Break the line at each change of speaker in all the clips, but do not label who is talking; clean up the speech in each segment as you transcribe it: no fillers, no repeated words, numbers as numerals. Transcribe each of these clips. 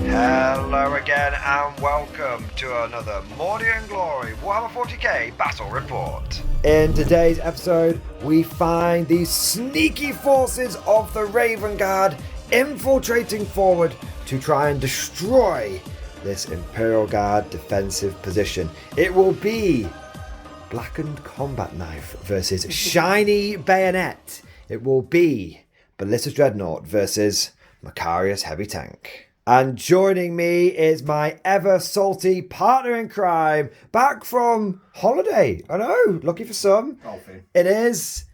Hello again and welcome to another Mordy and Glory Warhammer 40k Battle Report. In today's episode, we find these sneaky forces of the Raven Guard infiltrating forward to try and destroy this Imperial Guard defensive position. It will be Blackened Combat Knife versus Shiny Bayonet. It will be Ballista's Dreadnought versus Macarius Heavy Tank. And joining me is my ever salty partner in crime, back from holiday. I know, lucky for some.
Golfing.
It is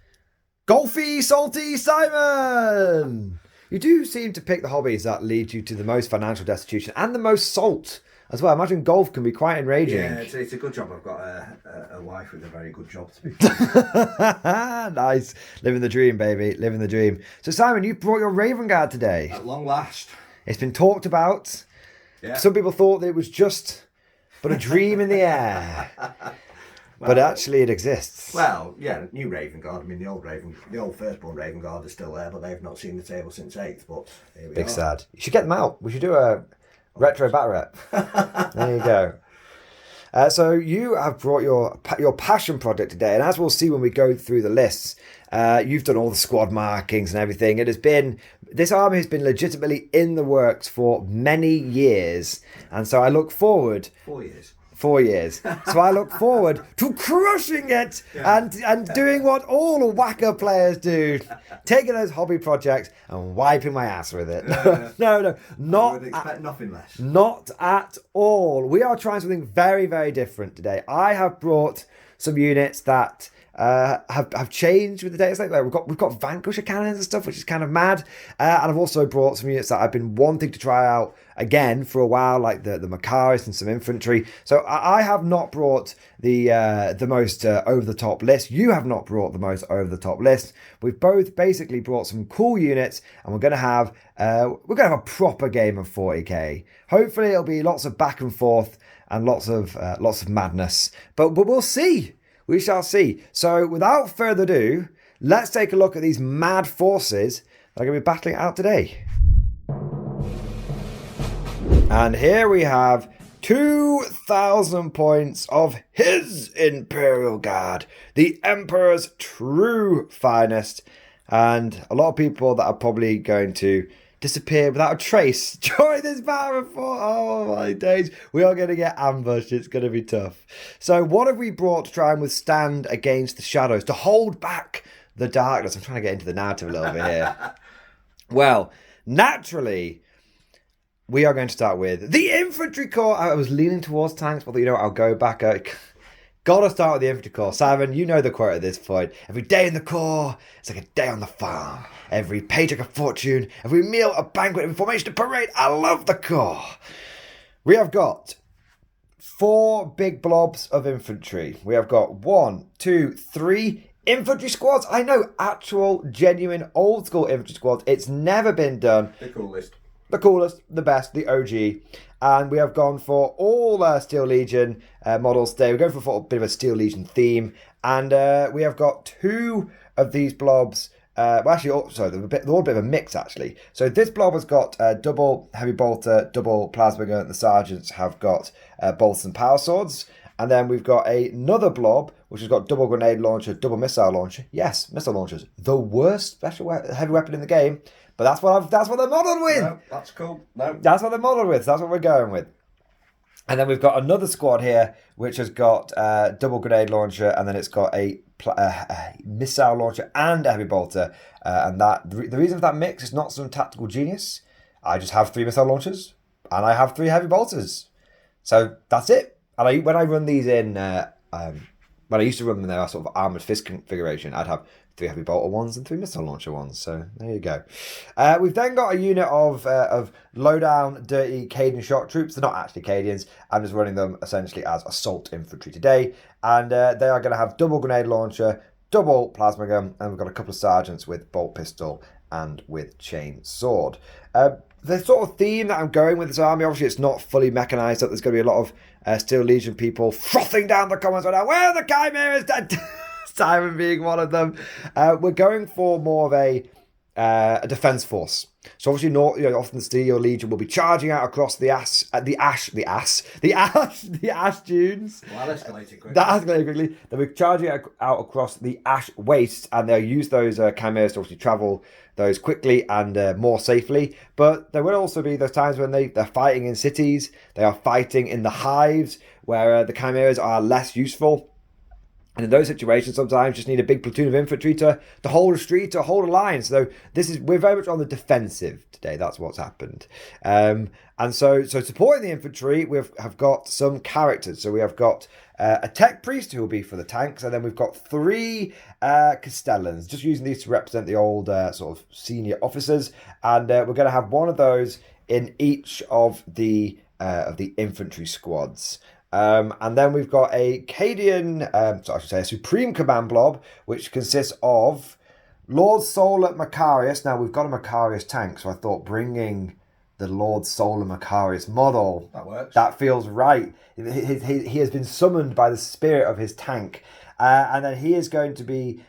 Golfy Salty Simon. You do seem to pick the hobbies that lead you to the most financial destitution and the most salt as well. I imagine golf can be quite enraging.
Yeah, it's a good job. I've got a wife with a very good job to be.
Nice. Living the dream, baby. Living the dream. So Simon, you brought your Raven Guard today.
At long last.
It's been talked about.
Yeah.
Some people thought that it was just but a dream in the air. But actually it exists.
Well, yeah, new Raven Guard. I mean, the old firstborn Raven Guard is still there, but they've not seen the table since 8th. But here we
Big
are.
sad. You should get them out. We should do a retro bat rep. There you go. So you have brought your passion project today, and as we'll see when we go through the lists, you've done all the squad markings and everything. This army has been legitimately in the works for many years, and so I look forward.
4 years.
4 years. So I look forward to crushing it and doing what all whacker players do, taking those hobby projects and wiping my ass with it. No, not.
I would expect nothing less.
Not at all. We are trying something very, very different today. I have brought some units that have changed with the days. Like we've got Vanquisher cannons and stuff, which is kind of mad. And I've also brought some units that I've been wanting to try out again for a while, like the Macarius and some infantry. So I have not brought the most over the top list. You have not brought the most over the top list. We've both basically brought some cool units, and we're going to have a proper game of 40k. Hopefully, it'll be lots of back and forth and lots of madness. But we'll see. We shall see. So without further ado, let's take a look at these mad forces that are going to be battling out today. And here we have 2,000 points of his Imperial Guard, the Emperor's true finest. And a lot of people that are probably going to disappear without a trace during this battle report. Oh my days. We are going to get ambushed. It's going to be tough. So what have we brought to try and withstand against the shadows, to hold back the darkness? I'm trying to get into the narrative a little bit here. Well, naturally, we are going to start with the Infantry Corps. I was leaning towards tanks, but I'll go back. Gotta start with the Infantry Corps. Simon, you know the quote at this point. Every day in the Corps, it's like a day on the farm. Every paycheck a fortune. Every meal a banquet. Every formation a parade. I love the Corps. We have got 4 big blobs of infantry. We have got 1, 2, 3 infantry squads. I know, actual, genuine, old school infantry squads. It's never been done.
The coolest.
The coolest, the best, the OG. And we have gone for all Steel Legion models today. We're going for a bit of a Steel Legion theme. And we have got 2 of these blobs. They're all a bit of a mix, actually. So this blob has got double heavy bolter, double plasma gun. The sergeants have got bolts and power swords. And then we've got another blob, which has got double grenade launcher, double missile launcher. Yes, missile launchers. The worst special heavy weapon in the game. But that's what they're modelled with.
No, that's cool. No.
That's what they're modelled with. That's what we're going with. And then we've got another squad here, which has got double grenade launcher, and then it's got a missile launcher and a heavy bolter. And that the reason for that mix is not some tactical genius. I just have 3 missile launchers, and I have 3 heavy bolters. So that's it. And when I run these in, when I used to run them in their sort of armoured fist configuration, I'd have 3 heavy bolter ones and 3 missile launcher ones. So there you go. We've then got a unit of low-down, dirty Cadian shock troops. They're not actually Cadians. I'm just running them essentially as assault infantry today. And they are going to have double grenade launcher, double plasma gun, and we've got a couple of sergeants with bolt pistol and with chain sword. The sort of theme that I'm going with this army, obviously it's not fully mechanized, so there's going to be a lot of Steel Legion people frothing down the comments right now. Where are the chimeras? Simon being one of them. We're going for more of a defense force. So obviously, often the Steel Legion will be charging out across the ash dunes.
Well, that escalated quickly.
That escalated quickly. They'll be charging out across the ash wastes, and they'll use those chimeras to obviously travel those quickly and more safely. But there will also be those times when they're fighting in cities. They are fighting in the hives, where the chimeras are less useful. And in those situations, sometimes you just need a big platoon of infantry to hold a street, to hold a line. So we're very much on the defensive today. That's what's happened. And so supporting the infantry, have got some characters. So we have got a tech priest who will be for the tanks, and then we've got 3 castellans, just using these to represent the old sort of senior officers. And we're going to have one of those in each of the infantry squads. And then we've got a Cadian, a Supreme Command Blob, which consists of Lord Solar Macarius. Now, we've got a Macarius tank, so I thought bringing the Lord Solar Macarius model,
that works.
That feels right. He has been summoned by the spirit of his tank. And then he is going to be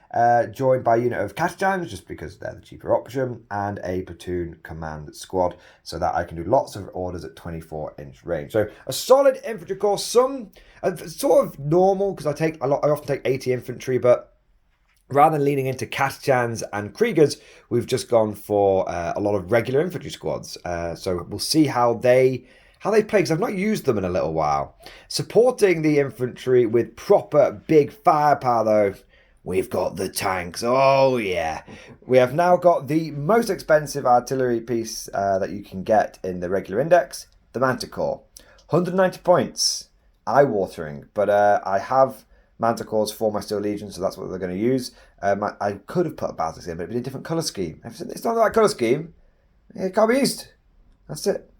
joined by a unit of Catachans, just because they're the cheaper option, and a platoon command squad, so that I can do lots of orders at 24-inch range. So a solid infantry corps, some sort of normal, because I often take 80 infantry, but rather than leaning into Catachans and Kriegers, we've just gone for a lot of regular infantry squads. So we'll see how they play, because I've not used them in a little while. Supporting the infantry with proper big firepower, though, we've got the tanks. Oh, yeah. We have now got the most expensive artillery piece that you can get in the regular index, the Manticore. 190 points. Eye-watering. But I have Manticores for my Steel Legion, so that's what they're going to use. I could have put a Basilisk in, but it'd be a different colour scheme. If it's not the right colour scheme, it can't be used. That's it.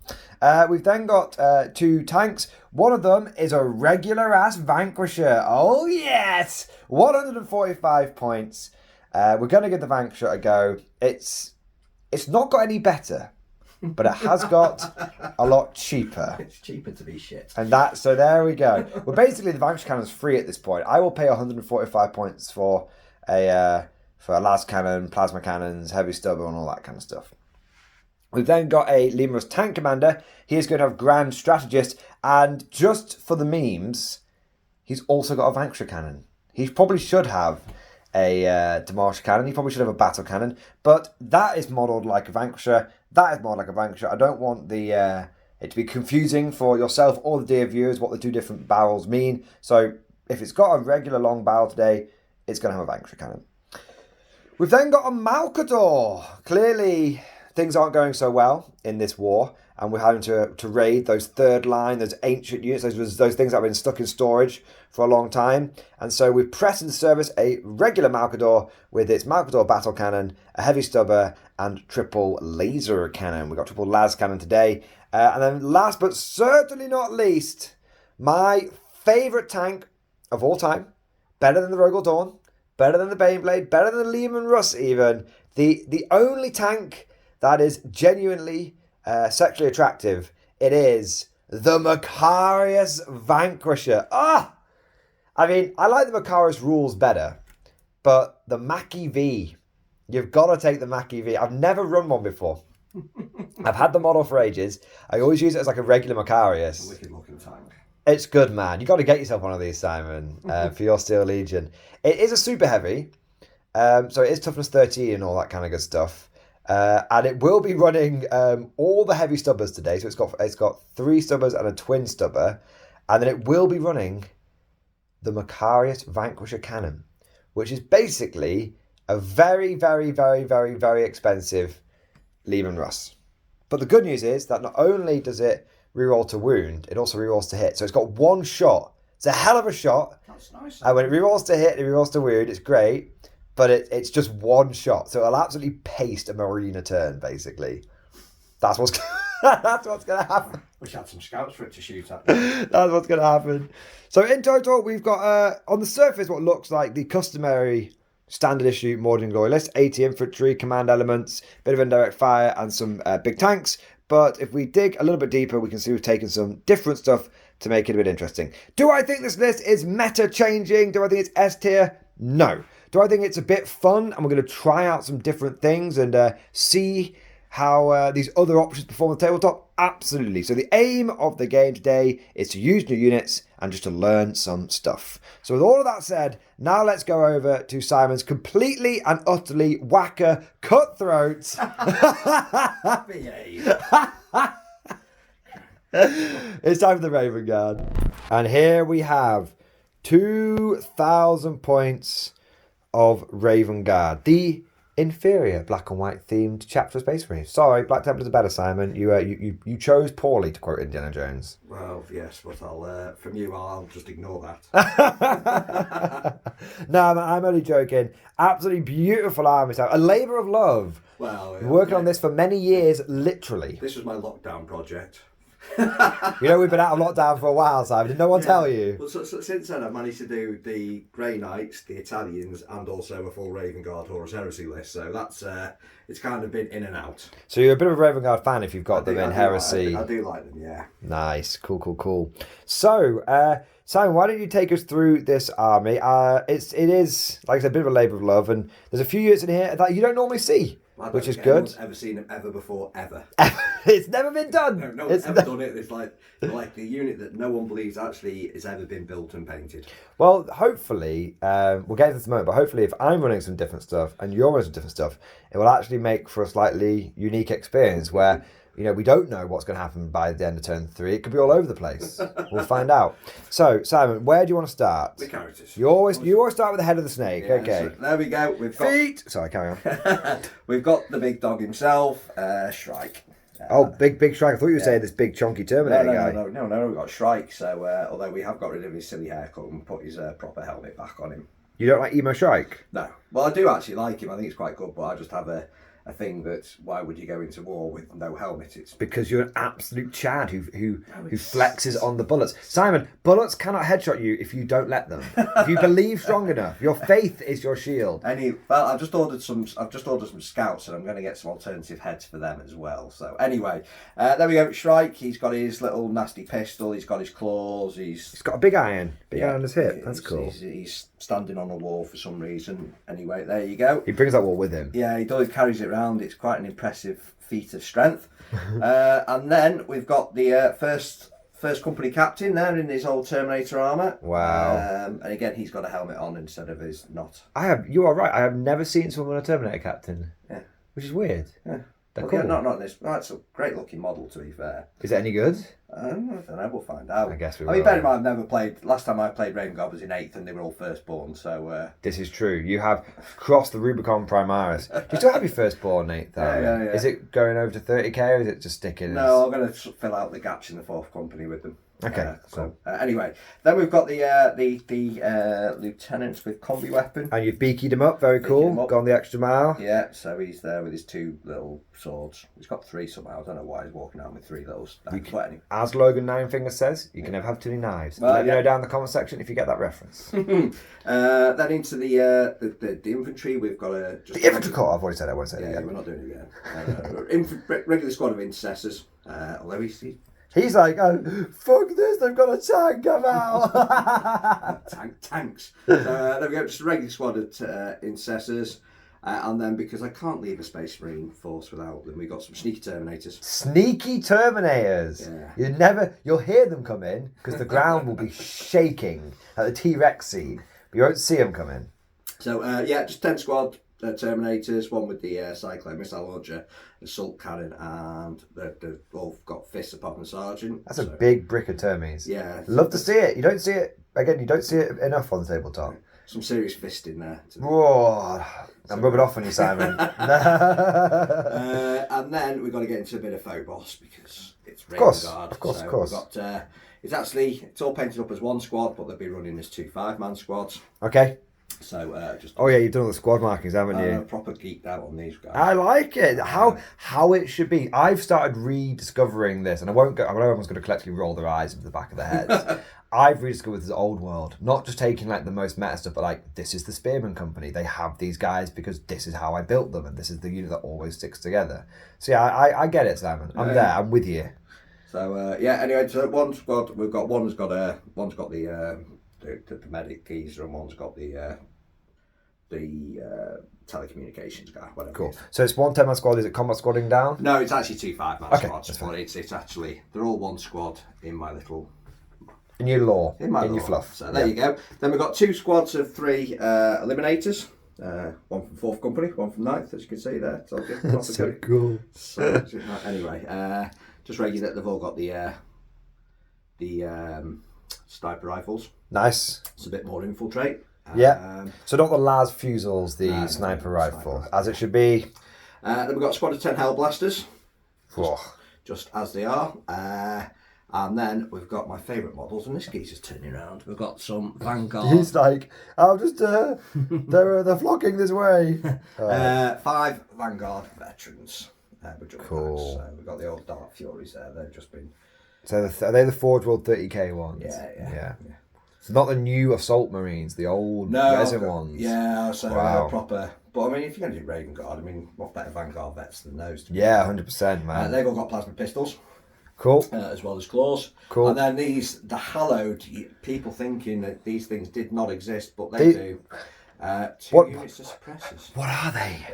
We've then got 2 tanks. One of them is a regular-ass Vanquisher. Oh, yes! 145 points. We're going to give the Vanquisher a go. It's not got any better, but it has got a lot cheaper.
It's cheaper to be shit.
And so there we go. Well, basically, the Vanquisher Cannon's free at this point. I will pay 145 points for a las cannon, plasma cannons, heavy stubber, and all that kind of stuff. We've then got a Lemurus tank commander. He is going to have Grand Strategist, and just for the memes, he's also got a Vanquisher cannon. He probably should have a Demolish cannon. He probably should have a battle cannon, but that is modelled like a Vanquisher. That is modelled like a Vanquisher. I don't want it to be confusing for yourself or the dear viewers what the 2 different barrels mean. So if it's got a regular long barrel today, it's going to have a Vanquisher cannon. We've then got a Malcador. Clearly, things aren't going so well in this war, and we're having to raid those third line, those ancient units, those things that have been stuck in storage for a long time. And so we've pressed into service a regular Malcador with its Malcador battle cannon, a heavy stubber, and triple laser cannon. We've got triple las cannon today. And then last but certainly not least, my favourite tank of all time, better than the Rogel Dawn, better than the Baneblade, better than the Lehman Russ even, the only tank that is genuinely sexually attractive. It is the Macarius Vanquisher. I mean, I like the Macarius rules better, but the Mackie V, you've got to take the Mackie V. I've never run one before. I've had the model for ages. I always use it as like a regular Macarius.
Wicked looking tank.
It's good, man. You've got to get yourself one of these, Simon, for your Steel Legion. It is a super heavy, so it is toughness 13 and all that kind of good stuff. And it will be running all the heavy stubbers today. So it's got 3 stubbers and a twin stubber. And then it will be running the Macarius Vanquisher cannon, which is basically a very, very, very, very, very expensive Lehman Russ. But the good news is that not only does it reroll to wound, it also rerolls to hit. So it's got 1 shot. It's a hell of a shot.
That's nice.
And when it rerolls to hit, it rerolls to wound. It's great. But it's just 1 shot. So it'll absolutely paste a marine a turn, basically. That's what's that's what's going to happen.
Wish I had some scouts for it to shoot at.
That's what's going to happen. So in total, we've got, on the surface, what looks like the customary standard issue Mordian Glory list. 80 infantry, command elements, bit of indirect fire, and some big tanks. But if we dig a little bit deeper, we can see we've taken some different stuff to make it a bit interesting. Do I think this list is meta-changing? Do I think it's S tier? No. Do I think it's a bit fun and we're going to try out some different things and see how these other options perform on the tabletop? Absolutely. So the aim of the game today is to use new units and just to learn some stuff. So with all of that said, now let's go over to Simon's completely and utterly whacker cutthroat. It's time for the Raven Guard. And here we have 2,000 points of Raven Guard. The inferior black and white themed chapter of Space Marine. Sorry, Black Templars are better, Simon. You chose poorly, to quote Indiana Jones.
Well, yes, but I'll just ignore that.
No, I'm only joking. Absolutely beautiful army type. A labour of love.
Well,
Been working on this for many years, literally.
This was my lockdown project.
You know, we've been out of lockdown for a while, Simon. Did no one tell you?
Well, so since then, I've managed to do the Grey Knights, the Italians, and also a full Raven Guard Horus Heresy list. So that's it's kind of been in and out.
So you're a bit of a Raven Guard fan if you've got them in Heresy.
I do like them, yeah.
Nice, cool. So, Simon, why don't you take us through this army? It is, like I said, a bit of a labour of love, and there's a few units in here that you don't normally see. Which is good.
I've never seen them ever before, ever.
It's never been done.
No one's ever done it. It's like the unit that no one believes actually has ever been built and painted.
Well, hopefully, we'll get to this in a moment, but hopefully if I'm running some different stuff and you're running some different stuff, it will actually make for a slightly unique experience where, you know, we don't know what's going to happen by the end of turn 3. It could be all over the place. We'll find out. So, Simon, where do you want to start?
The characters.
You always start with the head of the snake.
Yeah,
okay.
So there we go. We've got
feet. Sorry, carry on.
We've got the big dog himself, Shrike.
Big Shrike. I thought you were saying this big chunky Terminator guy.
No, we've got Shrike. So, although we have got rid of his silly haircut and put his proper helmet back on him.
You don't like emo Shrike?
No. Well, I do actually like him. I think it's quite good, but I just have a thing that why would you go into war with no helmet? It's
because you're an absolute Chad who flexes on the bullets. Simon, bullets cannot headshot you if you don't let them. If you believe strong enough, your faith is your shield.
Well, I've just ordered some scouts, and I'm going to get some alternative heads for them as well. So anyway, there we go. Shrike. He's got his little nasty pistol. He's got his claws. He's
got a big iron on his hip. That's cool.
He's standing on a wall for some reason. Anyway, there you go.
He brings that wall with him.
Yeah, he does. He carries it around. It's quite an impressive feat of strength. And then we've got the first company captain there in his old Terminator armour.
Wow.
And again, he's got a helmet on instead of his not.
You are right. I have never seen someone on a Terminator captain. Yeah. Which is weird.
Yeah.
They're cool.
Yeah, not this. Well, it's a great looking model, to be fair.
Is it any good?
I don't know. We'll find out.
I guess we will.
I mean, bear in mind, I've never played. Last time I played Raven Guard was in 8th, and they were all firstborn. So
this is true. You have crossed the Rubicon Primaris. Do you still have your firstborn 8th?
Yeah.
Is it going over to 30k, or is it just sticking?
No, I'm going to fill out the gaps in the 4th company with them.
Okay, cool.
So anyway, then we've got the lieutenants with combi weapon.
And you've beakied him up, very cool. Gone the extra mile.
Yeah, so he's there with his 2 little swords. He's got 3 somehow. I don't know why he's walking around with 3 little.
As Logan Ninefingers says, you can never have too many knives.
Well,
Let me know down in the comment section if you get that reference.
Then into the infantry, we've got a...
The infantry corps, I've already said it, I won't say it again.
We're not doing it again. Regular squad of intercessors, although
he's like, oh, fuck this, they've got a tank, come out.
Tanks. There we go, just a regular squad of intercessors. And then, because I can't leave a Space Marine force without them, we've got some sneaky Terminators.
Sneaky Terminators? Yeah. You'll hear them come in, because the ground will be shaking at the T-Rex scene. But you won't see them come in.
So, just 10 squad Terminators, one with the Cyclone missile launcher, the Assault Cannon, and they've all got fists apart from the Sergeant.
That's a big brick of Termies.
Yeah.
Love to see it. You don't see it enough on the tabletop.
Some serious fist in there.
Whoa. I'm rubbing off on you, Simon.
And then we've got to get into a bit of Phobos because it's Raven Guard.
Of course.
We've got, it's all painted up as 1 squad, but they'll be running as 2 5-man squads.
Okay.
So
you've done all the squad markings, haven't you?
Proper geeked out on these guys.
I like it. How it should be. I've started rediscovering this, and I know everyone's going to collectively roll their eyes into the back of their heads. I've rediscovered this old world, not just taking like the most meta stuff, but like this is the Spearman Company. They have these guys because this is how I built them, and this is the unit that always sticks together. So yeah, I get it, Simon. I'm there. I'm with you.
So anyway, so 1 squad. We've got one's got the medic geezer, and one's got the telecommunications guy, whatever.
Cool. So it's 1 10-man squad. Is it combat squadding down?
No, it's actually 2 5-man
Okay,
squads, but it's actually, they're all one squad in my little...
In your lore.
In my
your
lore.
fluff.
So there you go. Then we've got 2 squads of 3 eliminators. One from 4th Company, one from 9th, as you can see there.
That's so cool.
So, anyway, just regular, they've all got the sniper rifles.
Nice.
It's a bit more infiltrate.
Yeah. So not the Las Fusils, the sniper rifle, as it should be.
Then we've got a squad of 10 Hellblasters.
Oh.
Just as they are. And then we've got my favourite models, and this geezer's turning around. We've got some Vanguard.
He's like, I'll just, they're flocking this way.
5 Vanguard veterans.
Cool.
So we've got the old Dark Furies there. They've just been...
So are they the Forge World 30k ones?
Yeah.
So not the new Assault Marines, the old resin ones.
Yeah, so
wow.
Proper. But I mean, if you're going to do Raven Guard, I mean, what better Vanguard vets than those?
Yeah, 100%, man.
They've all got plasma pistols.
Cool.
As well as claws.
Cool.
And then the hallowed, people thinking that these things did not exist, but they do. 2 units of suppressors.
What are they?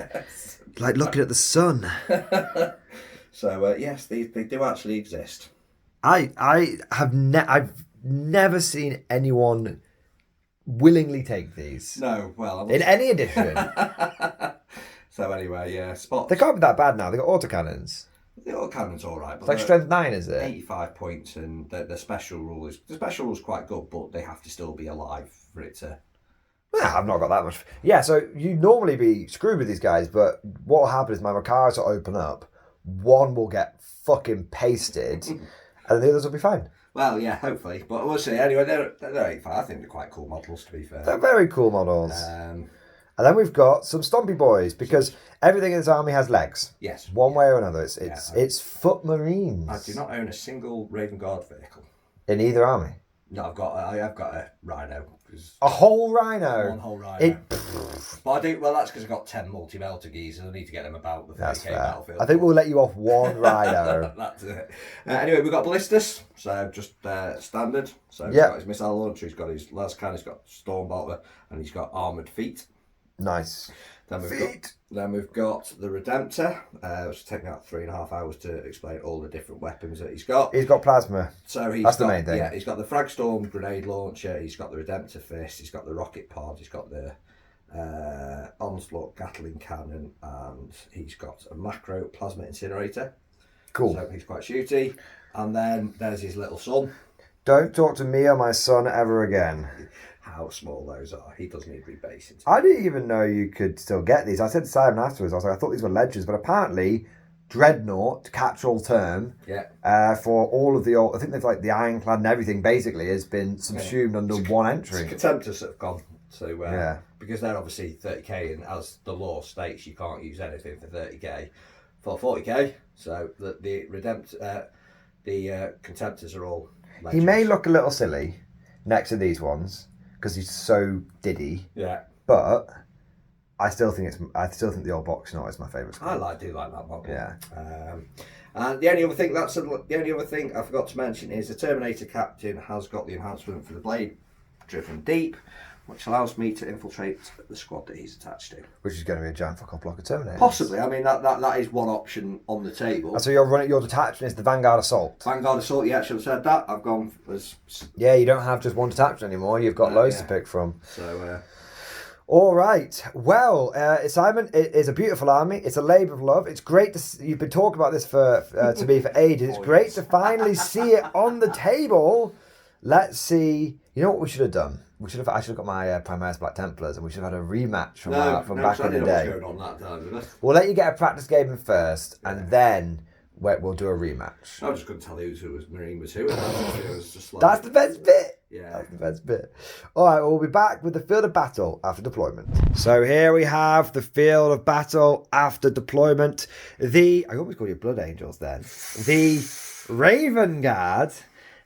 Like looking at the sun.
So yes, they do actually exist.
I've never seen anyone willingly take these.
No, well,
in any edition.
So anyway, yeah, spots.
They can't be that bad now. They got autocannons.
The autocannon's all right. But
it's like strength 9, is it?
85 points, and the special rule is quite good, but they have to still be alive for it to.
Nah, I've not got that much. Yeah, so you normally be screwed with these guys, but what will happen is my Macars will open up, one will get fucking pasted, and the others will be fine.
Well, yeah, hopefully. But we'll see. Anyway, they're 85. I think they're quite cool models, to be fair.
They're very cool models. And then we've got some Stompy Boys, because everything in this army has legs.
Yes.
One way or another. It's foot Marines.
I do not own a single Raven Guard vehicle.
In either army?
No, I have got a Rhino.
A whole Rhino?
One whole Rhino. But I do, well, that's because I've got 10 multi-melter geezers. I need to get them about the 30k battlefield.
I think we'll let you off one Rhino.
That's it. Anyway, we've got Ballistas, so just standard. So he's got his missile launcher, he's got his Lascan, he's got Stormbolter, and he's got armoured feet.
Nice.
Then we've got the Redemptor, which is taking about 3.5 hours to explain all the different weapons that he's got.
He's got plasma.
So
that's the main thing.
Yeah, he's got the Fragstorm grenade launcher, he's got the Redemptor fist, he's got the rocket pod, he's got the Onslaught Gatling cannon, and he's got a macro plasma incinerator.
Cool.
So he's quite shooty. And then there's his little son.
Don't talk to me or my son ever again.
How small those are. He does need rebasing.
I didn't even know you could still get these. I said to Simon afterwards, I was like, I thought these were legends, but apparently Dreadnought, catch-all term, for all of the old, I think they've like the Ironclad and everything basically has been subsumed under one entry.
It's Contemptors that have gone to, because they're obviously 30k, and as the law states, you can't use anything for 30k. For 40k, so the Contemptors are all legends. He
may look a little silly next to these ones, because he's so diddy.
Yeah.
But I still think the old box knot is my favourite squad.
I do like that model.
Yeah.
And the only other thing I forgot to mention is the Terminator Captain has got the enhancement for the blade driven deep, which allows me to infiltrate the squad that he's attached to.
Which is going to be a giant fuck-off block of Terminators.
Possibly. I mean, that is one option on the table.
And so your detachment is the Vanguard Assault.
Vanguard Assault, yeah, I should have said that. I've gone as...
Yeah, you don't have just one detachment anymore. You've got loads to pick from.
So...
All right. Well, Simon, it is a beautiful army. It's a labour of love. It's great to... You've been talking about this to me for ages. It's great to finally see it on the table. Let's see... You know what we should have done? I should have got my Primaris Black Templars, and we should have had a rematch from back in the day.
Going on that time,
we'll let you get a practice game in first, and then we'll do a rematch.
I was just going to tell you who was Marine was who. It was just like,
that's the best bit.
Yeah,
that's the best bit. All right, we'll be back with the field of battle after deployment. So here we have the field of battle after deployment. I always call you Blood Angels then. The Raven Guard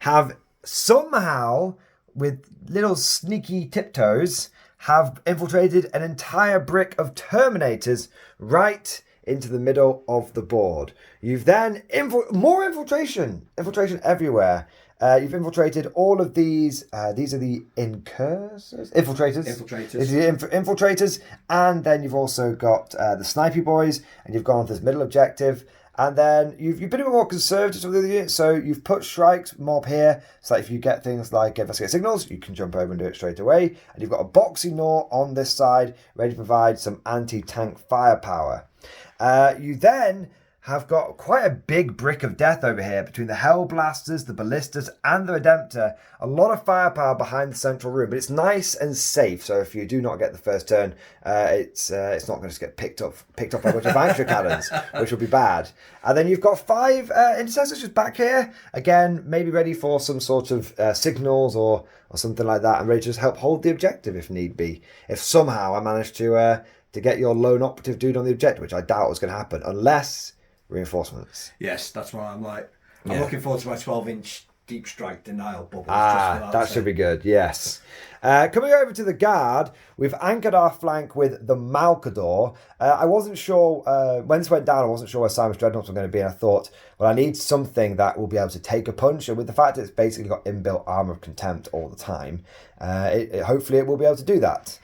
have somehow, with little sneaky tiptoes, have infiltrated an entire brick of Terminators right into the middle of the board. You've then more infiltration everywhere. You've infiltrated all of these. These are the infiltrators. These are the infiltrators, and then you've also got the snipey boys, and you've gone for this middle objective. And then you've been a bit more conservative with the units, so you've put Shrike's mob here, so that if you get things like investigate signals, you can jump over and do it straight away. And you've got a boxy gnaw on this side, ready to provide some anti-tank firepower. You then have got quite a big brick of death over here between the Hellblasters, the Ballistas, and the Redemptor. A lot of firepower behind the central room, but it's nice and safe. So if you do not get the first turn, it's not going to just get picked up by a bunch of Vanquisher cannons, which will be bad. And then you've got 5 intercessors just back here. Again, maybe ready for some sort of signals or something like that, and ready to just help hold the objective if need be. If somehow I manage to get your lone operative dude on the objective, which I doubt was going to happen, unless reinforcements.
Yes, that's why I'm looking forward to my 12-inch deep strike denial bubbles.
That should be good, yes. Coming over to the guard, we've anchored our flank with the Malcador. I wasn't sure, when this went down, I wasn't sure where Simon's Dreadnoughts were going to be, and I thought, well, I need something that will be able to take a punch, and with the fact that it's basically got inbuilt Armour of Contempt all the time, hopefully it will be able to do that.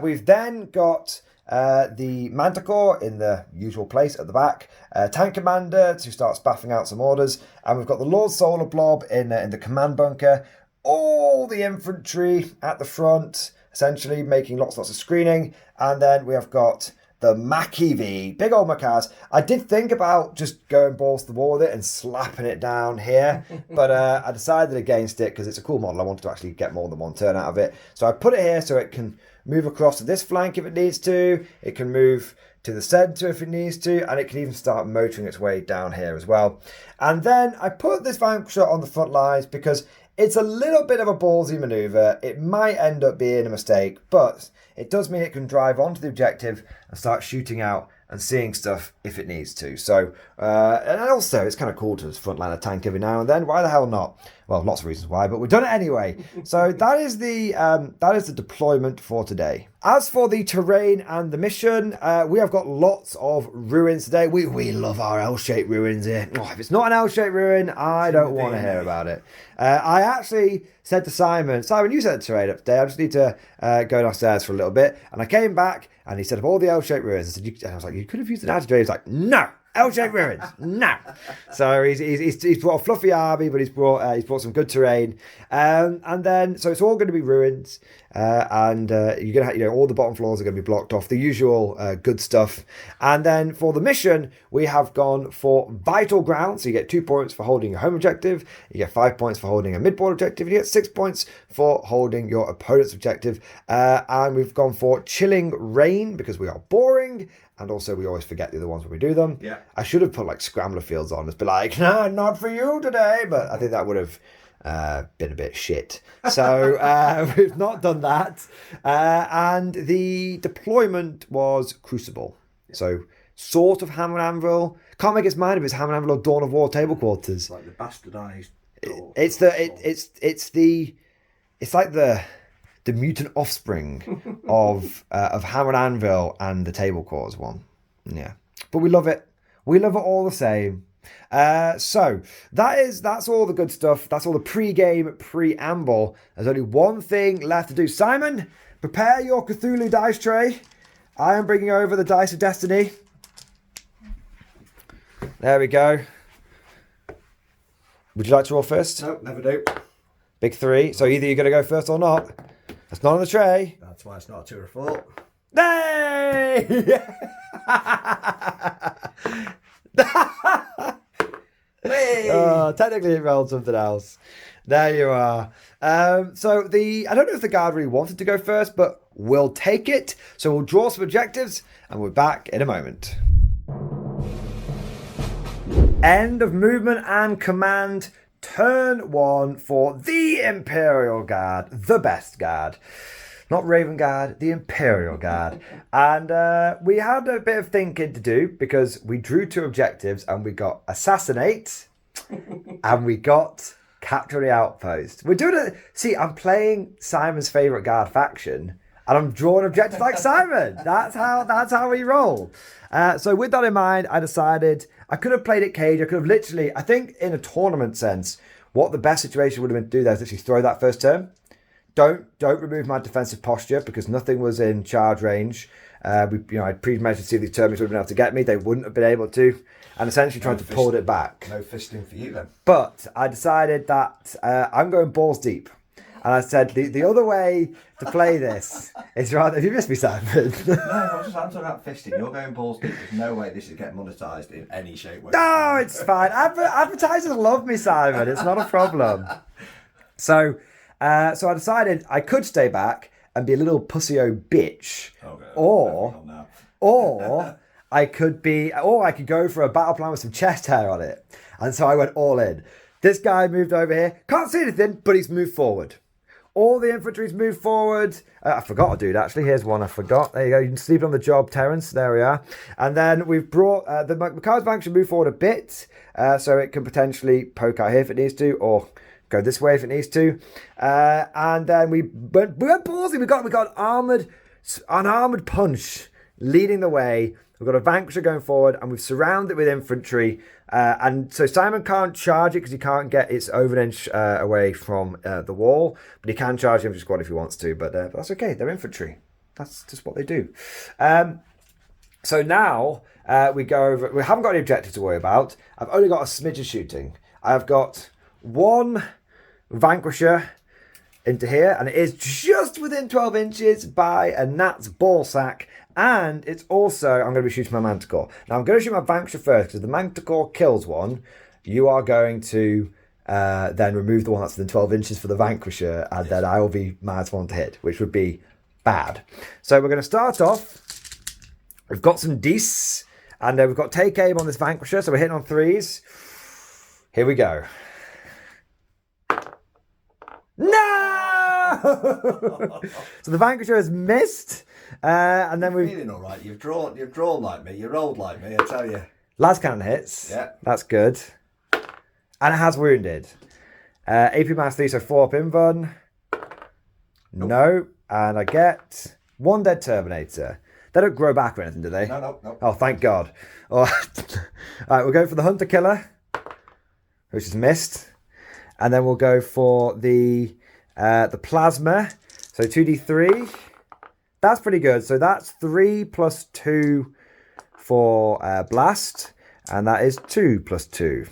We've then got the Manticore in the usual place at the back, Tank Commander to start spaffing out some orders, and we've got the Lord Solar Blob in the command bunker, all the infantry at the front, essentially making lots of screening, and then we have got the Mackie big old Macaz. I did think about just going balls to the wall with it and slapping it down here, but I decided against it because it's a cool model. I wanted to actually get more than one turn out of it, so I put it here so it can move across to this flank if it needs to. It can move to the centre if it needs to, and it can even start motoring its way down here as well. And then I put this Vanquisher on the front lines because it's a little bit of a ballsy manoeuvre. It might end up being a mistake, but it does mean it can drive onto the objective and start shooting out and seeing stuff if it needs to. So, and also it's kind of cool to just frontline a tank every now and then. Why the hell not? Well, lots of reasons why, but we've done it anyway. So that is the deployment for today. As for the terrain and the mission, we have got lots of ruins today. We love our L-shaped ruins here. Oh, if it's not an L-shaped ruin, I don't want to hear about it. I actually said to Simon, you set the terrain up today. I just need to go downstairs for a little bit. And I came back and he said, of all the L-shaped ruins, and I was like, you could have used an adjective. He's like, no. L-shaped ruins, no. So he's brought a fluffy army, but he's brought some good terrain, and then so it's all going to be ruins, and you're gonna have, all the bottom floors are going to be blocked off, the usual good stuff. And then for the mission, we have gone for vital ground. So you get 2 points for holding your home objective, you get 5 points for holding a mid-board objective, and you get 6 points for holding your opponent's objective. And we've gone for chilling rain because we are boring. And also, we always forget the other ones when we do them.
Yeah.
I should have put like Scrambler Fields on. Just be like, no, not for you today. But I think that would have been a bit shit. So we've not done that. And the deployment was Crucible. Yeah. So sort of Hammer and Anvil. Can't make its mind if it's Hammer and Anvil or Dawn of War table quarters.
It's like the bastardized.
It's like the mutant offspring of Hammer and Anvil and the Table Cores one. Yeah. But we love it. We love it all the same. So that's all the good stuff. That's all the pre-game preamble. There's only one thing left to do. Simon, prepare your Cthulhu dice tray. I am bringing over the Dice of Destiny. There we go. Would you like to roll first?
No, never do.
Big 3. So either you're going to go first or not. That's not on the tray.
That's why it's not a 2 or 4.
Hey!
Hey!
Technically it rolled something else. There you are. So I don't know if the guard really wanted to go first, but we'll take it. So we'll draw some objectives and we're back in a moment. End of movement and command. Turn 1 for the Imperial Guard, the best guard. Not Raven Guard, the Imperial Guard. And we had a bit of thinking to do because we drew 2 objectives and we got Assassinate and we got Capture the Outpost. We're doing it. See, I'm playing Simon's favourite guard faction and I'm drawing objectives like Simon. That's how we roll. So with that in mind, I decided I could have played it cage. I could have literally, I think in a tournament sense, what the best situation would have been to do there is literally throw that first turn. Don't remove my defensive posture because nothing was in charge range. I'd pre-measured to see if these terminals would have been able to get me. They wouldn't have been able to, and essentially trying to pull it back.
No fisting for you then.
But I decided that I'm going balls deep. And I said, the other way to play this is rather... Have you missed me, Simon?
No, I'm talking about fisting. You're going balls deep. There's no way this is getting monetised in any shape.
No, it's fine. Advertisers love me, Simon. It's not a problem. So I decided I could stay back and be a little pussy-o bitch.
Okay,
or I could go for a battle plan with some chest hair on it. And so I went all in. This guy moved over here. Can't see anything, but he's moved forward. All the infantry's moved forward. I forgot a dude, actually. Here's one I forgot. There you go. You can sleep on the job, Terence. There we are. And then we've brought... the Macari's Bank should move forward a bit. So it can potentially poke out here if it needs to. Or go this way if it needs to. And then we went ballsy. We got an armoured punch leading the way. We've got a Vanquisher going forward, and we've surrounded it with infantry. And so Simon can't charge it because he can't get its over an inch away from the wall. But he can charge the infantry squad if he wants to. But that's okay. They're infantry. That's just what they do. So now we go over... We haven't got any objectives to worry about. I've only got a smidge of shooting. I've got one Vanquisher into here, and it is just within 12 inches by a gnat's ball sack. And it's also, I'm going to be shooting my Manticore. Now, I'm going to shoot my Vanquisher first, because if the Manticore kills one, you are going to then remove the one that's within 12 inches for the Vanquisher, and then I will be -1 to hit, which would be bad. So we're going to start off. We've got some Dice, and we've got take aim on this Vanquisher, so we're hitting on 3s. Here we go. No! So the Vanquisher has missed. And then we're
feeling all right. You've drawn like me. You rolled like me. I tell you.
Las cannon hits.
Yeah,
that's good. And it has wounded. AP -3, so 4 up inrun. Nope. No, and I get 1 dead Terminator. They don't grow back or anything, do they?
No.
Oh, thank God. All right, we'll go for the Hunter Killer, which is missed, and then we'll go for the Plasma. So 2d3. That's pretty good. So that's 3 + 2 for blast. And that is 2 + 2.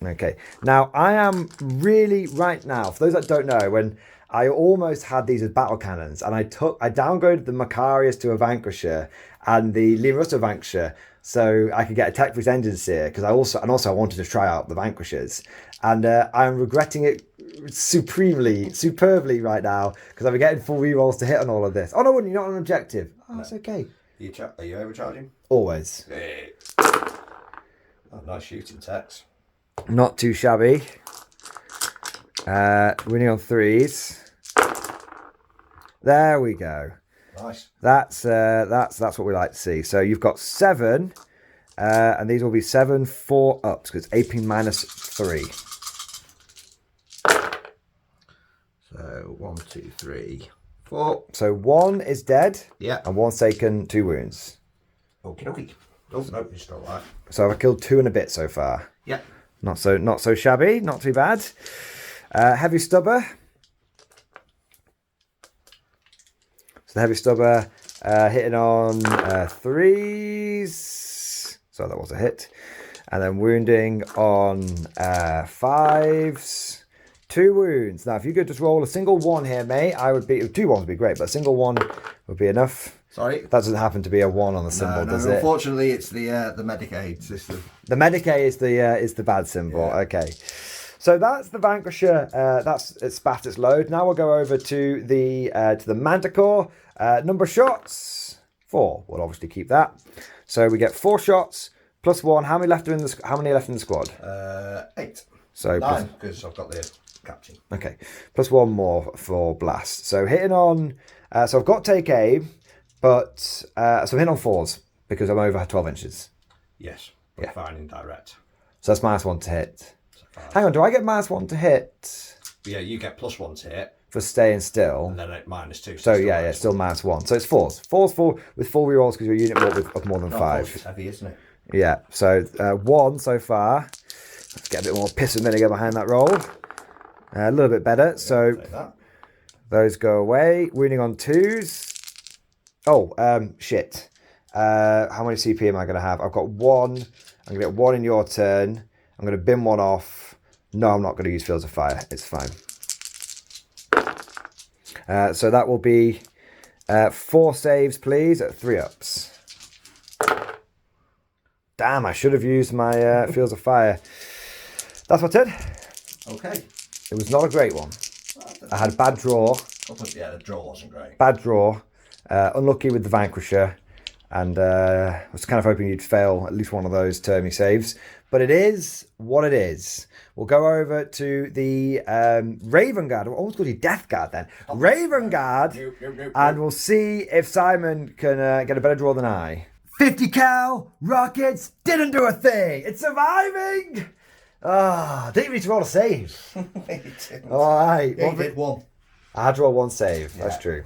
Okay. Now, I am really, right now, for those that don't know, when I almost had these as battle cannons, and I downgraded the Macarius to a Vanquisher and the Limarusso Vanquisher so I could get a tech for his engines here, because I wanted to try out the Vanquishers. And I'm regretting it superbly right now, because I've been getting full rerolls to hit on all of this. Oh no, you're not on an objective. Oh, that's okay.
Are you overcharging?
Always.
Oh, nice shooting techs.
Not too shabby. Winning on 3s. There we go.
Nice.
That's what we like to see. So you've got 7, and these will be 7 4 ups because it's AP -3.
So 1, 2, 3, 4.
So 1 is dead.
Yeah.
And 1's taken 2 wounds.
Okie dokie. Oh no, you're still alive.
So I've killed 2 and a bit so far.
Yeah.
Not so shabby. Not too bad. Heavy Stubber. So the Heavy Stubber hitting on 3s. So that was a hit. And then wounding on 5s. 2 wounds. Now, if you could just roll a single 1 here, mate, 2 1s would be great, but a single 1 would be enough.
Sorry?
That doesn't happen to be a 1 on the symbol, does it?
Unfortunately, it's the Medicaid system.
The Medicaid is the bad symbol. Yeah. Okay. So that's the Vanquisher. It's spat its load. Now we'll go over to the Manticore. Number of shots 4. We'll obviously keep that. So we get 4 shots +1. How many left in the squad?
8.
So
9 because I've got the captain.
Okay, +1 more for blast. So hitting on. So I've got take aim, but so I'm hitting on 4s because I'm over 12 inches.
Yes. But fine in direct.
So that's -1 to hit. Hang on, do I get -1 to hit?
Yeah, you get +1 to hit.
for staying still.
And then -2.
So yeah, it's still -1. So it's 4s. 4s full with full rerolls because you're a unit of more than 5.
It's heavy, isn't it?
Yeah, so 1 so far. Let's get a bit more piss and vinegar behind that roll. A little bit better. So those go away. Wounding on 2s. Oh, shit. How many CP am I going to have? I've got 1. I'm going to get 1 in your turn. I'm going to bin 1 off. No, I'm not going to use Fields of Fire. It's fine. So that will be 4 saves, please, at 3 ups. Damn, I should have used my Fields of Fire. That's my turn.
Okay.
It was not a great one. I had a bad draw.
Yeah, the draw wasn't great.
Bad draw. Unlucky with the Vanquisher. And was kind of hoping you'd fail at least one of those termy saves. But it is what it is. We'll go over to the Raven Guard. I almost called you Death Guard then. Raven Guard. And we'll see if Simon can get a better draw than I. 50 cal rockets didn't do a thing. It's surviving. Didn't even need to roll a save. All right.
Yeah, you did 1.
I had to roll 1 save. Yeah. That's true.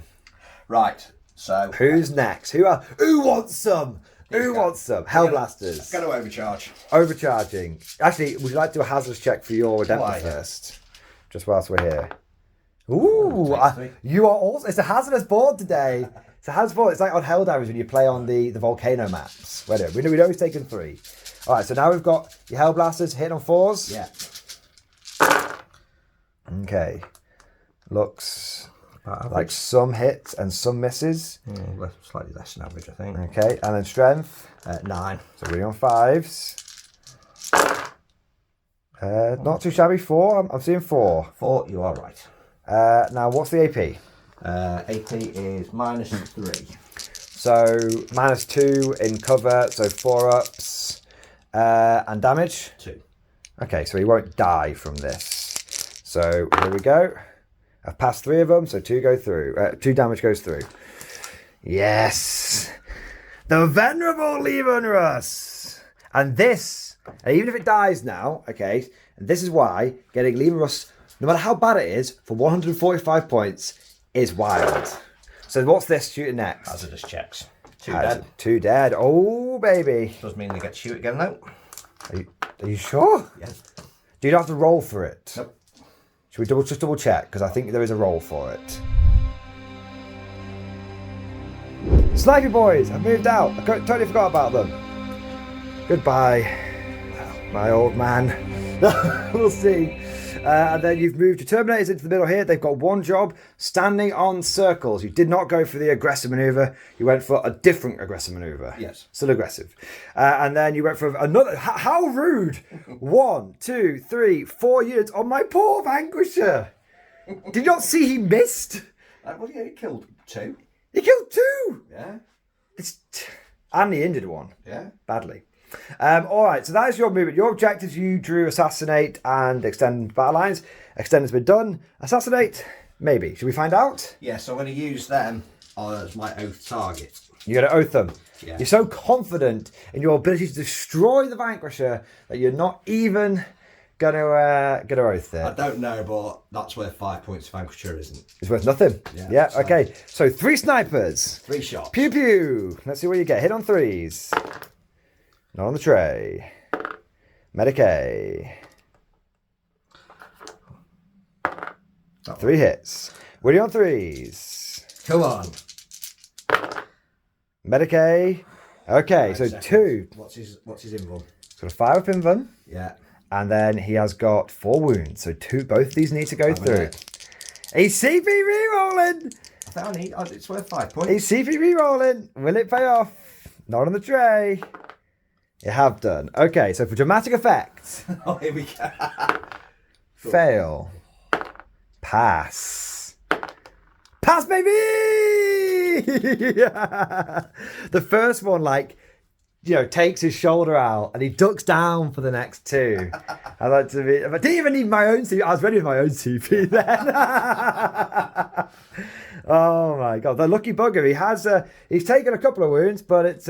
Right. So
who's next? Who wants some? Who wants some? Hellblasters.
Going to overcharge.
Overcharging. Actually, would you like to do a hazards check for your Redemptor first? Just whilst we're here. Ooh, you are also. It's a hazardous board today. It's a hazardous board. It's like on Helldivers when you play on the volcano maps. We know he's taken 3. All right, so now we've got your Hellblasters hitting on 4s.
Yeah.
Okay. Looks like some hits and some misses.
Slightly less than average, I think.
Okay, and then strength?
9.
So we're on 5s. Not too shabby. 4. I'm seeing 4.
4, you are right.
Now, what's the AP?
AP is -3.
So -2 in cover, so 4 ups. And damage?
2.
Okay, so he won't die from this. So here we go. I've passed 3 of them, so 2 go through. 2 damage goes through. Yes! The Venerable Lehman Russ! And this, even if it dies now, okay, and this is why getting Lehman Russ, no matter how bad it is, for 145 points is wild. So what's this shooting next?
Hazardous checks. 2 dead.
2 dead. Oh, baby.
Does mean they get to shoot again, though.
Are you sure?
Yes.
Do you have to roll for it?
Nope.
Should we just double check? Because I think there is a roll for it. Snipey boys, I've moved out. I totally forgot about them. Goodbye, my old man. We'll see. And then you've moved your Terminators into the middle here. They've got 1 job, standing on circles. You did not go for the aggressive maneuver. You went for a different aggressive maneuver.
Yes.
Still aggressive. And then you went for another. How rude. 1, 2, 3, 4 units on my poor Vanquisher. Did you not see he missed?
Well, yeah, he killed 2.
He killed 2.
Yeah.
And he injured 1.
Yeah.
Badly. All right, so that is your movement. Your objectives, you drew Assassinate and Extend battle lines. Extend has been done. Assassinate, maybe. Should we find out?
Yeah, so I'm going to use them as my oath target.
You're going to oath them.
Yeah.
You're so confident in your ability to destroy the Vanquisher that you're not even going to oath it.
I don't know, but that's worth 5 points. Vanquisher isn't.
It's worth nothing. Yeah,
so.
Okay. So 3 snipers.
3 shots.
Pew pew. Let's see what you get. Hit on 3s. Not on the tray. Medicaid. 3 hits. What are you on 3s?
Come on.
Medicaid. Okay,
Right,
so
second.
2.
What's his invul?
He's got a 5 up in them.
Yeah.
And then he has got 4 wounds. So 2. Both of these need to go through. He's CP rerolling.
I found it's worth 5 points.
He's CP rerolling. Will it pay off? Not on the tray. You have done. Okay, so for dramatic effect.
Oh, here we go.
Fail. Pass. Pass, baby! The first one, takes his shoulder out and he ducks down for the next 2. I like to be. I didn't even need my own CP. I was ready with my own CP then. Oh my god, the lucky bugger. He's taken a couple of wounds, but it's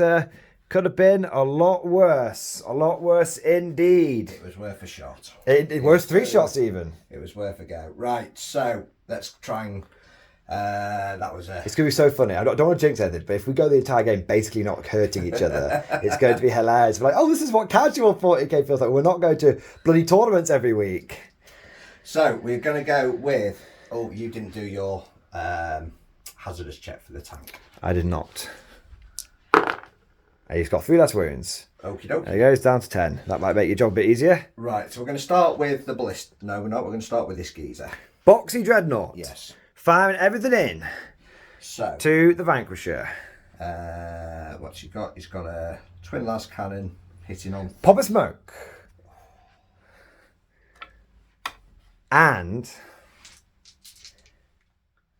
could have been a lot worse. A lot worse indeed.
It was worth a shot.
It was 3 shots even.
It was worth a go. Right, so let's try and... that was
It's going to be so funny. I don't want to jinx anything, but if we go the entire game basically not hurting each other, it's going to be hilarious. We're like, oh, this is what casual 40k feels like. We're not going to bloody tournaments every week.
So we're going to go with... Oh, you didn't do your hazardous check for the tank.
I did not. He's got 3 less wounds.
Okie dokie.
There he goes, down to 10. That might make your job a bit easier.
Right, so we're going to start with the ballista. No, we're not. We're going to start with this geezer.
Boxy Dreadnought.
Yes.
Firing everything in.
So.
To the Vanquisher.
What's he got? He's got a twin las cannon hitting on...
Pop a smoke. And...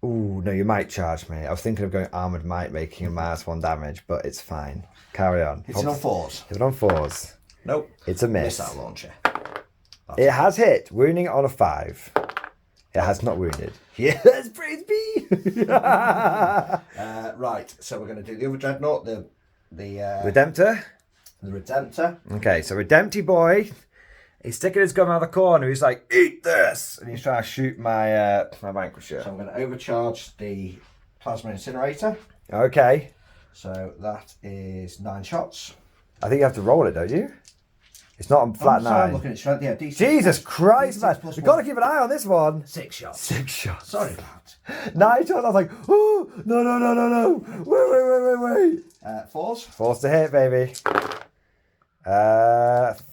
Ooh, no, you might charge me. I was thinking of going armoured might, making a -1 damage, but it's fine. Carry on.
Hitting on 4s.
Hitting on 4s.
Nope.
It's a miss.
Missile launcher.
It has hit, wounding on a 5. It has not wounded. Yes, praise be!
Right, so we're going to do the other dreadnought, the
Redemptor?
The Redemptor.
Okay, so Redempty boy, he's sticking his gun around the corner, he's like, eat this! And he's trying to shoot my my Vanquisher.
So I'm going to overcharge the Plasma Incinerator.
Okay.
So that is 9 shots.
I think you have to roll it, don't you? It's not a flat 9.
I'm looking at strength. Yeah, D6
Jesus Christ, man.
plus
We've
1.
got to keep an eye on this one.
6 shots.
6 shots.
Sorry about that.
9 shots. I was like, oh, no. Wait.
4s.
4s to hit, baby.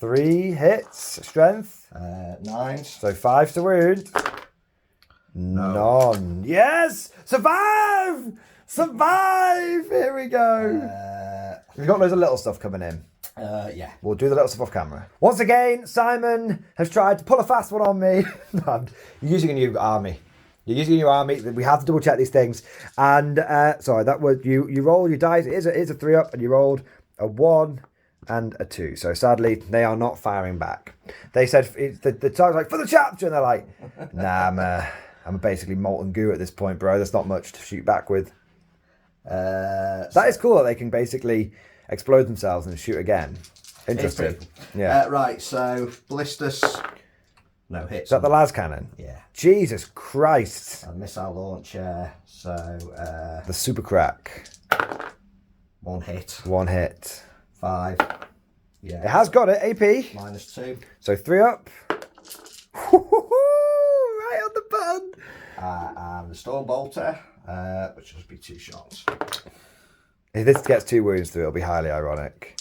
3 hits. Strength.
9s.
So 5 to wound.
No.
None. Yes! Survive! Survive! Here we go. We've got loads of little stuff coming in.
Yeah.
We'll do the little stuff off camera. Once again, Simon has tried to pull a fast one on me. You're using a new army. You're using a new army. We have to double check these things. And, sorry, that was, you roll your dice. It is a 3-up, and you rolled a 1 and a 2. So sadly, they are not firing back. They said, the target's like, for the chapter! And they're like, nah, I'm basically molten goo at this point, bro. There's not much to shoot back with. That is cool that they can basically explode themselves and shoot again. Interesting. Yeah.
Right, so Ballistus. No hits.
Is that the las cannon?
Yeah.
Jesus Christ.
And missile launcher. So
the super crack.
1 hit.
1 hit.
5. Yeah.
It has got it. AP.
-2.
So 3-up. Right on the button.
And the Storm Bolter, which will just be 2 shots.
If this gets 2 wounds through, it'll be highly ironic.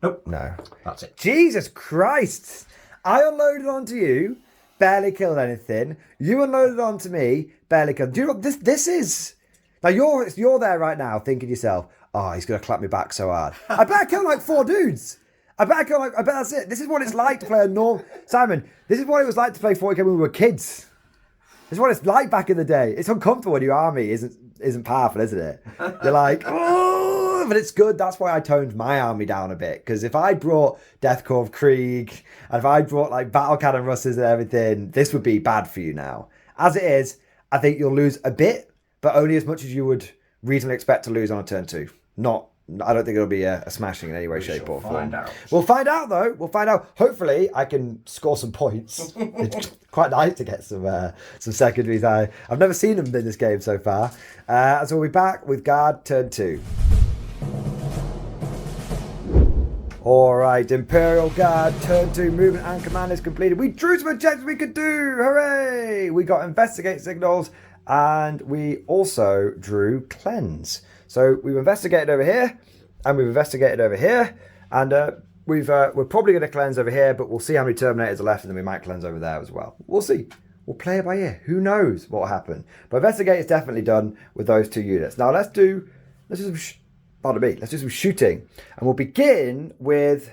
Nope.
No.
That's it.
Jesus Christ. I unloaded onto you, barely killed anything. You unloaded onto me, barely killed. Do you know what this is? Now you're there right now thinking to yourself, oh, he's going to clap me back so hard. I bet I killed like 4 dudes. I bet that's it. This is what it's like to play a normal... Simon, this is what it was like to play 40k when we were kids. This is what it's like back in the day. It's uncomfortable when your army isn't powerful, isn't it? You're like, oh, but it's good. That's why I toned my army down a bit. Because if I brought Death Corps Krieg, and if I brought like Battle Cannon Russes and everything, this would be bad for you now. As it is, I think you'll lose a bit, but only as much as you would reasonably expect to lose on a turn 2. I don't think it'll be a smashing in any way, shape or form. We'll find out though. We'll find out. Hopefully I can score some points. It's quite nice to get some secondaries. I've never seen them in this game so far. So we'll be back with Guard turn 2. Alright, Imperial Guard turn 2 movement and command is completed. We drew some objectives we could do. Hooray! We got investigate signals and we also drew cleanse. So we've investigated over here, and we've investigated over here, and we're probably going to cleanse over here, but we'll see how many Terminators are left, and then we might cleanse over there as well. We'll see. We'll play it by ear. Who knows what will happen? But investigate is definitely done with those 2 units. Now let's do some shooting, and we'll begin with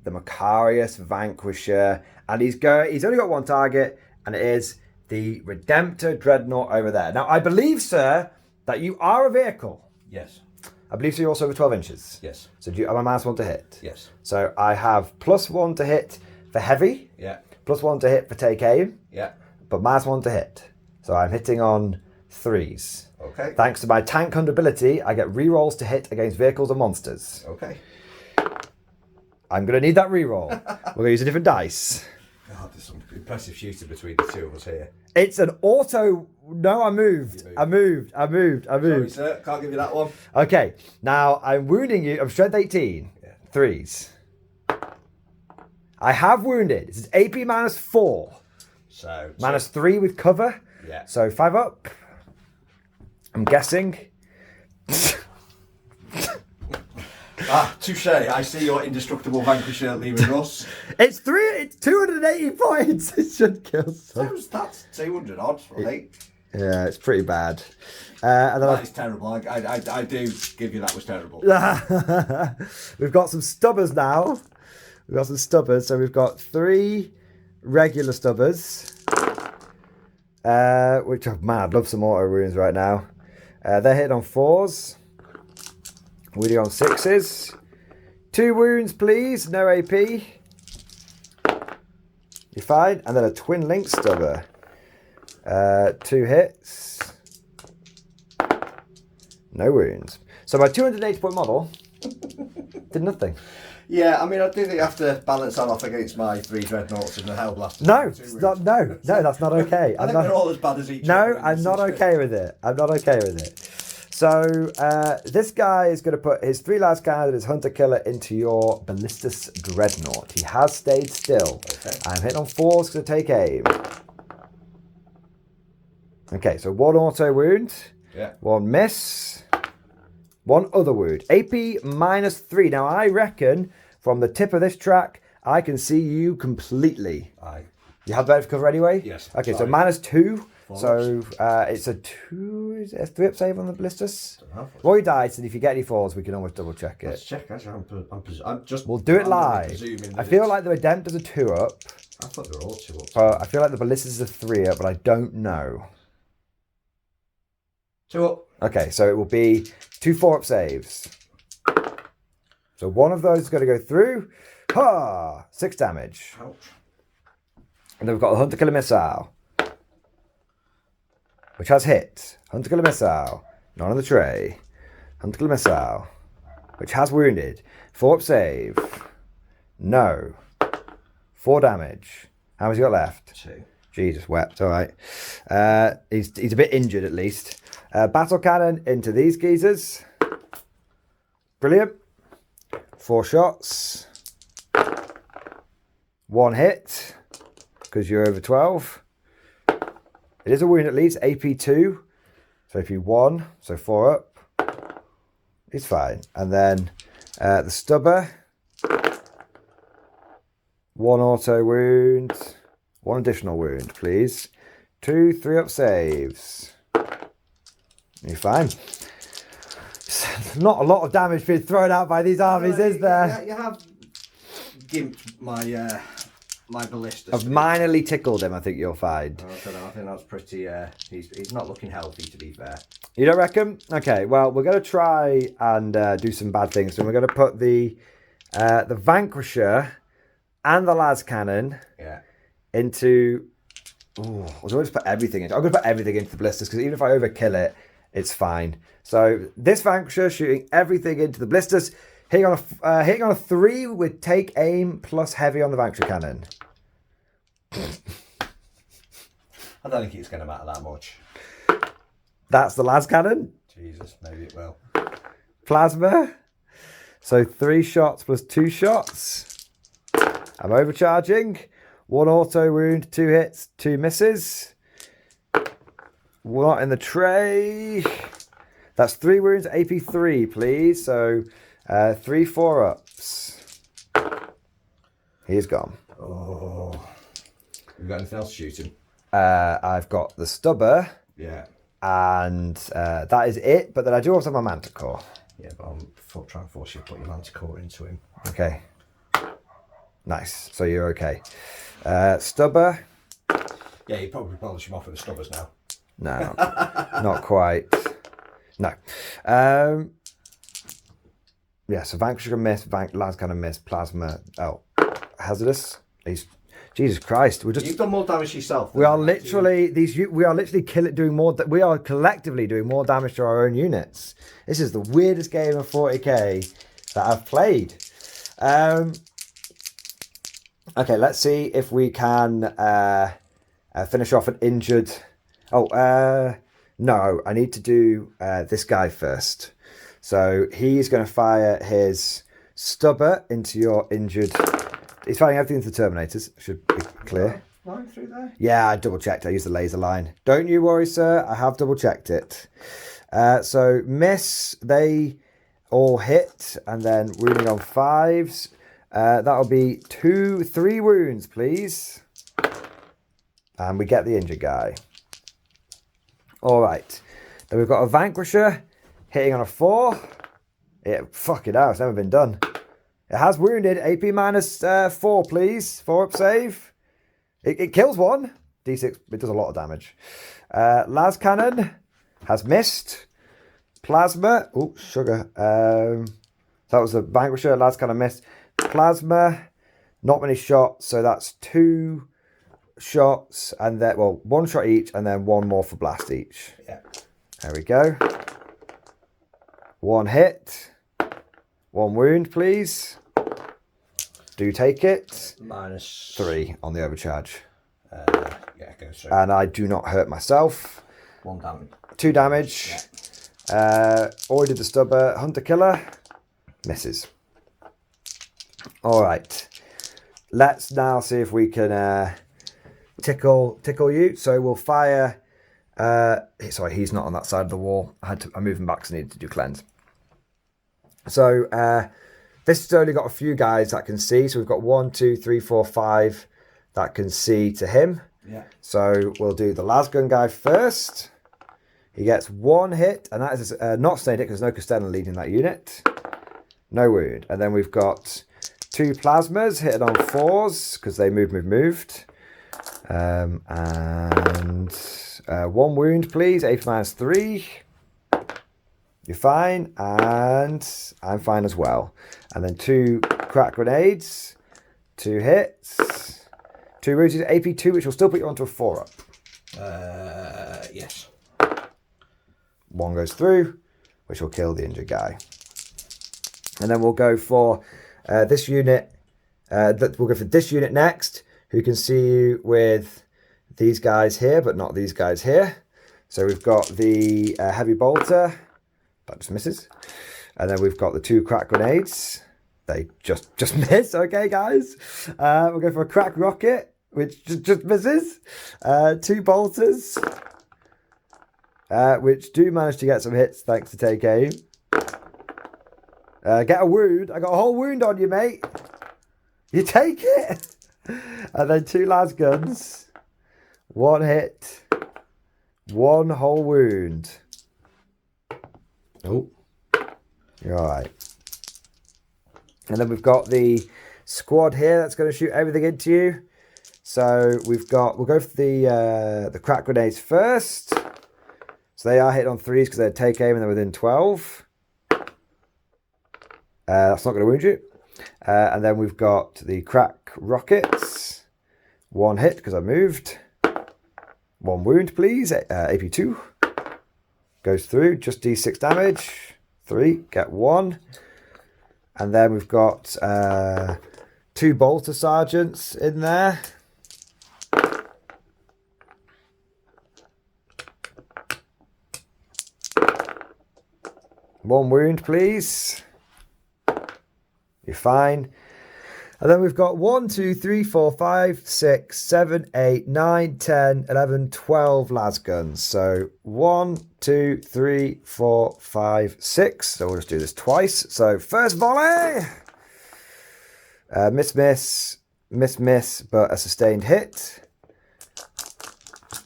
the Macarius Vanquisher, and he's only got 1 target, and it is the Redemptor Dreadnought over there. Now I believe, sir, that you are a vehicle.
Yes.
I believe so. You're also over 12 inches.
Yes.
So do you have a -1 to hit?
Yes.
So I have +1 to hit for heavy.
Yeah.
+1 to hit for take aim.
Yeah.
But -1 to hit. So I'm hitting on 3s.
Okay.
Thanks to my tank hunt ability, I get rerolls to hit against vehicles and monsters.
Okay.
I'm going to need that reroll. We're going to use a different dice.
God, there's some impressive shooting between the two of us here.
It's an auto... No, I moved. I moved.
Sorry, sir. Can't give you that one.
Okay. Now, I'm wounding you. I'm strength 18.
Yeah.
3s. I have wounded. This is AP -4.
So...
-3 with cover.
Yeah.
So 5 up. I'm guessing.
Touche. I see your indestructible vanquisher leaving us.
It's 280 points. It should kill some.
That's 200 odd, right?
Yeah, it's pretty bad. And then
That is terrible. I do give you that was terrible.
we've got some stubbers now. We've got some stubbers. So we've got 3 regular stubbers. Which, oh man, I'd love some auto wounds right now. They're hitting on 4s. Wounding on 6s. 2 wounds, please. No AP. You're fine. And then a twin link stubber. 2 hits. No wounds. So my 280 point model did nothing.
Yeah, I mean, I do think I have to balance that off against my 3 dreadnoughts and the Hellblasters.
No, it's not, no, that's not okay.
I think they're all as bad as each
No,
other.
I'm not okay with it. I'm not okay with it. So this guy is going to put his 3 last card and his Hunter Killer into your Ballistus Dreadnought. He has stayed still.
Okay.
I'm hitting on 4s to take aim. Okay, so 1 auto wound.
Yeah.
1 miss. 1 other wound. AP -3. Now I reckon from the tip of this track, I can see you completely.
Aye.
You have better cover anyway?
Yes.
Okay,
Sorry.
so -2.
Four
So it's a 2, is it a 3 up save on the ballistas?
Don't know.
Roll your dice, and if you get any 4s, we can always double check
Let's
it.
check. Actually, I'm just.
We'll do it
I'm
live.
presuming
I
that
feel
it's-
like the Redemptor's a 2 up.
I thought they were all 2 up.
I feel like the ballistas is a 3 up, but I don't know.
2 up.
Okay, so it will be 2 4-up saves. So one of those is going to go through. 6 damage.
Ouch.
And then we've got the Hunter Killer Missile, which has hit. Hunter Killer Missile, not on the tray. Hunter Killer Missile, which has wounded. 4-up save. No. 4 damage. How much you got left?
2.
Jesus wept. All right. He's a bit injured at least. Battle cannon into these geezers. Brilliant. 4 shots. 1 hit because you're over 12. It is a wound at least. AP 2. So AP 1. So 4 up. It's fine. And then the stubber. 1 auto wound. 1 additional wound, please. 2 3-up saves. You're fine. Not a lot of damage being thrown out by these armies, is there?
You have gimped my my ballistas.
I've minorly tickled him, I think you'll find.
I don't know. I think that's pretty. He's not looking healthy, to be fair.
You don't reckon? Okay, well, we're going to try and do some bad things. So we're going to put the Vanquisher and the Las Cannon into... Ooh, I was going to put everything into... I'm going to put everything into the blisters, because even if I overkill it, it's fine. So this Vanquisher shooting everything into the blisters, hitting on a 3 with take aim plus heavy on the Vanquisher cannon.
I don't think it's going to matter that much.
That's the Las Cannon.
Jesus, maybe it will.
Plasma. So 3 shots plus 2 shots. I'm overcharging. 1 auto wound, 2 hits, 2 misses. Not in the tray. That's 3 wounds, AP 3, please. So 3 4-ups. He's gone.
Oh. You got anything else to shoot him?
I've got the stubber.
Yeah.
And that is it. But then I do also have my Manticore.
Yeah, but I'm trying to force you to put your Manticore into him.
Okay. Nice. So you're okay. Stubber.
Yeah, you probably polish him off with the stubbers now.
No, not quite. No. Yeah, so Vanquisher can miss, Las Cannon miss, Plasma. Oh, Hazardous. He's Jesus Christ,
You've done more damage yourself.
We are literally doing more. We are collectively doing more damage to our own units. This is the weirdest game of 40k that I've played. Okay, let's see if we can finish off an injured. No, I need to do this guy first. So he's going to fire his stubber into your injured. He's firing everything into the Terminators. Should be clear.
Line through there?
Yeah, I double checked. I used the laser line. Don't you worry, sir. I have double checked it. So miss. They all hit, and then wounding on 5s. That'll be 3 wounds, please. And we get the injured guy. All right. Then we've got a Vanquisher hitting on a 4. Fucking hell, it's never been done. It has wounded. AP minus 4, please. 4 up save. It kills 1. D6, it does a lot of damage. Las Cannon has missed. Plasma. Oh, sugar. That was the Vanquisher. Las Cannon missed. Plasma. Not many shots, so that's 2 shots. And then, 1 shot each, and then 1 more for blast each.
Yeah.
There we go. 1 hit. 1 wound, please. Do take it.
Minus
3 on the overcharge.
Yeah, go through.
And I do not hurt myself.
1 damage.
2 damage.
Yeah.
Already did the stubber. Hunter Killer. Misses. Alright. Let's now see if we can tickle you. So we'll fire. Sorry, he's not on that side of the wall. I moved him back because I needed to do cleanse. So this has only got a few guys that can see. So we've got 1, 2, 3, 4, 5 that can see to him.
Yeah.
So we'll do the lasgun guy first. He gets 1 hit, and that is not sustained hit because there's no Custodian leading that unit. No wound. And then we've got 2 plasmas hitting on 4s because they moved. And 1 wound, please. AP minus 3. You're fine, and I'm fine as well. And then 2 crack grenades, 2 hits, 2 wounds, AP 2, which will still put you onto a 4 up.
Yes.
1 goes through, which will kill the injured guy. And then we'll go for this unit. We'll go for this unit next, who can see you with these guys here, but not these guys here. So we've got the heavy bolter. That just misses. And then we've got the 2 crack grenades. They just miss. Okay, guys. We'll go for a crack rocket, which just misses. 2 bolters, which do manage to get some hits thanks to take aim. Get a wound. I got a whole wound on you, mate. You take it. And then 2 las guns. 1 hit. 1 whole wound. Oh, you're all right. And then we've got the squad here that's going to shoot everything into you. So we'll go for the crack grenades first. So they are hit on 3s because they take aim and they're within 12. That's not going to wound you. And then we've got the crack rockets. 1 hit because I moved. 1 wound, please. AP 2. Goes through, just D6 damage. 3, get 1. And then we've got 2 bolter sergeants in there. One wound, please. You're fine. And then we've got 1, 2, 3, 4, 5, 6, 7, 8, 9, 10, 11, 12 las guns. So 1, 2, 3, 4, 5, 6. So we'll just do this twice. So first volley. Miss, but a sustained hit.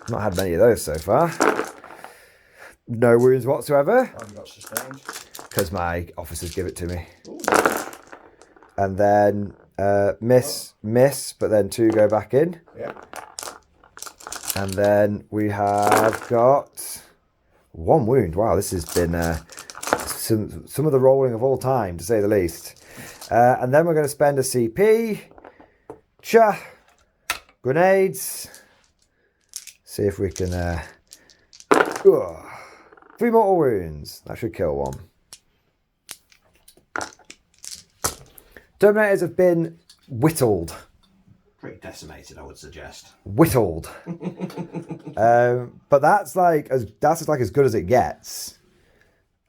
Not had many of those so far. No wounds whatsoever.
I got sustained.
Because my officers give it to me.
Ooh.
And then miss, but then 2 go back in.
Yeah.
And then we have got 1 wound. Wow, this has been some of the rolling of all time, to say the least. And then we're going to spend a CP. Grenades. See if we can... 3 mortal wounds. That should kill one. Terminators have been whittled.
Pretty decimated, I would suggest.
Whittled. But that's like as good as it gets.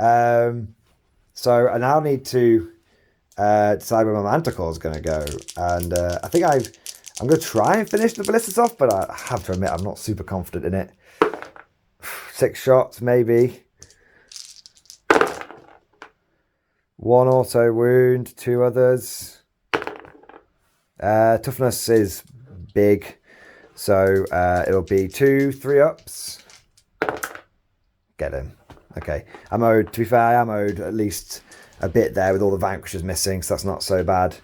So I now need to decide where my Manticore is going to go. And I think I'm going to try and finish the Ballistas off, but I have to admit I'm not super confident in it. 6 shots, maybe. 1 auto wound, 2 others. Toughness is big, so it'll be 2 3-ups. Get him. Okay, to be fair, I ammoed at least a bit there with all the Vanquishers missing, so that's not so bad.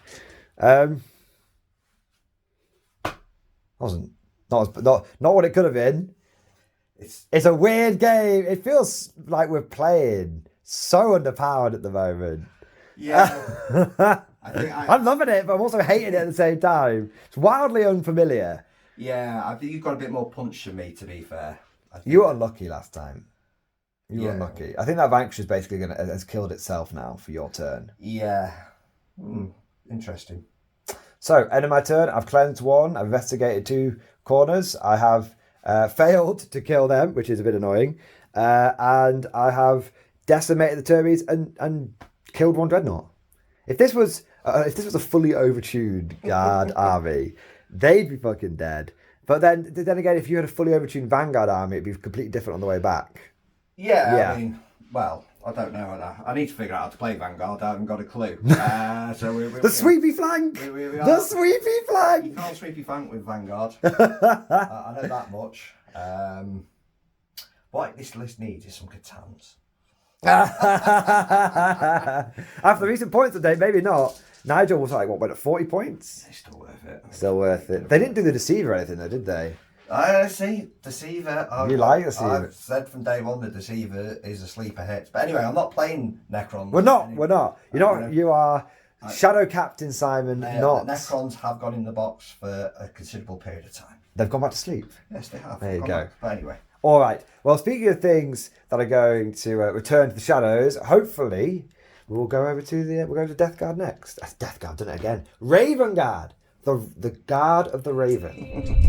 Wasn't not what it could have been. It's a weird game. It feels like we're playing so underpowered at the moment.
Yeah.
I'm loving it, but I'm also hating it at the same time. It's wildly unfamiliar.
Yeah, I think you've got a bit more punch than me, to be fair.
You were unlucky last time. You were unlucky. I think that Vanquisher is basically has killed itself now for your turn.
Yeah. Interesting.
So, end of my turn. I've cleansed 1. I've investigated 2 corners. I have failed to kill them, which is a bit annoying. And I have decimated the Termies and killed 1 Dreadnought. If this was a fully overtuned guard army, they'd be fucking dead. But then again, if you had a fully overtuned Vanguard army, it'd be completely different on the way back.
Yeah. I mean, well, I don't know. I need to figure out how to play Vanguard. I haven't got a clue.
The sweepy flank! The sweepy flank!
You can't sweepy flank with Vanguard. I know that much. What this list needs is some Catans.
After recent points update, maybe not. Nigel was like, went at 40 points?
It's still worth it.
Still worth it. They didn't do the Deceiver or anything though, did they?
I see. Deceiver.
You like Deceiver?
I've said from day one the Deceiver is a sleeper hit. But anyway, I'm not playing Necrons.
We're not. You are Shadow Captain Simon, not.
The Necrons have gone in the box for a considerable period of time.
They've gone back to sleep?
Yes, they have.
There you go.
But anyway.
All right. Well, speaking of things that are going to return to the shadows, hopefully we'll go over to Death Guard next. That's Death Guard, done it again. Raven Guard, the Guard of the Raven.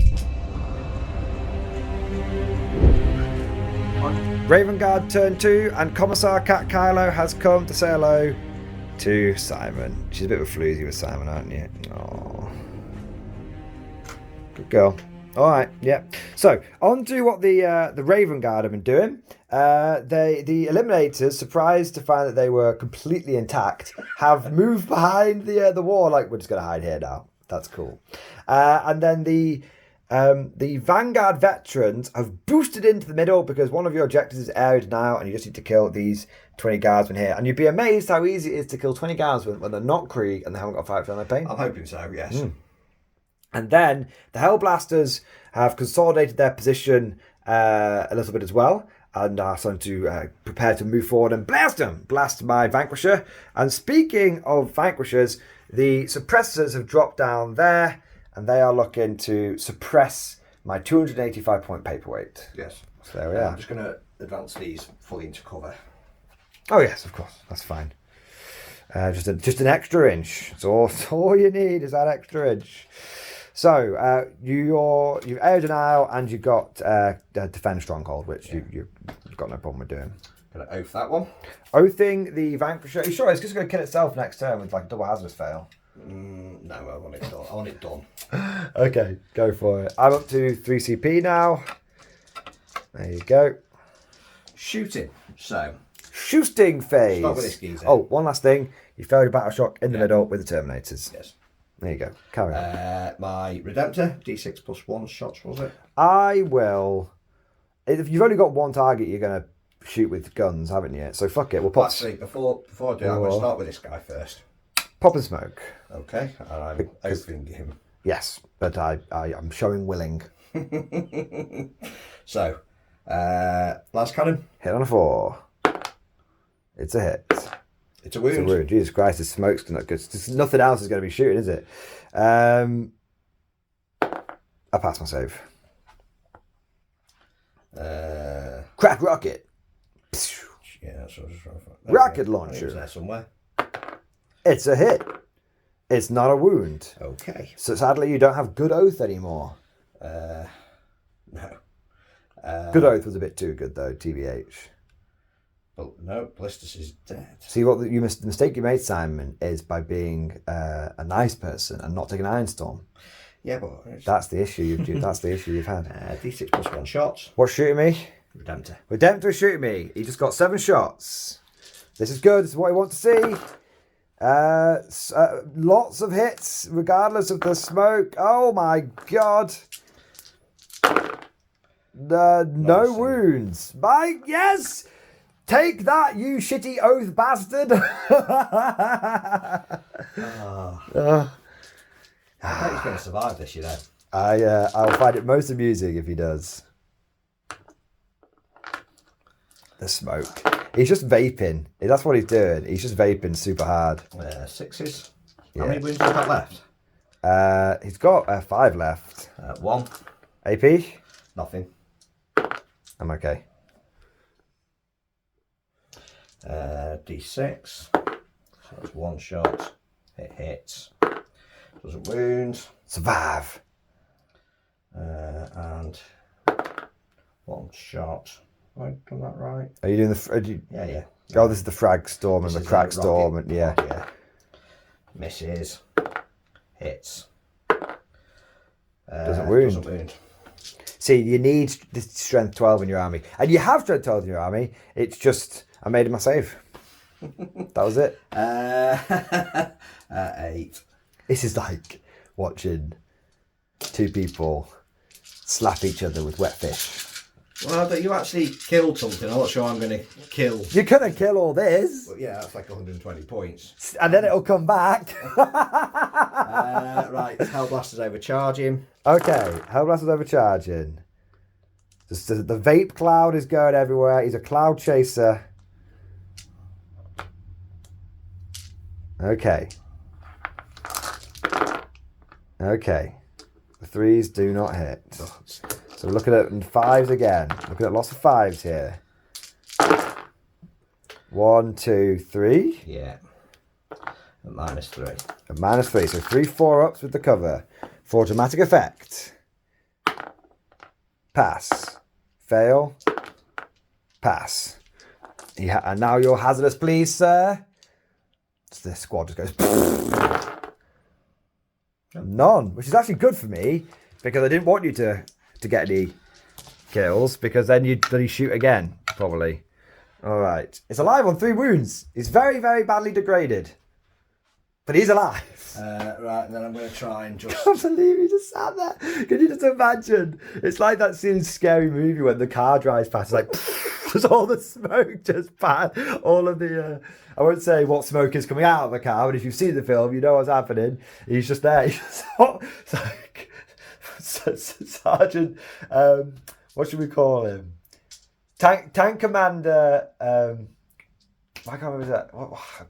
Raven Guard turn 2, and Commissar Cat Kylo has come to say hello to Simon. She's a bit of a floozy with Simon, aren't you? Oh, good girl. All right, yeah. So on to what the Raven Guard have been doing. The Eliminators, surprised to find that they were completely intact, have moved behind the wall. Like, we're just going to hide here now. That's cool. And then the Vanguard veterans have boosted into the middle because one of your objectives is area denial, and you just need to kill these 20 guardsmen here. And you'd be amazed how easy it is to kill 20 guardsmen when they're not Krieg and they haven't got 5 on their pain.
I'm hoping so, yes.
And then the Hellblasters have consolidated their position a little bit as well, and are starting to prepare to move forward and blast them. Blast my Vanquisher. And speaking of Vanquishers, the suppressors have dropped down there, and they are looking to suppress my 285 point paperweight.
Yes.
So there we are.
I'm just going to advance these fully into cover.
Oh yes, of course. That's fine. Just an extra inch. It's all you need is that extra inch. So you've air denial and you've got defend stronghold, which you've got no problem with doing.
Gonna oath that one.
Oathing the Vanquisher. Are you sure it's just going to kill itself next turn with like a double hazardous fail?
No, I want it done. I want it done.
Okay, go for it. I'm up to 3 CP now. There you go.
Shooting. So.
Shooting phase.
Start with this geezer.
Oh, one last thing. You failed your battle shock in the middle with the Terminators.
Yes.
There you go. Carry on.
My Redemptor, D6 plus 1 shots, was it?
I will. If you've only got one target, you're going to shoot with guns, haven't you? So fuck it. We'll pop.
Actually, before I do, I'm going to start with this guy first.
Pop and smoke.
Okay, and I'm oathing him.
Yes, but I'm showing willing.
So, last cannon.
Hit on a 4. It's a hit.
It's a wound.
It's a wound. Jesus Christ, the smoke's not good. Nothing else is going to be shooting, is it? I passed my save.
Crack
rocket.
Yeah, that's what I was trying to find.
Rocket
It
launcher.
was there somewhere.
It's a hit. It's not a wound.
Okay.
So sadly, you don't have good oath anymore.
No.
Good oath was a bit too good though, TBH.
But no, Ballistus is dead.
See what the mistake you made, Simon, is by being a nice person and not taking Ironstorm.
Yeah, but
That's the issue you've had.
D6 plus 1 shot.
What's shooting me?
Redemptor.
Redemptor is shooting me. He just got 7 shots. This is good. This is what I want to see. Lots of hits, regardless of the smoke. Oh my god. No wounds. Yes! Take that, you shitty oath bastard.
I bet he's going to survive this, you know.
I'll find it most amusing if he does. The smoke. He's just vaping. That's what he's doing. He's just vaping super hard.
6s.
Yeah.
How many wounds have you got left?
He's got 5 left.
1.
AP?
Nothing.
I'm okay.
D6. So that's 1 shot. It hits. Doesn't wound.
Survive.
And 1 shot. Have I done that right?
Are you doing the...
Yeah.
Oh, this is the frag storm
This
and the
is
crack
rocket.
storm. And yeah.
Yeah. Misses. Hits.
Doesn't wound.
Doesn't wound.
See, you need this strength 12 in your army. And you have strength 12 in your army. It's just... I made my save. That was it.
8.
This is like watching 2 people slap each other with wet fish.
Well, but you actually killed something. I'm not sure I'm going to kill.
You're going to kill all this.
But yeah, that's like 120 points.
And then it'll come back.
Right, Hellblaster's overcharging.
Okay, Hellblaster's overcharging. The vape cloud is going everywhere. He's a cloud chaser. Okay. Okay. The 3s do not hit. So we're looking at 5s again. Looking at lots of 5s here. 1, 2, 3.
Yeah. And -3.
And -3. So 3 4-ups with the cover. For dramatic effect. Pass. Fail. Pass. And now your hazardous, please, sir. So the squad just goes... None. Which is actually good for me. Because I didn't want you to get any kills. Because then you'd bloody shoot again. Probably. Alright. It's alive on 3 wounds. It's very, very badly degraded. But he's alive.
Right, and then I'm going to try and just...
I can't believe he just sat there. Can you just imagine? It's like that scene in Scary Movie when the car drives past. It's like, there's all the smoke just past. All of the... I won't say what smoke is coming out of the car, but if you've seen the film, you know what's happening. He's just there. He's just, it's like, Sergeant... what should we call him? Tank Commander... I can't remember that.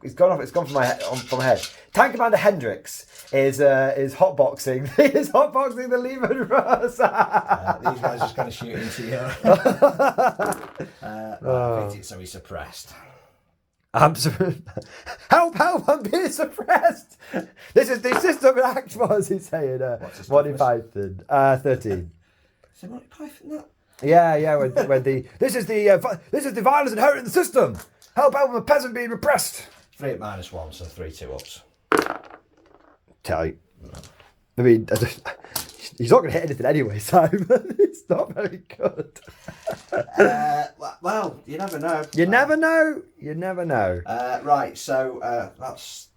It's gone off. It's gone from my head. From my head. Tank Commander Hendricks is hotboxing. Is hotboxing the Lehman Russ.
These guys just going to shoot into you. So he's suppressed.
I'm help! I'm being suppressed. This is the system in act. What was he saying? Monty Python. 13.
Is it Monty Python that?
Yeah. When this is the violence inherent in the system. Help out with a peasant being repressed.
3 at -1, so 3 2-ups.
Tight. I mean, he's not going to hit anything anyway, Simon. It's not very good.
Well, you never know.
You never know. You never know.
Right, so that's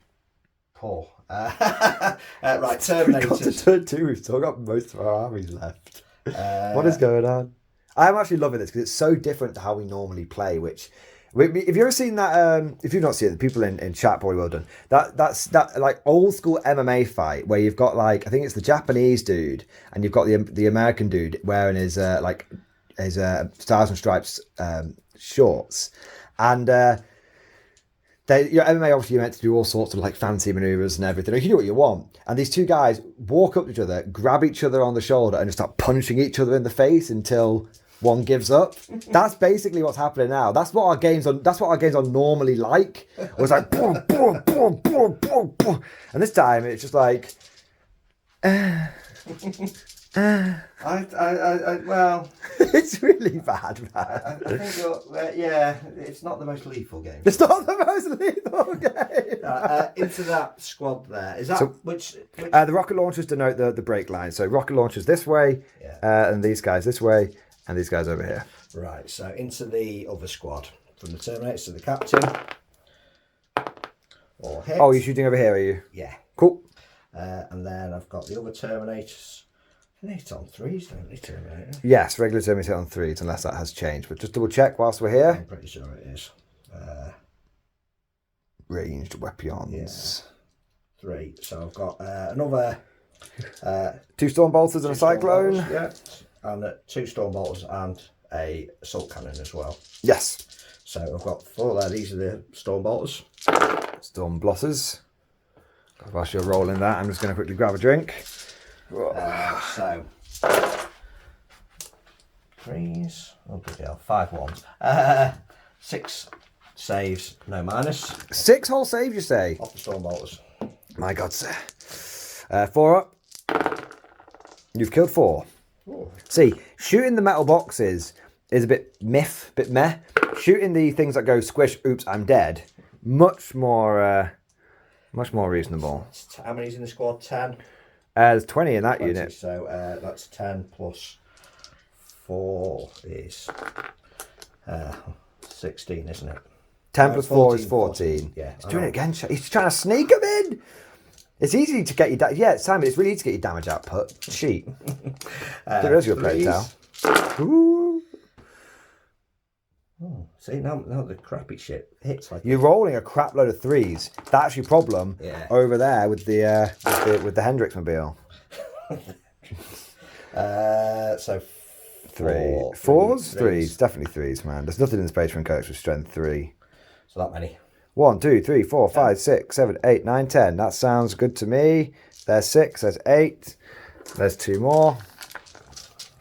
poor. Right, Terminators.
We've got to turn 2. We've still got most of our armies left. What is going on? I'm actually loving this because it's so different to how we normally play, which... Have you ever seen that? If you've not seen it, the people in chat probably well done. That's like old school MMA fight where you've got like I think it's the Japanese dude and you've got the American dude wearing his Stars and Stripes shorts, and Your MMA, obviously, you're meant to do all sorts of like fancy maneuvers and everything. You can do what you want. And these two guys walk up to each other, grab each other on the shoulder, and just start punching each other in the face until one gives up. That's basically what's happening now. That's what our games are normally like. It was like boom, boom, boom, boom, boom, boom. And this time it's just like
well,
it's really bad, man.
I think yeah, it's not the most lethal game.
It's not the most lethal game.
Into that squad there. Is that
So,
which
the rocket launchers denote the break line. So rocket launchers this way, and these guys this way, and these guys over here.
Right, so into the other squad. From the Terminator to the captain. Or hit.
Oh, you're shooting over here, are you?
Yeah.
Cool.
And then I've got the other Terminators. I think it's on 3s, don't they, Terminator?
Yes, regular Terminator on 3s, unless that has changed. But just double check whilst we're here.
I'm pretty sure it is.
Ranged weapons.
Yeah. 3. So I've got another...
2 storm bolters and a cyclone.
Yeah. And 2 storm bolters and a assault cannon as well.
Yes.
So I've got 4 there. These are the storm bolters.
Storm blossers. Whilst you're rolling that, I'm just going to quickly grab a drink.
So 3s, oh bloody hell, 5 ones, 6 saves, no minus.
6 whole saves, you say?
Off the storm bolters.
My God, sir. 4 up. You've killed 4.
Ooh.
See, shooting the metal boxes is a bit meh. Shooting the things that go squish, oops, I'm dead. Much more reasonable.
How many's in the squad? 10.
There's 20 in that
20,
unit.
so that's 10 plus 4 is 16, isn't it?
10 plus 4 is 14.
Yeah,
He's doing it again. He's trying to sneak him in. It's easy to get your yeah, Simon. It's really easy to get your damage output. Cheat. There is your play now. Ooh.
Oh, see now the crappy shit hits like
You're rolling a crap load of 3s. That's your problem.
Yeah.
Over there with the Hendrix mobile.
So
3. 4s, 3s, definitely 3s, man. There's nothing in Space Marine Codex with strength 3.
So that many.
1, 2, 3, 4, 5, 6, 7, 8, 9, 10. That sounds good to me. There's 6, there's 8. There's 2 more.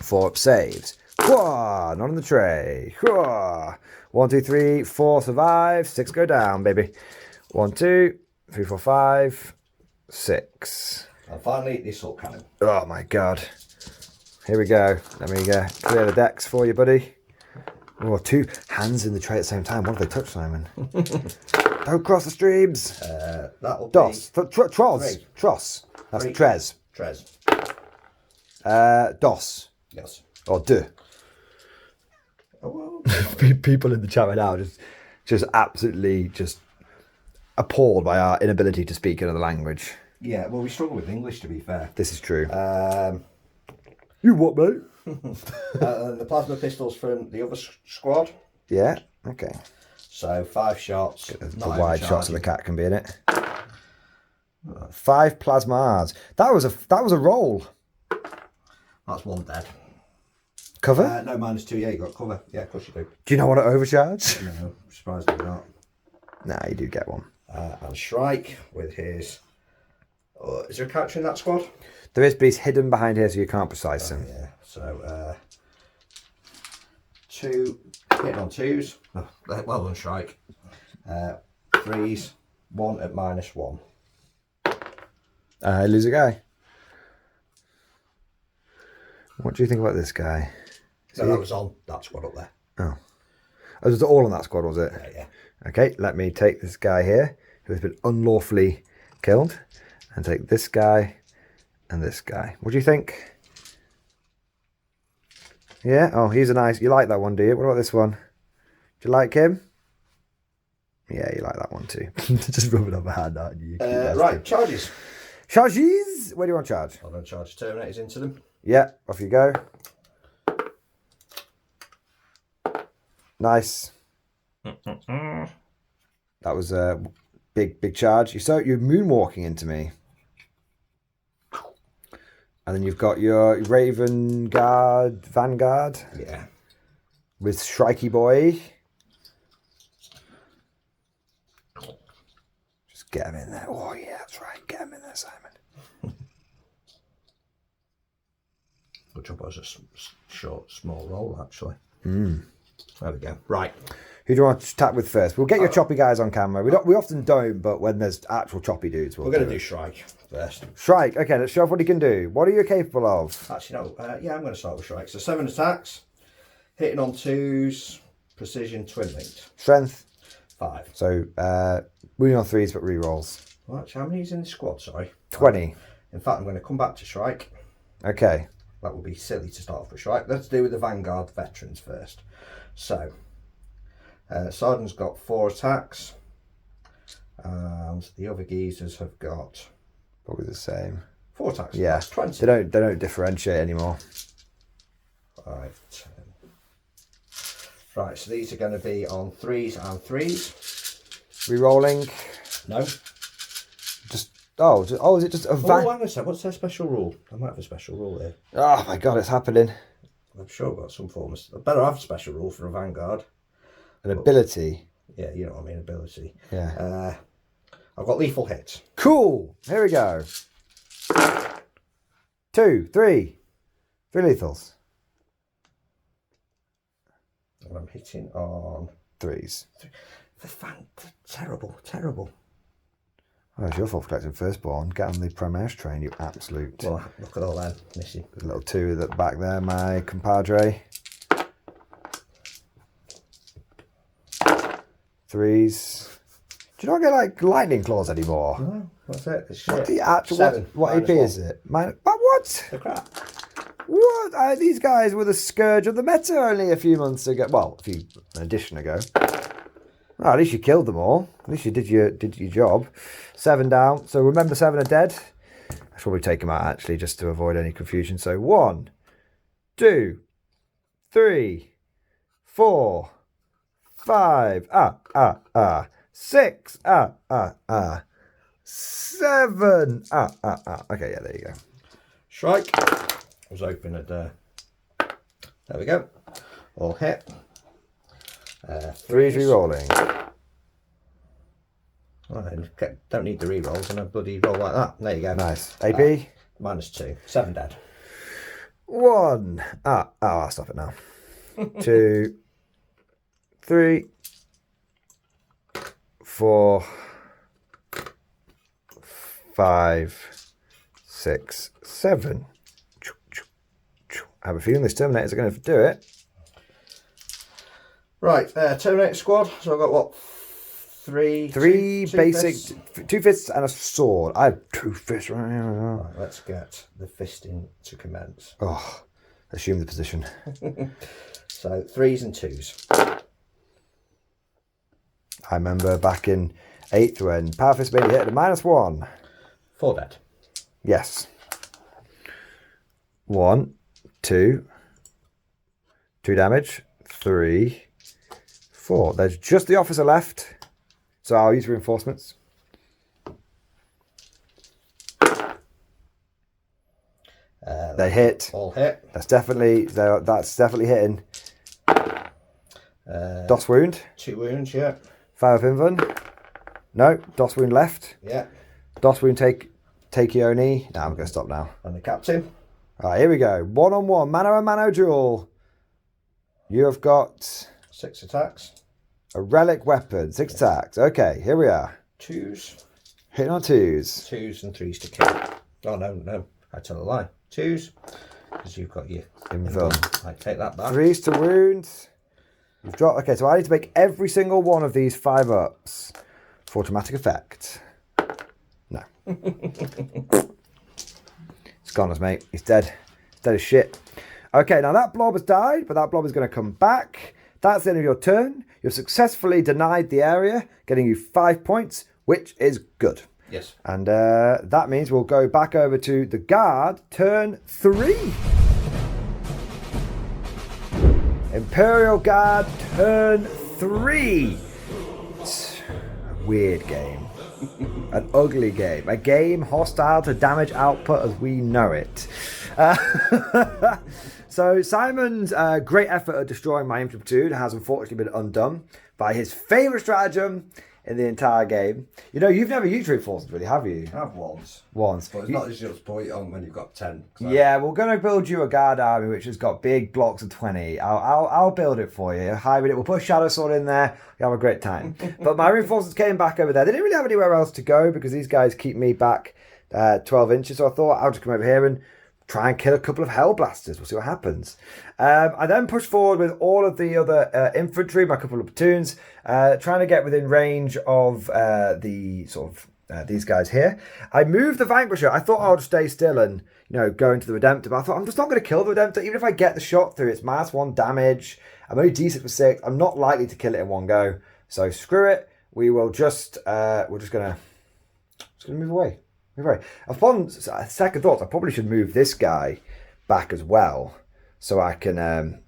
4 up saves. Whoa, not on the tray. Whoa. 1, 2, 3, 4 survive. 6 go down, baby. 1, 2, 3, 4, 5, 6.
And finally, the assault cannon.
Oh my God. Here we go. Let me clear the decks for you, buddy. Oh, 2 hands in the tray at the same time. What have they touched, Simon? Don't cross the streams.
That'll
DOS.
be...
Tross. That's
3.
Trez. DOS.
Yes.
Or de.
Oh, well,
People in the chat right now just absolutely just appalled by our inability to speak another language.
yeah, well, we struggle with English, to be fair.
This is true.
And
You what, mate?
the plasma pistols from the other squad.
Yeah. Okay.
So 5 shots.
The wide shots of the cat can be in it. 5 plasmas. That was a roll.
That's 1 dead.
Cover?
No, -2. Yeah, you got cover. Yeah, of course you do.
Do you not want to overcharge?
No, surprisingly not.
Nah, you do get one.
And Shrike with his... is there a character in that squad?
There is, but he's hidden behind here, so you can't precise him.
Yeah, so 2 hitting on 2s. Oh, well done, Shrike. 3s, 1 at -1.
I lose a guy. What do you think about this guy?
No, that was on that squad up there.
Oh, it was all on that squad, was it?
Yeah.
Okay, let me take this guy here, who has been unlawfully killed, and take this guy and this guy. What do you think? Yeah? Oh, he's a nice... You like that one, do you? What about this one? Do you like him? Yeah, you like that one too. Just rub it up a hand, aren't you?
Right, charges.
Charges! Where do you want to charge?
I'm going to charge Terminators into them.
Yeah, off you go. Nice. That was a big charge. You're moonwalking into me. And then you've got your Raven Guard, Vanguard.
Yeah.
With Shrikey Boy. Get him in there. Oh, yeah, that's right. Get him in there, Simon.
The trouble was a short, small roll, actually.
Mm.
There we go. Right.
Who do you want to attack with first? We'll get your choppy guys on camera. We often don't, but when there's actual choppy dudes,
we're going to do Shrike first.
Shrike. Okay, let's show off what he can do. What are you capable of?
Actually, no. Yeah, I'm going to start with Shrike. So 7 attacks, hitting on 2s, precision, twin linked.
Strength.
5.
So wounding on 3s, but re-rolls.
Well, actually, how many is in the squad? Sorry.
20.
In fact, I'm going to come back to Shrike.
Okay.
That would be silly to start off with Shrike. Let's do with the Vanguard veterans first. So, Sarden's got 4 attacks, and the other geezers have got
probably the same.
4 attacks.
Yeah,
that's 20.
They don't differentiate anymore.
5, 10. Right, so these are going to be on 3s and 3s.
Re-rolling.
No.
Is it just a van?
Oh, hang on a sec. What's their special rule? I might have a special rule here.
Oh my god, it's happening.
I'm sure I've got some form of... I better have a special rule for a Vanguard.
An ability.
Yeah, you know what I mean, ability.
Yeah.
I've got lethal hits.
Cool. Here we go. 2, 3. 3 lethals.
And I'm hitting on
3s.
They're terrible.
Oh, it's your fault for collecting firstborn. Get on the Primaris train, you absolute.
Well, look at all that missing.
There's a little 2 at the back there, my compadre. 3s. Do you not get like lightning claws anymore?
No, that's it. It's
What
shit.
the actual
7.
what AP is it? But what?
The crap.
What? These guys were the scourge of the meta only a few months ago. Well, an edition ago. Well, at least you killed them all. At least you did your job. 7 down. So remember 7 are dead. I should probably take them out actually just to avoid any confusion. So 1, 2, 3, 4, 5. 6. 7. Okay, yeah, there you go.
Shrike. I was hoping at there we go. All hit.
3's re-rolling.
Don't need the re-rolls and a bloody roll like that. There you go.
Nice. AP?
-2. 7 dead.
1. I'll stop it now. 2, 3, 4, 5, 6, 7. I have a feeling this Terminators are going to do it.
Right, Terminator squad. So I've got what? 3
2 basic,
fists?
2 fists and a sword. I have 2 fists right now.
Right, let's get the fisting to commence.
Oh, assume the position.
So 3s and 2s.
I remember back in 8th when Power Fist made it hit at a -1.
4 dead.
Yes. 1, 2 damage, 3, 4. There's just the officer left, so I'll use reinforcements. They hit.
All hit.
That's definitely hitting. DOS wound.
2 wounds, yeah.
5 up Invan. No, DOS wound left.
Yeah.
DOS wound take Ione. No, I'm going to stop now.
And the captain.
Alright, here we go. 1-on-1, mano-a-mano duel. You have got
6 attacks.
a relic weapon, 6 attacks. Okay, here we are.
2s.
Hitting on 2s.
2s and 3s to kill. Oh, no. I tell a lie. 2s. Because you've got your
Invan.
I take that back.
3s to wound. You've dropped. Okay, so I need to make every single one of these 5-ups for dramatic effect. No. It's gone us, mate. He's dead. He's dead as shit. Okay, now that blob has died, but that blob is going to come back. That's the end of your turn. You've successfully denied the area, getting you 5 points, which is good.
Yes.
And that means we'll go back over to the guard, turn 3. Imperial Guard, turn 3. It's a weird game. An ugly game. A game hostile to damage output as we know it. So Simon's great effort at destroying my infantry platoon has unfortunately been undone by his favourite stratagem, in the entire game. You know, you've never used reinforcements, really, have you?
I have once.
Once.
But it's not as just put it on when you've got 10. So.
Yeah, we're going to build you a guard army which has got big blocks of 20. I'll build it for you. Hybrid it. We'll put Shadow Sword in there. We'll have a great time. But my reinforcements came back over there. They didn't really have anywhere else to go because these guys keep me back 12 inches. So I thought I'll just come over here and try and kill a couple of Hellblasters. We'll see what happens. I then pushed forward with all of the other infantry, my couple of platoons, trying to get within range of the sort of these guys here. I moved the Vanquisher. I thought I would stay still and go into the Redemptor. But I thought I'm just not going to kill the Redemptor. Even if I get the shot through, it's -1 damage. I'm only decent for 6. I'm not likely to kill it in one go. So screw it. We will just we're just gonna move away. Upon second thoughts, I probably should move this guy back as well, so I can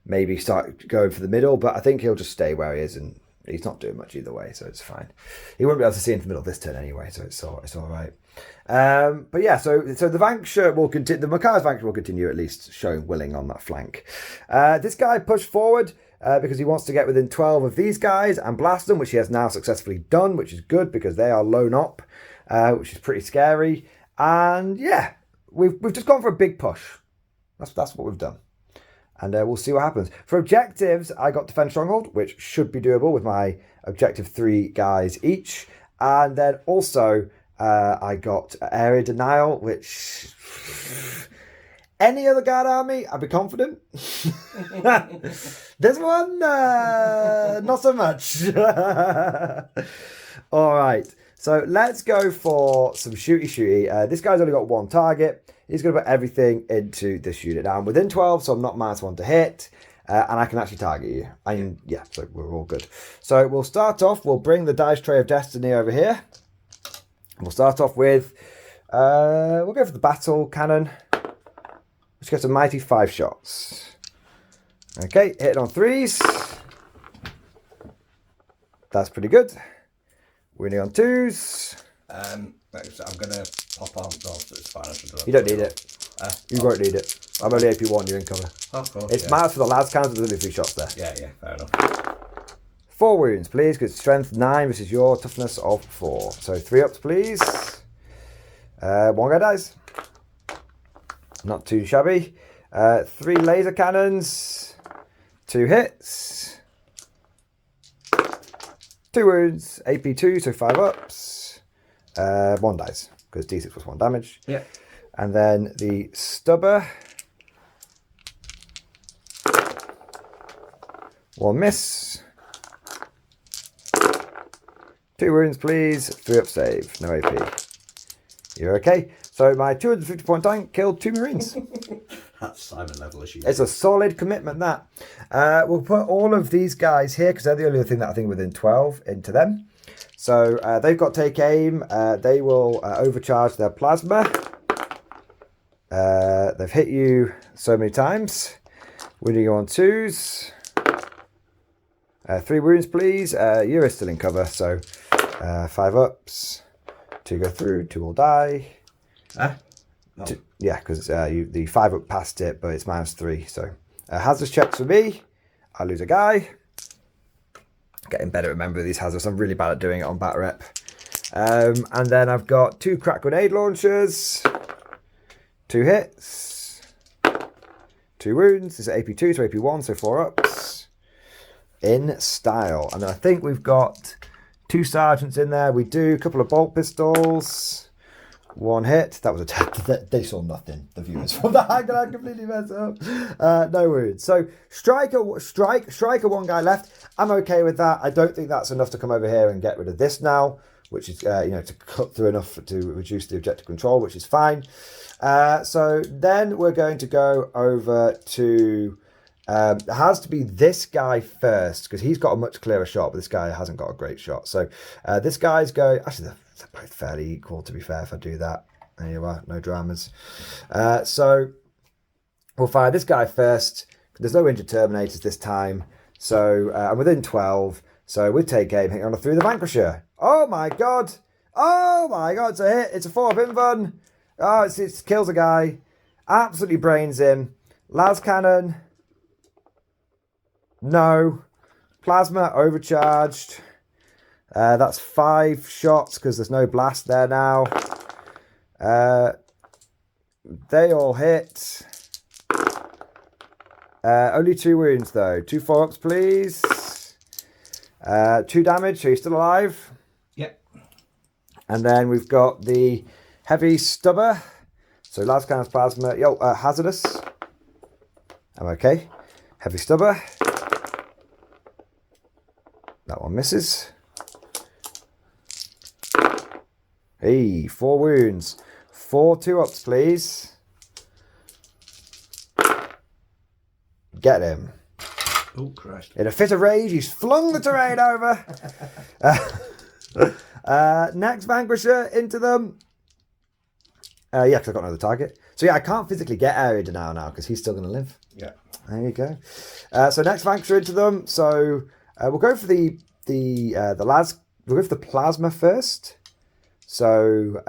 maybe start going for the middle. But I think he'll just stay where he is, and he's not doing much either way, so it's fine. He wouldn't be able to see into the middle of this turn anyway, so it's all right. But yeah, so the Vanquisher will continue. The Makar's Vanquisher will continue at least showing willing on that flank. This guy pushed forward. Because he wants to get within 12 of these guys and blast them, which he has now successfully done, which is good because they are lone op, which is pretty scary. And yeah, we've just gone for a big push. That's what we've done. And we'll see what happens. For objectives, I got Defend Stronghold, which should be doable with my objective 3 guys each. And then also I got Area Denial, which... Any other guard army, I'd be confident. This one, not so much. All right, so let's go for some shooty. This guy's only got 1 target. He's going to put everything into this unit. Now I'm within 12, so I'm not -1 to hit. And I can actually target you. Yeah, so we're all good. So we'll start off, we'll bring the Dice Tray of Destiny over here. We'll start off with, we'll go for the Battle Cannon. Let's get a mighty 5 shots. Okay, hitting on 3s. That's pretty good. Winning on 2s.
I'm going to pop on. No, it's fine.
You don't need it. You won't need it. I'm only AP1, you're in cover.
Of course,
it's matters for the lads count, there's only 3 shots there.
Yeah, fair enough.
4 wounds, please, because strength 9 versus your toughness of 4. So 3 ups, please. 1 guy dies. Not too shabby. 3 laser cannons. 2 hits. 2 wounds. AP2, so 5 ups. 1 dies, because D6 was 1 damage.
Yeah.
And then the stubber. 1 miss. 2 wounds, please. 3 up save. No AP. You're okay. So my 250-point tank killed 2 Marines.
That's Simon level issue.
It's a solid commitment, that. We'll put all of these guys here, because they're the only thing that I think within 12 into them. So they've got take aim. They will overcharge their plasma. They've hit you so many times. Winning you on 2s. 3 wounds, please. You're still in cover, so 5 ups. 2 go through, 2 will die.
No.
Yeah, because the 5 up past it, but it's -3. So hazards checks for me. I lose a guy. Getting better at remembering these hazards. I'm really bad at doing it on bat rep. And then I've got 2 crack grenade launchers. 2 hits. 2 wounds. This is AP2, so AP1, so 4 ups. In style. And then I think we've got 2 sergeants in there. We do a couple of bolt pistols. 1 hit. That was a they saw nothing. The viewers from the hang that I completely messed up. No wounds. So striker 1 guy left. I'm okay with that. I don't think that's enough to come over here and get rid of this now, which is to cut through enough to reduce the objective control, which is fine. So then we're going to go over to. It has to be this guy first because he's got a much clearer shot, but this guy hasn't got a great shot. So this guy's going. Actually, they're both fairly equal, to be fair, if I do that. There you are, no dramas. So we'll fire this guy first. There's no injured terminators this time. So I'm within 12. So with take aim, hitting on through the Vanquisher. Oh my god! Oh my god! It's a hit. It's a 4-up invuln. Oh, it kills a guy. Absolutely brains him. Las cannon. No. Plasma overcharged. That's 5 shots because there's no blast there now. They all hit. Only 2 wounds though. 2 4-ups, please. 2 damage, so you're still alive.
Yep.
And then we've got the heavy stubber. So last kind of plasma. Hazardous. I'm okay. Heavy stubber. That one misses. Hey, 4 wounds. 4 2-ups, please. Get him.
Oh, Christ.
In a fit of rage, he's flung the terrain over. Next Vanquisher into them. Yeah, because I've got another target. So yeah, I can't physically get area denial now because he's still going to live.
Yeah.
There you go. So next Vanquisher into them. So we'll go for the lads. We'll go for the plasma first. So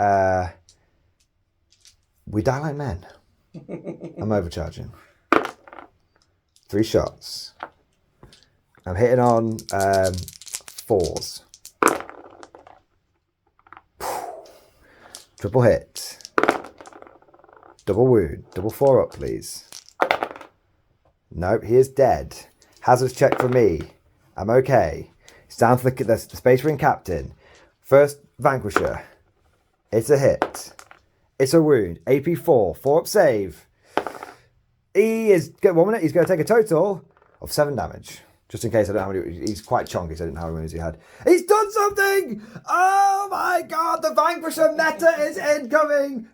we die like men. I'm overcharging. 3 shots. I'm hitting on 4s. Triple hit. Double wound. Double 4-up, please. Nope, he is dead. Hazards check for me. I'm okay. It's down to the Space Marine Captain. First Vanquisher. It's a hit. It's a wound. AP 4. 4-up save. He is... 1 minute. He's going to take a total of 7 damage. Just in case I don't know how many... He's quite chonky, so I didn't know how many wounds he had. He's done something! Oh my god! The Vanquisher meta is incoming!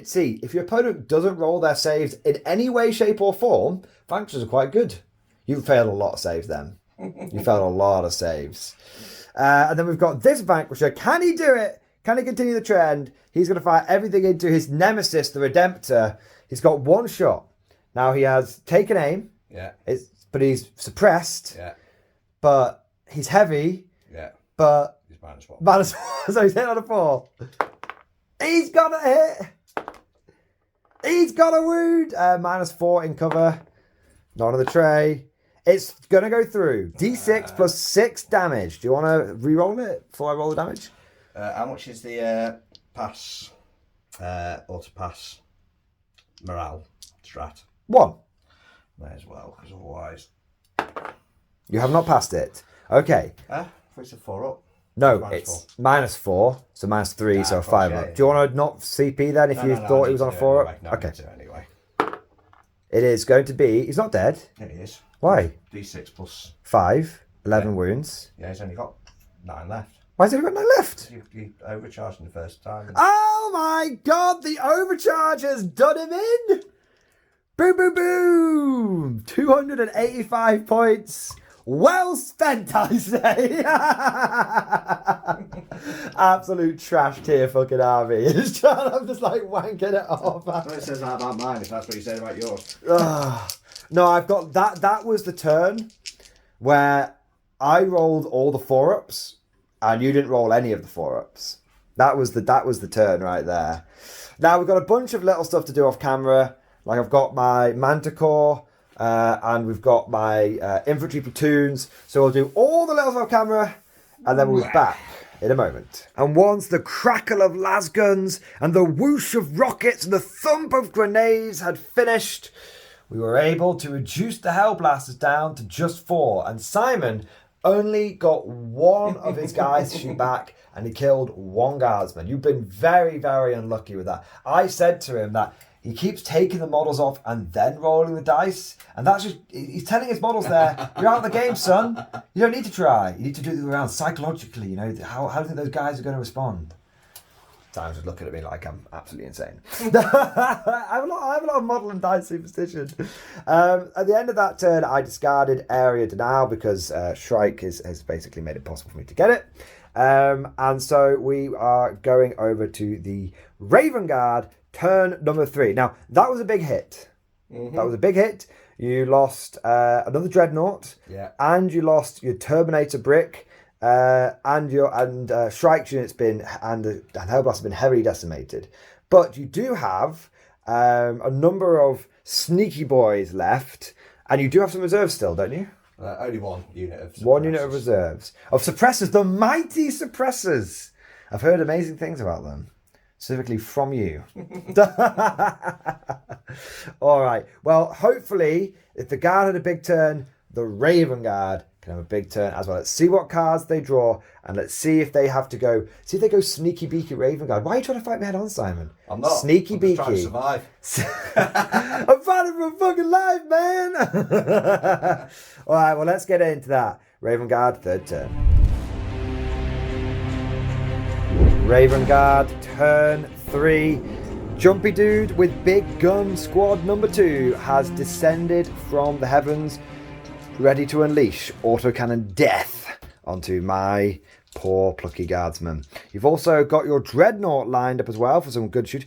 See, if your opponent doesn't roll their saves in any way, shape or form, Vanquishers are quite good. You failed a lot of saves then. You failed a lot of saves. And then we've got this Vanquisher. Can he do it? Can he continue the trend? He's going to fire everything into his nemesis, the Redemptor. He's got 1 shot. Now he has taken aim.
Yeah.
But he's suppressed.
Yeah.
But he's heavy.
Yeah.
But
he's -1.
-1, so he's hit on a 4. He's got a hit. He's got a wound. -4 in cover. Not on the tray. It's going to go through. D6 plus 6 damage. Do you want to re-roll it before I roll the damage?
How much is the pass, auto pass, morale strat?
1.
May as well, because otherwise...
You have not passed it. Okay.
I thought it's a 4-up.
No, it's -4, so -3, so a 5-up.
Yeah.
Do you want to not CP then if you thought it was on a 4-up?
Anyway. No,
okay.
Anyway.
It is going to be... He's not dead.
Yeah, he is.
Why?
D6 plus...
5, 11 wounds.
Yeah, he's only got 9 left.
Why has he got 9 left?
You overcharged him the first time.
Oh my god, the overcharge has done him in! Boom, boom, boom! 285 points. Well spent, I say. Absolute trash tier fucking army. I'm just like wanking it off.
Well, it says that about mine, if that's what you said about yours.
No, I've got that. That was the turn where I rolled all the 4-ups and you didn't roll any of the 4-ups. That was the turn right there. Now we've got a bunch of little stuff to do off camera. Like I've got my Manticore and we've got my infantry platoons. So we'll do all the little off camera and then we'll be back in a moment. And once the crackle of lasguns and the whoosh of rockets and the thump of grenades had finished, we were able to reduce the Hellblasters down to just 4. And Simon only got 1 of his guys to shoot back and he killed 1 guardsman. You've been very, very unlucky with that. I said to him that he keeps taking the models off and then rolling the dice. And that's just, he's telling his models there, you're out of the game, son. You don't need to try. You need to do it around psychologically, you know. How do you think those guys are going to respond? Simon's just looking at me like I'm absolutely insane. I have a lot of model and dice superstition. At the end of that turn, I discarded area denial because Shrike has basically made it possible for me to get it. And so we are going over to the Raven Guard, turn number 3. Now, that was a big hit. Mm-hmm. That was a big hit. You lost another Dreadnought.
Yeah. And
you lost your Terminator Brick. And Shrike's unit's been and Hellblast have been heavily decimated, but you do have a number of sneaky boys left, and you do have some reserves still, don't you?
Only one unit of suppressors.
One unit of reserves. Of suppressors, the mighty suppressors. I've heard amazing things about them. Specifically from you. All right. Well, hopefully, if the guard had a big turn, the Raven Guard can have a big turn as well. Let's see what cards they draw, and let's see if they have to go. See if they go sneaky beaky Raven Guard. Why are you trying to fight me head on, Simon?
I'm not.
Sneaky beaky.
I'm just trying to survive.
I'm fighting for a fucking life, man. All right. Well, let's get into that. Raven Guard, third turn. Raven Guard, turn 3. Jumpy Dude with Big Gun Squad number 2 has descended from the heavens, ready to unleash autocannon death onto my poor plucky guardsmen. You've also got your Dreadnought lined up as well for some good shoot.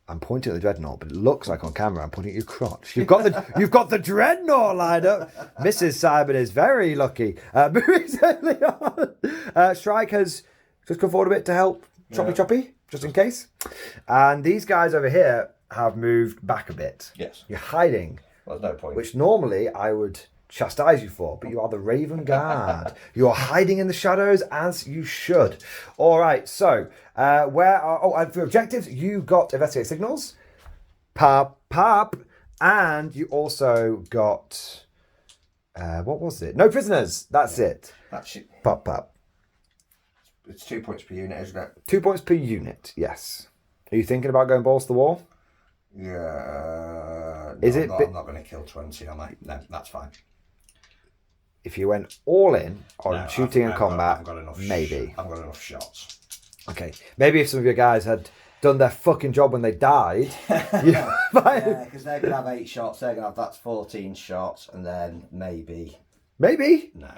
I'm pointing at the Dreadnought, but it looks like on camera I'm pointing at your crotch. You've got the Dreadnought lined up. Mrs. Simon is very lucky. Moving safely on. Shrike has just come forward a bit to help Choppy, just in case. And these guys over here have moved back a bit.
Yes.
You're hiding.
Well, there's no point.
Which normally I would chastise you for, but you are the Raven Guard. You are hiding in the shadows as you should. All right, so and for objectives, you got investigate signals, pop, and you also got what was it? No prisoners. That's it.
That's it.
Pop.
It's 2 points per unit, isn't it?
2 points per unit. Yes. Are you thinking about going balls to the wall?
Yeah.
Is it?
I'm not going to kill 20, am I? No, that's fine.
If you went all in on shooting and combat,
I've got enough
maybe.
I've got enough shots.
Okay. Maybe if some of your guys had done their fucking job when they died.
Yeah, because they're going to have 8 shots. They're going to have, that's 14 shots, and then maybe.
Maybe?
No.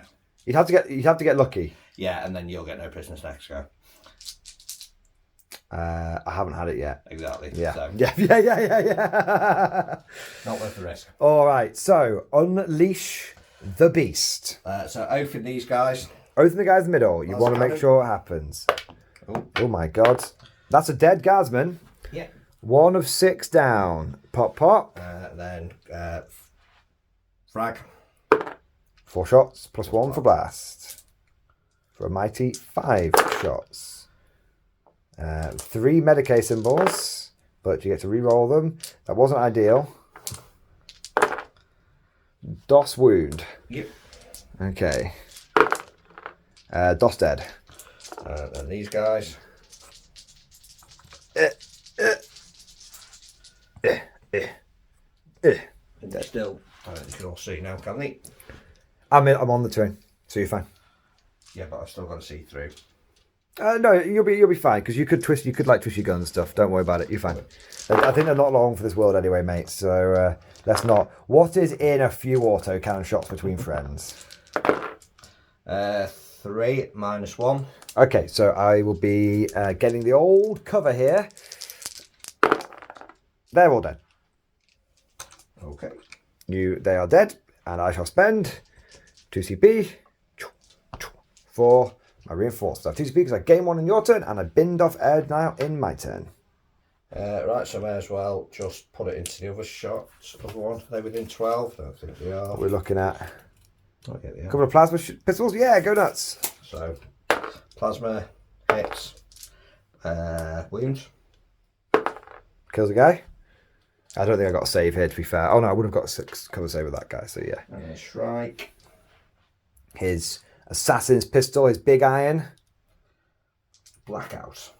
You'd have to get lucky.
Yeah, and then you'll get no prisoners next go.
I haven't had it yet.
Exactly.
Yeah.
So.
Yeah.
Not worth the risk.
All right. So unleash the beast.
So open these guys.
Open the guys in the middle. You want to make sure it happens. Oh my God. That's a dead guardsman.
Yeah.
1 of 6 down. Pop.
Then frag.
4 shots plus 1 for blast. For a mighty 5 shots. 3 Medicaid symbols, but you get to re-roll them. That wasn't ideal. DOS wound.
Yep.
Okay. DOS dead.
And these guys. They're still, I don't know if you can all see now, can they?
I'm on the turn, so you're fine.
Yeah, but I've still got to see through.
No, you'll be fine because you could twist your guns and stuff. Don't worry about it. You're fine. I think they're not long for this world anyway, mate. So let's not. What is in a few auto cannon shots between friends?
3 minus 1.
Okay, so I will be getting the old cover here. They're all dead.
Okay.
They are dead, and I shall spend 2 CP for my reinforced. So I have 2 CP because I gain 1 in your turn, and I binned off air denial in my turn.
Right, so I may as well just put it into the other shots. Other one, are they within 12? I don't think they are.
What we're looking at
Not yet, they
a
are.
couple of plasma pistols. Yeah, go nuts.
So, plasma hits, wound.
Kills a guy. I don't think I got a save here, to be fair. Oh no, I would have got a 6 cover save with that guy. So yeah.
And then strike.
His assassin's pistol, his big iron.
Blackout.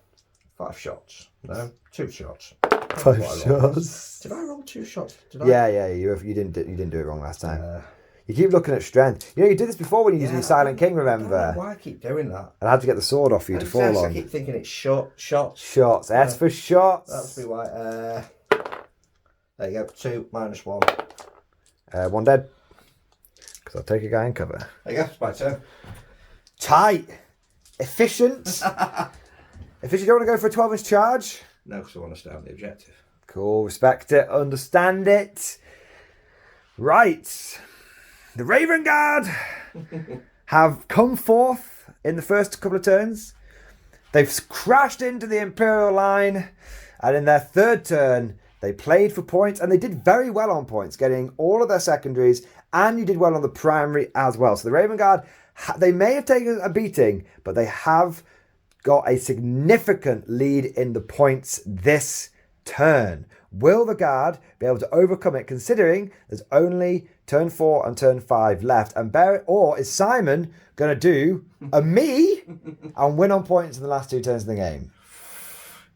5 shots. No, 2 shots.
5 shots.
Did I roll 2 shots? Did I?
Yeah. You didn't do it wrong last time. You keep looking at strength. You know, you did this before when you used your Silent King, remember?
I don't know why I keep doing that.
And I had to get the sword off you to fall on.
I keep thinking it's shots.
Shots. S for shots.
That's be why. There you go. 2 minus 1.
1 dead. Because I'll take a guy in cover.
There you go. It's my turn.
Tight. Efficient. Efficient. You don't want to go for a 12-inch charge?
No, because I want to stay on the objective.
Cool. Respect it. Understand it. Right. The Raven Guard have come forth in the first couple of turns. They've crashed into the Imperial line, and in their third turn, They played for points, and they did very well on points, getting all of their secondaries, and you did well on the primary as well. So the Raven Guard, they may have taken a beating, but they have got a significant lead in the points this turn. Will the Guard be able to overcome it, considering there's only turn 4 and turn 5 left? And or is Simon going to do a me and win on points in the last 2 turns of the game?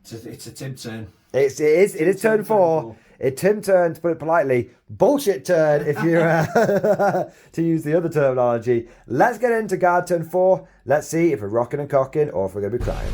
It's a Tim turn.
It is turn 4. It's Tim turn, to put it politely. Bullshit turn, if you to use the other terminology. Let's get into Guard turn 4. Let's see if we're rocking and cocking or if we're going to be crying.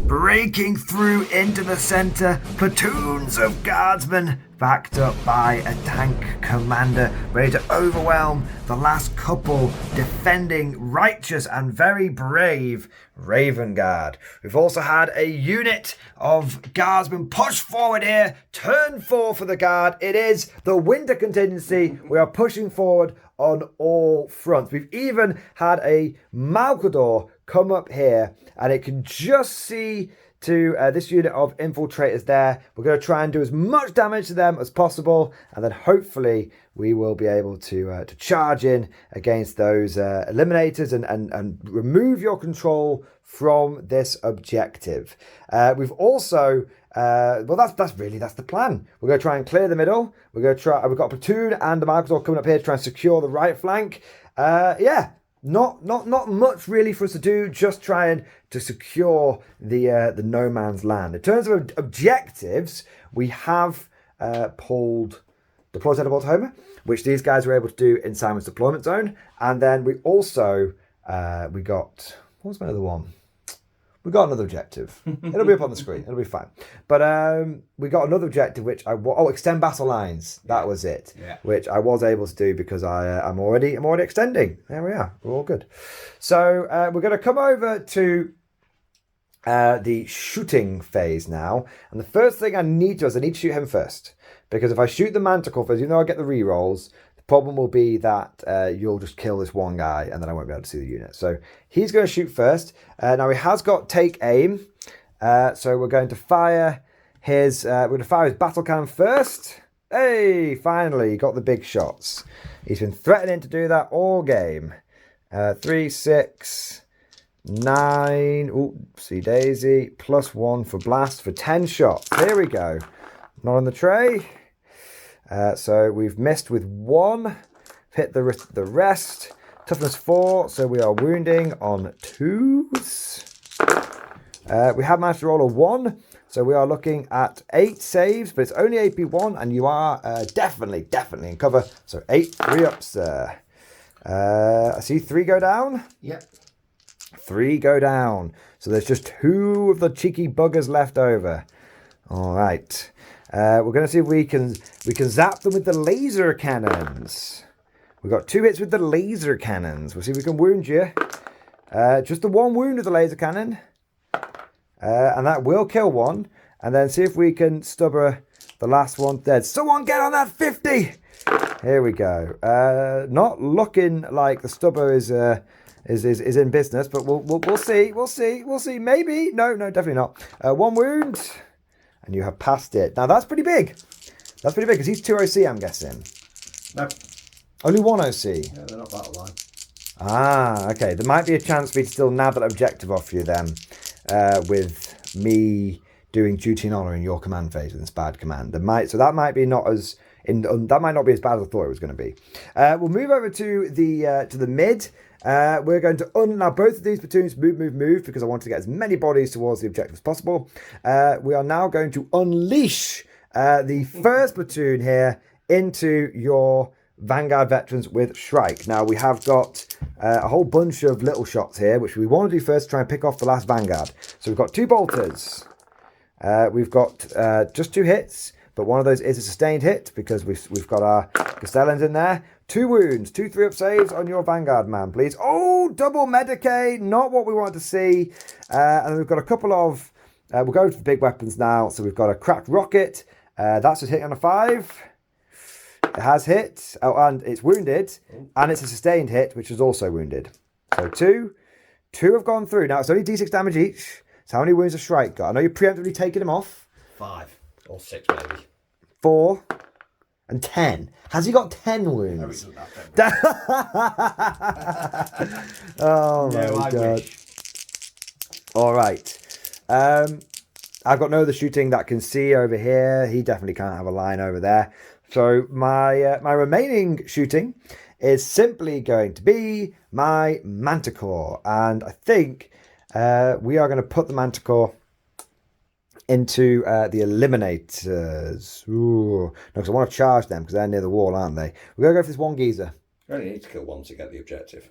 Breaking through into the centre, platoons of guardsmen backed up by a tank commander ready to overwhelm the last couple defending righteous and very brave Raven Guard. We've also had a unit of guardsmen push forward here. Turn 4 for the Guard. It is the winter contingency. We are pushing forward on all fronts. We've even had a Malcador come up here, and it can just see to this unit of infiltrators there. We're going to try and do as much damage to them as possible, and then hopefully we will be able to charge in against those eliminators and remove your control from this objective. We've also well, that's the plan. We're going to try and clear the middle. We're going to try. We've got a platoon and the Malcador coming up here to try and secure the right flank. Yeah. Not much really for us to do, just trying to secure the no man's land. In terms of objectives, we have pulled deploy Teleport to Homer, which these guys were able to do in Simon's deployment zone. And then we also we got, what was my other one? We got another objective. It'll be up on the screen. It'll be fine. But we got another objective, which extend battle lines. That was it. Yeah. Which I was able to do because I'm already extending. There we are. We're all good. So we're going to come over to the shooting phase now. And the first thing I need to shoot him first, because if I shoot the Manticore first, even though I get the rerolls, problem will be that you'll just kill this one guy and then I won't be able to see the unit. So he's going to shoot first. Now he has got take aim. So we're going to fire his battle cannon first. Hey, finally, he got the big shots. He's been threatening to do that all game. 3, 6, 9. Oopsie daisy. +1 for blast for 10 shots. Here we go. Not on the tray. So we've missed with 1, hit the rest. Toughness 4, so we are wounding on 2s. We have managed to roll a 1, so we are looking at 8 saves, but it's only AP 1, and you are definitely in cover. So 8 3-ups there. I see 3 go down.
Yep.
3 go down. So there's just 2 of the cheeky buggers left over. All right. We're going to see if we can zap them with the laser cannons. We've got 2 hits with the laser cannons. We'll see if we can wound you. Just the 1 wound with the laser cannon. And that will kill 1. And then see if we can stubber the last one dead. Someone get on that 50! Here we go. Not looking like the stubber is in business, but we'll see. We'll see. Maybe. No, definitely not. 1 wound. And you have passed it. Now, that's pretty big. That's pretty big, because he's 2 OC, I'm guessing.
No.
Only 1 OC?
Yeah, they're not battle line.
Ah, okay. There might be a chance for me to still nab that objective off you then, with me doing duty and honour in your command phase with this bad command. That might be that might not be as bad as I thought it was going to be. We'll move over to the mid. We're going to now both of these platoons move because I want to get as many bodies towards the objective as possible. We are now going to unleash the first platoon here into your Vanguard veterans with Shrike. Now we have got a whole bunch of little shots here, which we want to do first to try and pick off the last Vanguard. So we've got 2 bolters. We've got just 2 hits, but one of those is a sustained hit because we've got our Castellans in there. 2 wounds, 2 3-up saves on your Vanguard man, please. Oh, double Medicaid, not what we want to see. And then we've got a couple of, we'll go to the big weapons now. So we've got a cracked rocket. That's just hitting on a 5. It has hit, and it's wounded, and it's a sustained hit, which is also wounded. So 2 have gone through. Now it's only D6 damage each. So how many wounds has Shrike got? I know you're preemptively taking him off.
5 or 6 maybe.
4 and 10. Has he got 10 wounds? Oh my
No, I
god.
wish.
All right. I've got no other shooting that can see over here. He definitely can't have a line over there. So my my remaining shooting is simply going to be my Manticore. And I think we are going to put the Manticore into the Eliminators. Ooh. No, because I want to charge them because they're near the wall, aren't they? We're going to go for this one geezer.
You only need to kill one to get the objective.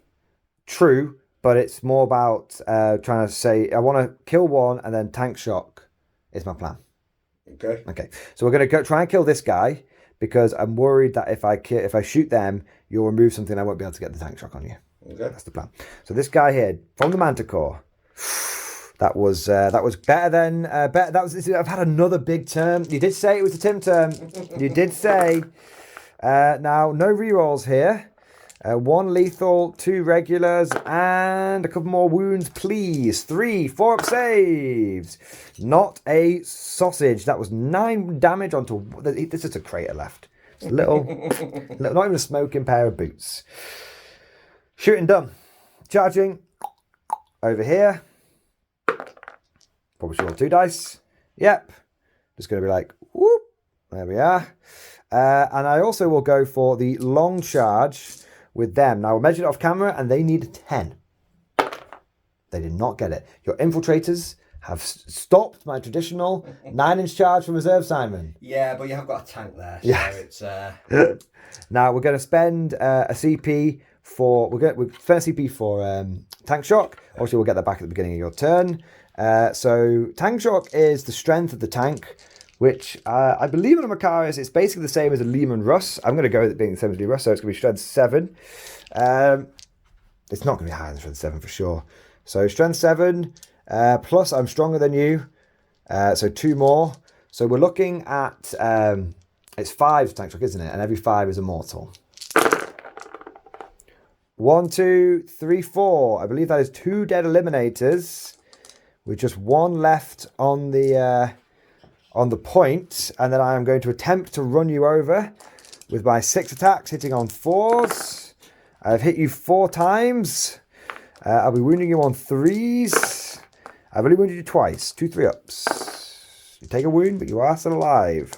True, but it's more about trying to say, I want to kill one and then tank shock is my plan.
Okay.
Okay, so we're going to go try and kill this guy because I'm worried that if I shoot them, you'll remove something, I won't be able to get the tank shock on you.
Okay.
That's the plan. So this guy here, from the Manticore, that was better than better. I've had another big turn. You did say it was a Tim turn. You did say. Now no rerolls here. 1 lethal, 2 regulars, and a couple more wounds, please. 3, 4 up saves. Not a sausage. That was 9 damage onto. There's just a crater left. It's a little, not even a smoking pair of boots. Shooting done. Charging over here. Probably should roll 2 dice. Yep. Just going to be like, whoop. There we are. And I also will go for the long charge with them. Now, I measured it off camera and they need 10. They did not get it. Your infiltrators have stopped my traditional 9-inch charge from reserve, Simon.
Yeah, but you have got a tank there. So
Yeah.
it's...
Now, we're going to spend a CP for... We'll spend a CP for tank shock. Obviously, we'll get that back at the beginning of your turn. So tank shock is the strength of the tank, which I believe on a Macarius it's basically the same as a Lehman Russ. I'm going to go with it being the same as Lehman Russ, so it's going to be strength 7. It's not going to be higher than strength 7 for sure. So strength 7 plus I'm stronger than you, so 2 more. So we're looking at it's 5 tank shock, isn't it? And every 5 is a mortal. 1, 2, 3, 4. I believe that is 2 dead eliminators, with just 1 left on the point, and then I am going to attempt to run you over with my 6 attacks, hitting on 4s. I've hit you 4 times. I'll be wounding you on 3s. I've only wounded you twice, 2 3-ups. You take a wound, but you are still alive.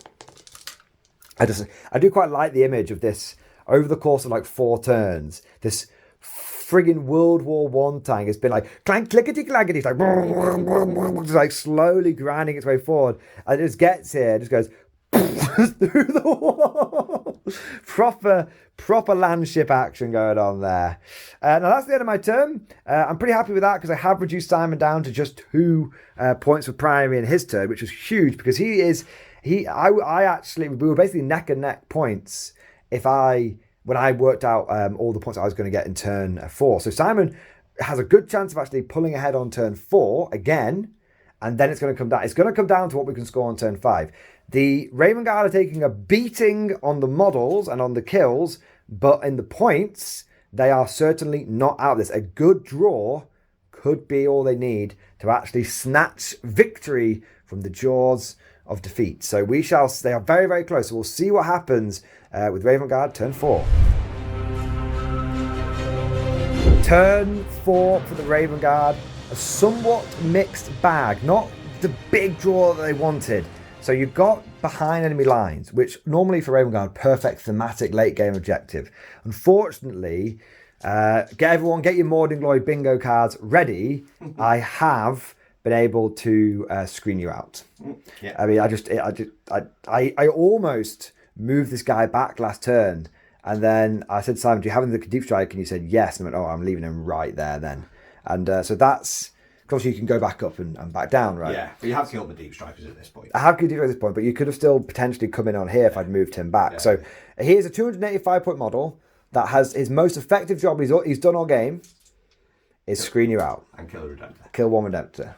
I do quite like the image of this over the course of like 4 turns. This friggin' World War One tank has been like clank clickety clankety, it's like slowly grinding its way forward, and it just gets here, it just goes through the wall. Proper landship action going on there. Now that's the end of my turn. I'm pretty happy with that because I have reduced Simon down to just 2 points for primary in his turn, which was huge because we were basically neck and neck points when I worked out all the points I was going to get in turn 4. So Simon has a good chance of actually pulling ahead on turn 4 again, and then it's going to come down. It's going to come down to what we can score on turn 5. The Raven Guard are taking a beating on the models and on the kills, but in the points, they are certainly not out of this. A good draw could be all they need to actually snatch victory from the jaws of defeat. So they are very, very close. So we'll see what happens with Raven Guard turn 4. Turn 4 for the Raven Guard. A somewhat mixed bag. Not the big draw that they wanted. So you got behind enemy lines, which normally for Raven Guard, perfect thematic late game objective. Unfortunately, get your Morning Glory bingo cards ready. I have been able to screen you out.
Yeah.
I mean, I almost moved this guy back last turn, and then I said, Simon, do you have the deep strike? And you said yes, and I went, oh, I'm leaving him right there then. And so that's, of course, you can go back up and back down, right?
Yeah, but you have killed the deep strikers at this point.
I have killed deep strikers at this point, but you could have still potentially come in on here if I'd moved him back. Yeah. So here's a 285 point model that has his most effective job he's done all game is screen you out.
And kill a Redemptor.
Kill 1 Redemptor.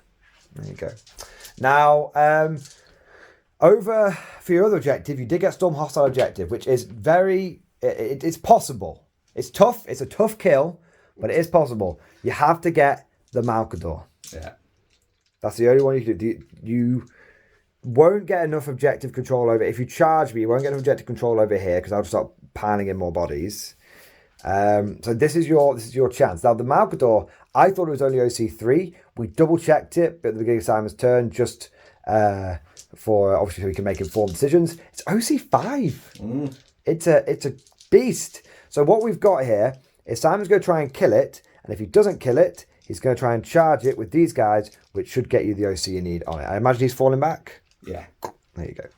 There you go. Now, over for your other objective, you did get Storm Hostile objective, which is it's possible. It's tough. It's a tough kill, but it is possible. You have to get the Malcador.
Yeah.
That's the only one you can do. won't get enough objective control over. If you charge me, you won't get enough objective control over here because I'll just start piling in more bodies. So this is your chance. Now the Malcador, I thought it was only OC3. We double checked it at the beginning of Simon's turn, just for obviously so we can make informed decisions. It's OC5. It's a beast. So what we've got here is Simon's going to try and kill it, and if he doesn't kill it, he's going to try and charge it with these guys, which should get you the OC you need on it. I imagine he's falling back.
Yeah.
There you go.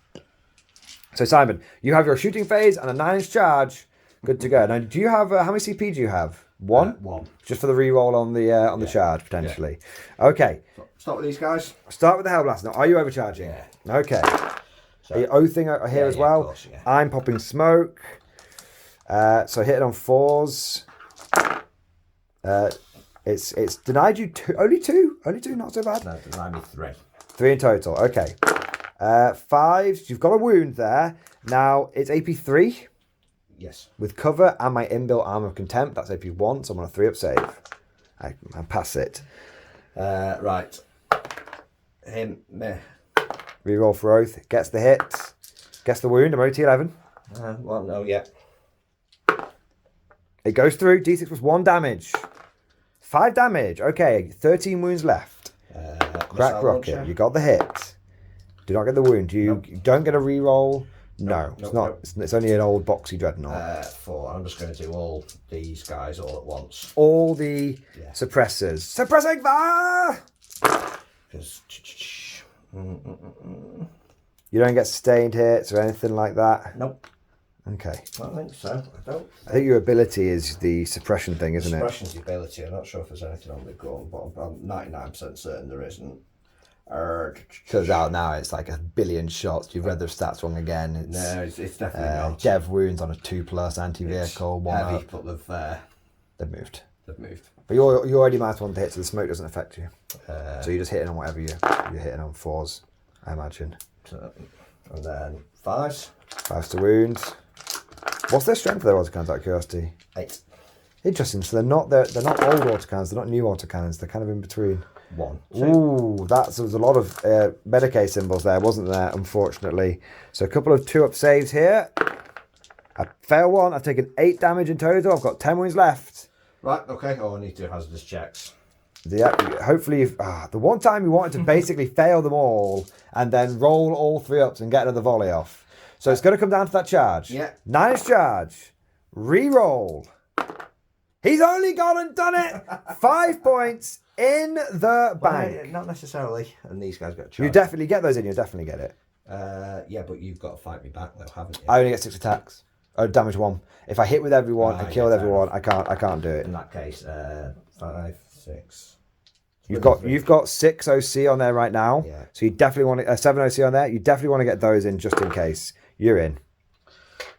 So Simon, you have your shooting phase and a 9-inch charge. Good to go. Now, do you have how many CP do you have? One.
One.
Just for the reroll on the charge potentially. Yeah. Okay.
So start with these guys.
Start with the Hellblast. Now, are you overcharging?
Yeah.
Okay. So, are you oathing here as well?
Course, yeah.
I'm popping smoke. So hit it on 4s. It's denied you only two, not so bad.
No, denied me 3.
3 in total. Okay. 5s. You've got a wound there. Now it's AP 3.
Yes.
With cover and my inbuilt armor of contempt. That's AP 1. So I'm on a 3-up save. I pass it.
Right. Him. Meh.
Reroll for oath. Gets the hit. Gets the wound. I'm OT 11.
Well, no, yeah.
It goes through. D6 was 1 damage. 5 damage. Okay. 13 wounds left. Crack rocket. Launcher. You got the hit. Do not get the wound. You don't get a reroll. No, it's not. Nope. It's only an old boxy dreadnought.
4. I'm just going to do all these guys all at once.
All the suppressors. Suppressing fire!
Because
you don't get sustained hits or anything like that?
Nope.
Okay.
I don't think so.
I think your ability is the suppression thing, isn't it?
Suppression's the ability. I'm not sure if there's anything on the gun, but I'm 99% certain there isn't.
Turns out now it's like 1 billion shots. You've read the stats wrong again.
It's definitely not.
Dev wounds on a 2+ anti-vehicle.
It's
1
heavy,
up.
but
They've moved.
But
you're already -1 to hit, so the smoke doesn't affect you. So you're just hitting on whatever you're hitting on 4s, I imagine.
And then 5s.
5s to wounds. What's their strength of their autocannons, out of curiosity?
8.
Interesting. So they're not old autocannons. They're not new autocannons. They're kind of in between.
1, 2.
Ooh, there was a lot of Medicaid symbols there, wasn't there? Unfortunately. So a couple of 2-up saves here. I fail 1. I've taken 8 damage in total. I've got 10 wounds left.
Right. Okay. I need to do hazardous checks.
Yeah. Hopefully, the one time you wanted to basically fail them all and then roll all 3-ups and get another volley off. So it's going to come down to that charge.
Yeah.
9-inch charge. Reroll. He's only gone and done it. 5 points in the bank.
Not necessarily. And these guys got charged.
You definitely get those in. You definitely get it.
Yeah, but you've got to fight me back though, haven't you?
I only get 6 attacks. Oh, damage 1. If I hit with everyone and kill with everyone, I can't do it.
In that case, 5, 6.
You've got 6 OC on there right now.
Yeah.
So you definitely want to 7 OC on there. You definitely want to get those in just in case. You're in.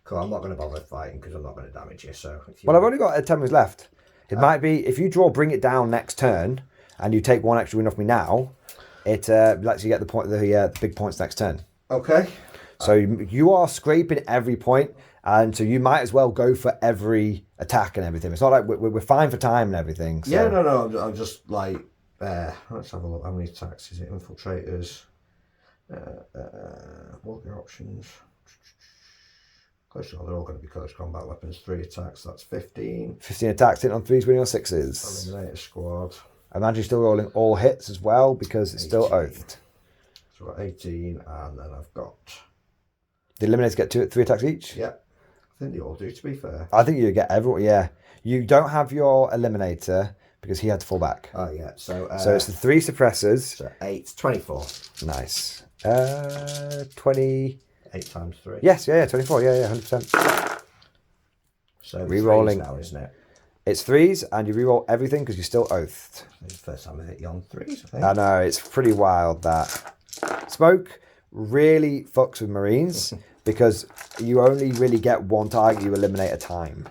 Cool. I'm not going to bother fighting because I'm not going to damage you. So.
Well, I've only got 10 moves left. It might be if you draw, bring it down next turn, and you take 1 extra win off me now. It lets you get the big points next turn.
Okay.
So you are scraping every point, and so you might as well go for every attack and everything. It's not like we're fine for time and everything. So.
Yeah, no. I'm just like, let's have a look. How many attacks is it? Infiltrators. What are your options? Close, they're all going to be close combat weapons. 3 attacks. That's 15.
15 attacks hitting on 3s, winning on 6s.
Eliminate a squad.
I imagine you're still rolling all hits as well because it's 18. Still oathed.
So I've got 18, and then I've got.
The eliminators get 3 attacks each?
Yeah. I think they all do, to be fair.
I think you get everyone, yeah. You don't have your eliminator because he had to fall back.
Oh, yeah. So
it's the 3 suppressors.
So 8, 24.
Nice. 20.
8 times 3.
Yes, yeah, 24. Yeah, 100%.
So
re-rolling
now, isn't it?
It's 3s, and you re-roll everything because you're still oathed.
It's the first time I hit you on 3s, I think.
I know, it's pretty wild that. Smoke really fucks with Marines because you only really get 1 target you eliminate at a time.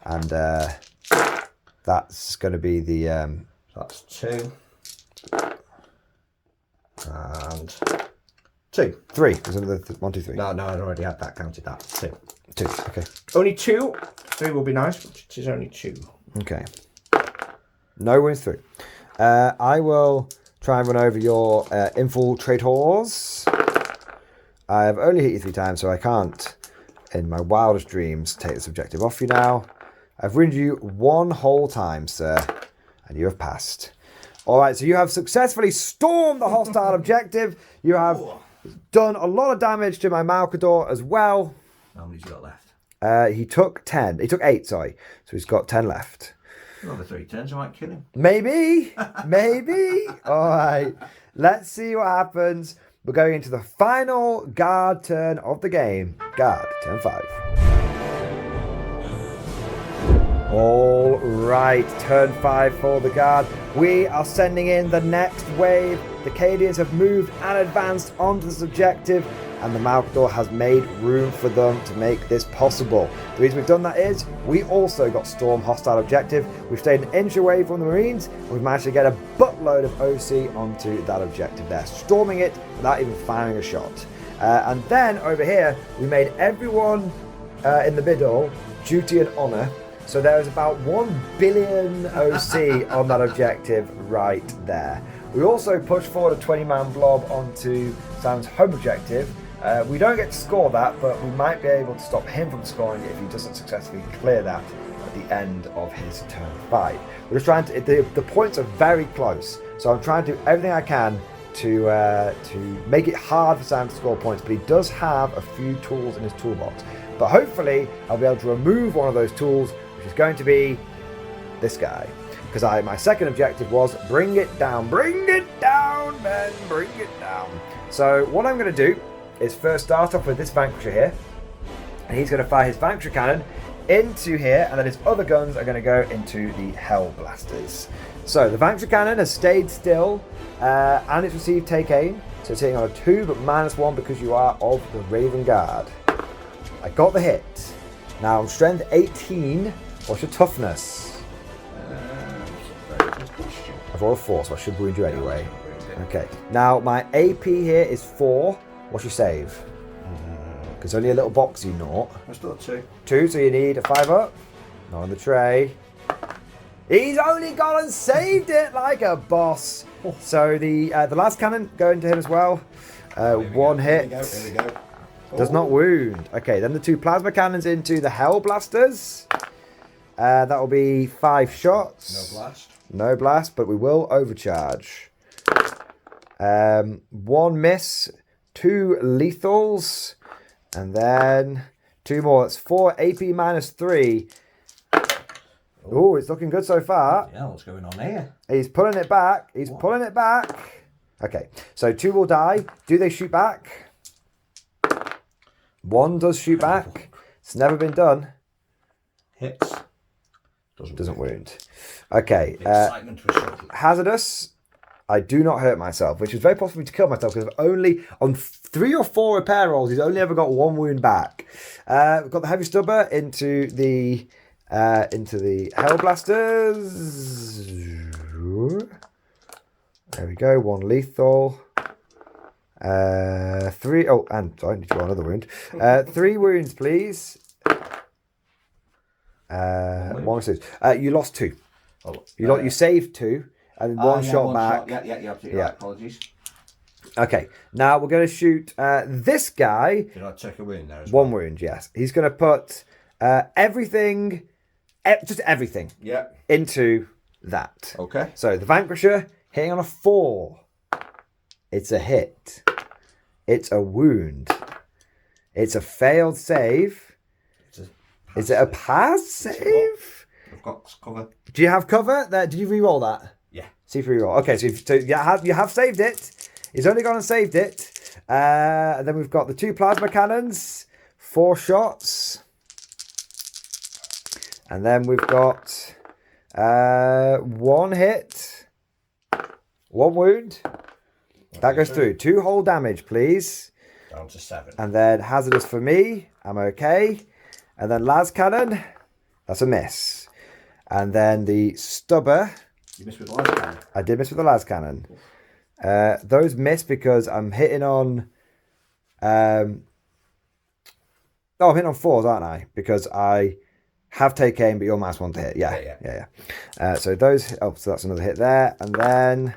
And that's going to be the...
That's 2. And 2.
3. There's another 1, 2, 3.
No, I'd already had that counted. That 2.
2. Okay.
Only 2. 3 will be nice, but it is only 2.
Okay. No wins through. I will try and run over your infiltrators. I have only hit you 3 times, so I can't, in my wildest dreams, take this objective off you now. I've ruined you 1 whole time, sir, and you have passed. All right, so you have successfully stormed the hostile objective. You have done a lot of damage to my Malcador as well.
How many's he got left?
He took 10. He took 8, sorry. So he's got 10 left.
Another 3 turns, I might kill him.
Maybe. Maybe. All right. Let's see what happens. We're going into the final guard turn of the game. Guard, turn 5. All right, turn 5 for the guard. We are sending in the next wave. The Cadians have moved and advanced onto this objective, and the Malcador has made room for them to make this possible. The reason we've done that is we also got storm hostile objective. We've stayed an inch away from the Marines, and we've managed to get a buttload of OC onto that objective there, storming it without even firing a shot. And then over here, we made everyone in the middle duty and honour. So there is about 1 billion OC on that objective right there. We also pushed forward a 20-man blob onto Sam's home objective. We don't get to score that, but we might be able to stop him from scoring it if he doesn't successfully clear that at the end of his turn 5. We're just trying to, the points are very close, so I'm trying to do everything I can to make it hard for Sam to score points, but he does have a few tools in his toolbox. But hopefully I'll be able to remove one of those tools, which is going to be this guy. Because my second objective was bring it down, Ben, bring it down. So what I'm going to do is first start off with this Vanquisher here, and he's going to fire his Vanquisher cannon into here, and then his other guns are going to go into the Hell Blasters. So the Vanquisher cannon has stayed still, and it's received take aim, so it's hitting on a 2 but -1 because you are of the Raven Guard. I got the hit. Now I'm strength 18. What's your toughness? I've rolled a 4, so I should wound you anyway. Okay. Now my AP here is 4. What's your save? Because only a little boxy naught.
I still got 2.
2, so you need a 5 up. Not on the tray. He's only gone and saved it like a boss. So the last cannon going to him as well. 1 hit.
Here we go.
Does not wound. Okay, then the 2 plasma cannons into the Hell Blasters. That will be 5 shots.
No blast.
No blast, but we will overcharge. 1 miss, 2 lethals, and then 2 more. That's 4 AP -3. Oh, it's looking good so far.
Yeah, what's going on here?
He's pulling it back. He's pulling it back. Okay, so 2 will die. Do they shoot back? 1 does shoot back. It's never been done.
Hits.
Doesn't wound. Okay.
Excitement was shocking.
Hazardous. I do not hurt myself, which is very possible to kill myself because I've only, on 3 or 4 repair rolls, he's only ever got 1 wound back. We've got the heavy stubber into the Hell Blasters. There we go. 1 lethal. 3. Oh, and sorry, I need to roll another wound. 3 wounds, please. 1 saves. You lost 2.
Oh,
You saved 2. And 1 shot back.
Shot. Yeah, absolutely right. Apologies.
Okay, now we're going to shoot this guy.
Did I take a wound there as well?
1 wound, yes. He's going to put everything, just everything, into that.
Okay.
So the Vanquisher hitting on a 4. It's a hit. It's a wound. It's a failed save. Is it a pass save?
I've got cover.
Do you have cover? There. Did you re-roll that?
Yeah.
See if you re-roll. Okay, so you have saved it. He's only gone and saved it. And then we've got the 2 plasma cannons, 4 shots. And then we've got 1 hit, 1 wound. That goes through. 2 whole damage, please.
Down to 7.
And then hazardous for me. I'm okay. And then las cannon. That's a miss. And then the stubber.
You missed with the las cannon.
I did miss with the las cannon. Those miss because I'm hitting on. I'm hitting on 4s, aren't I? Because I have take aim, but you're -1 to hit. Yeah. So those. Oh, so that's another hit there, and then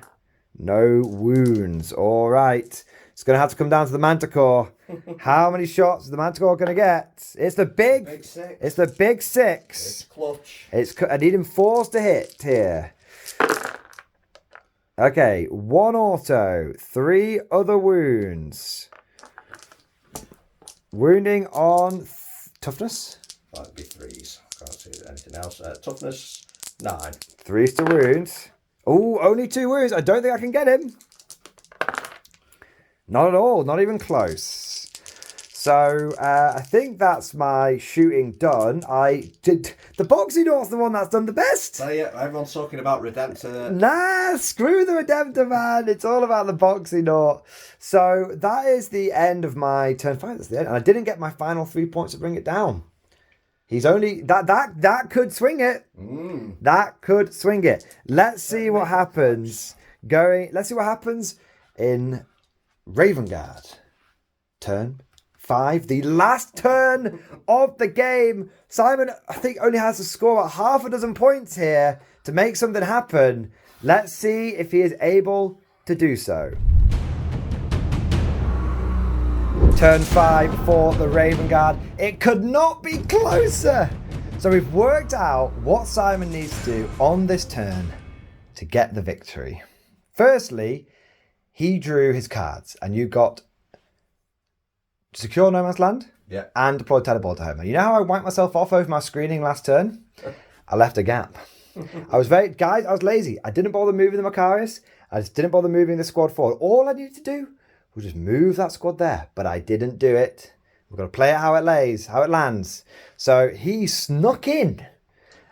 no wounds. All right. It's going to have to come down to the Manticore. How many shots is the Manticore going to get? It's the big
six.
It's the big 6.
It's clutch.
I need him 4s to hit here. Okay, 1 auto, 3 other wounds. Wounding on toughness.
That'd be 3s. Can't see anything else. Toughness 9.
3s to wound. Oh, only 2 wounds. I don't think I can get him. Not at all. Not even close. So I think that's my shooting done. The boxing North's the one that's done the best.
So yeah, everyone's talking about Redemptor.
Nah, screw the Redemptor, man. It's all about the boxing North. So that is the end of my turn 5. That's the end. And I didn't get my final 3 points to bring it down. He's only that could swing it. That could swing it. Let's see what happens. Let's see what happens in Ravengard. Turn 5, the last turn of the game. Simon, I think, only has to score about half a dozen points here to make something happen. Let's see if he is able to do so. Turn 5 for the Ravengard. It could not be closer. So we've worked out what Simon needs to do on this turn to get the victory. Firstly, he drew his cards, and you got secure no man's land, and deploy teleporter home. And you know how I wiped myself off over my screening last turn? I left a gap. I was lazy. I didn't bother moving the Macarius. I just didn't bother moving the squad forward. All I needed to do was just move that squad there, but I didn't do it. We're going to play it how it lays, how it lands. So he snuck in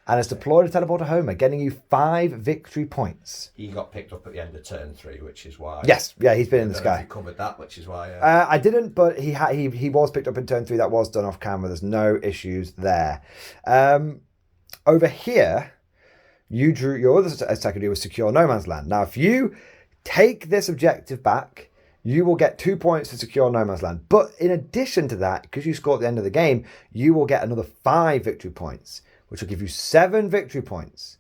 and has deployed a teleporter homer, getting you 5 victory points.
He got picked up at the end of turn 3, which is why.
Yes, yeah, he's been in the sky.
You covered that, which is why.
I didn't, but he was picked up in turn 3. That was done off camera. There's no issues there. Over here, you drew your other secondary was secure no man's land. Now, if you take this objective back, you will get 2 points to secure no man's land. But in addition to that, because you score at the end of the game, you will get another 5 victory points, which will give you 7 victory points.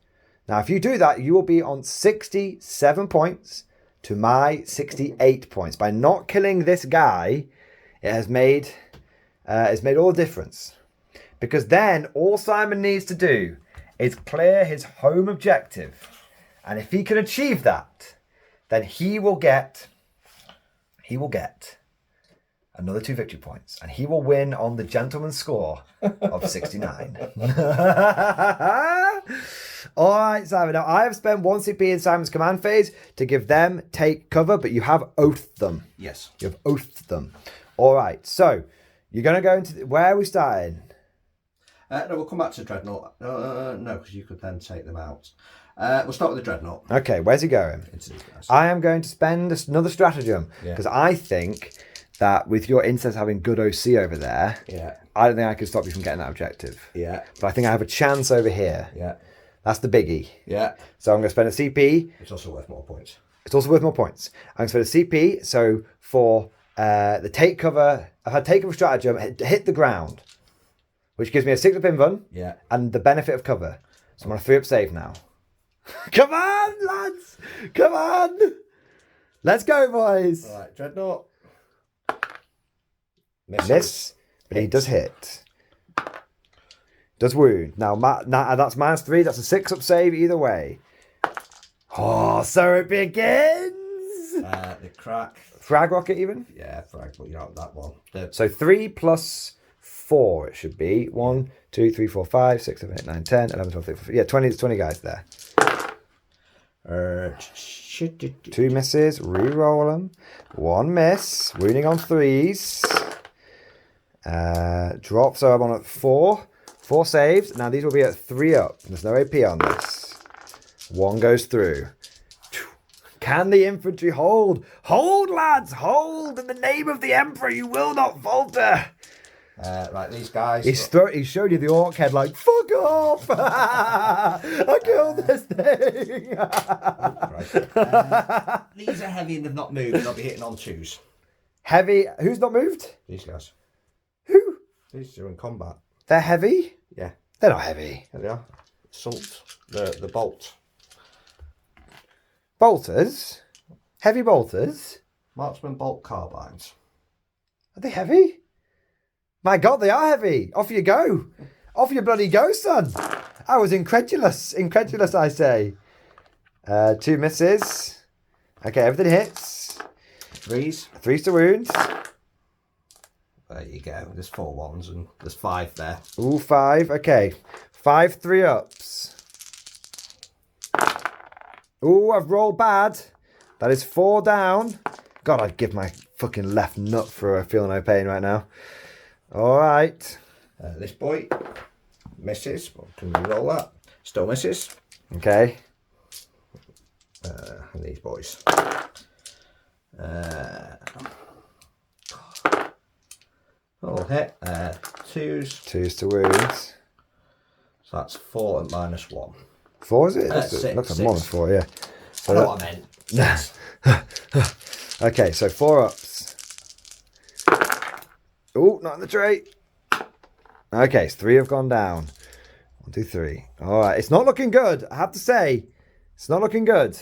Now, if you do that, you will be on 67 points to my 68 points. By not killing this guy, it has made all the difference. Because then all Simon needs to do is clear his home objective. And if he can achieve that, then he will get another 2 victory points, and he will win on the gentleman's score of 69. All right, Simon. Now, I have spent 1 CP in Simon's command phase to give them take cover, but you have oathed them.
Yes.
You have oathed them. All right, so you're going to go into... where are we starting?
No, we'll come back to Dreadnought. No, because you could then take them out. We'll start with the Dreadnought.
Okay, where's he going? I am going to spend another stratagem, because I think that with your instance having good OC over there, I don't think I can stop you from getting that objective.
Yeah.
But I think I have a chance over here.
Yeah.
That's the biggie.
Yeah.
So I'm going to spend a CP.
It's also worth more points.
It's also worth more points. I'm going to spend a CP. So for the take cover, I've had take cover stratagem, hit the ground, which gives me a 6 up invuln and the benefit of cover. So I'm on a 3 up save now. Come on, lads! Come on! Let's go, boys!
All right, Dreadnought.
Miss, but he does hit. Does wound. Now that's -3. That's a 6 up save either way. Oh, so it begins!
The crack.
Frag rocket even?
Yeah, frag, but you're not that one.
So 3 plus 4 it should be. 1, 2, 3, 4, 5, 6, 7, 8, 9, 10, 11, 12, 13, 14. Yeah, 20 guys there. 2 misses, re-roll them. 1 miss, wounding on 3s. Drop, so I'm on at 4. 4 saves. Now these will be at 3 up. There's no AP on this. 1 goes through. Can the infantry hold? Hold, lads, hold! In the name of the Emperor, you will not falter!
Right, these guys...
He showed you the orc head like, fuck off! I killed this thing!
These are heavy and they've not moved. They'll be hitting on 2s.
Heavy? Who's not moved?
These guys.
Who?
These two are in combat.
They're heavy?
Yeah.
They're not heavy.
There they are. Assault. The bolt.
Bolters? Heavy bolters?
Marksman bolt carbines.
Are they heavy? My God, they are heavy. Off you go. Off you bloody go, son. I was incredulous. Incredulous, I say. 2 misses. Okay, everything hits.
3s.
3s to wounds.
There you go. There's 4 ones and there's 5 there.
Ooh, 5. Okay. 5 3-ups. Ooh, I've rolled bad. That is 4 down. God, I'd give my fucking left nut for feeling no pain right now. All right.
This boy misses. Well, can we roll that? Still misses.
Okay.
And these boys. All hit. 2s.
2s to wounds.
So that's 4 and -1.
4 is it?
Six,
Looks like
six.
more than 4, yeah. So
I know what I meant. Yes.
Okay, so 4 ups. Oh, not in the tray. Okay, so 3 have gone down. 1, 2, 3. All right, it's not looking good. I have to say, it's not looking good.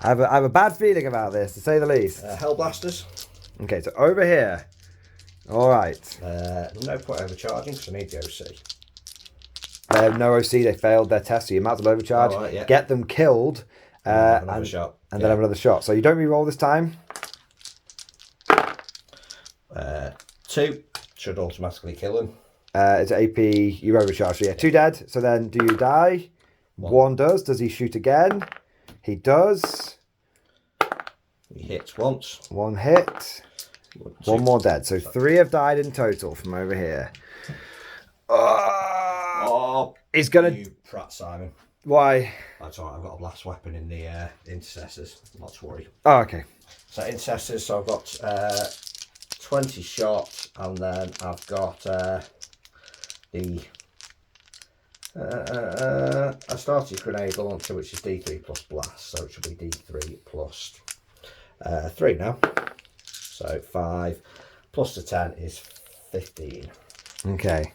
I have a bad feeling about this, to say the least.
Hellblasters.
Okay, so over here. All right.
No point overcharging because I need the OC.
They have no OC. They failed their test, so you might as well overcharge.
All right, yeah.
Get them killed.
Another shot.
And then have another shot. So you don't re-roll this time.
2 should automatically kill him.
It's AP. You overcharge. So yeah, 2 dead. So then, do you die? 1 does. Does he shoot again? He does.
He hits once.
1 hit. 1 more dead. So 3 have died in total from over here.
Oh,
he's gonna.
You prat, Simon.
Why?
That's alright. I've got a blast weapon in the intercessors. Not to worry.
Oh, okay.
So intercessors. So I've got 20 shots, and then I've got the a started grenade launcher, which is D3 plus blast, so it should be D3 plus 3 now. So 5 plus the 10 is 15.
Okay.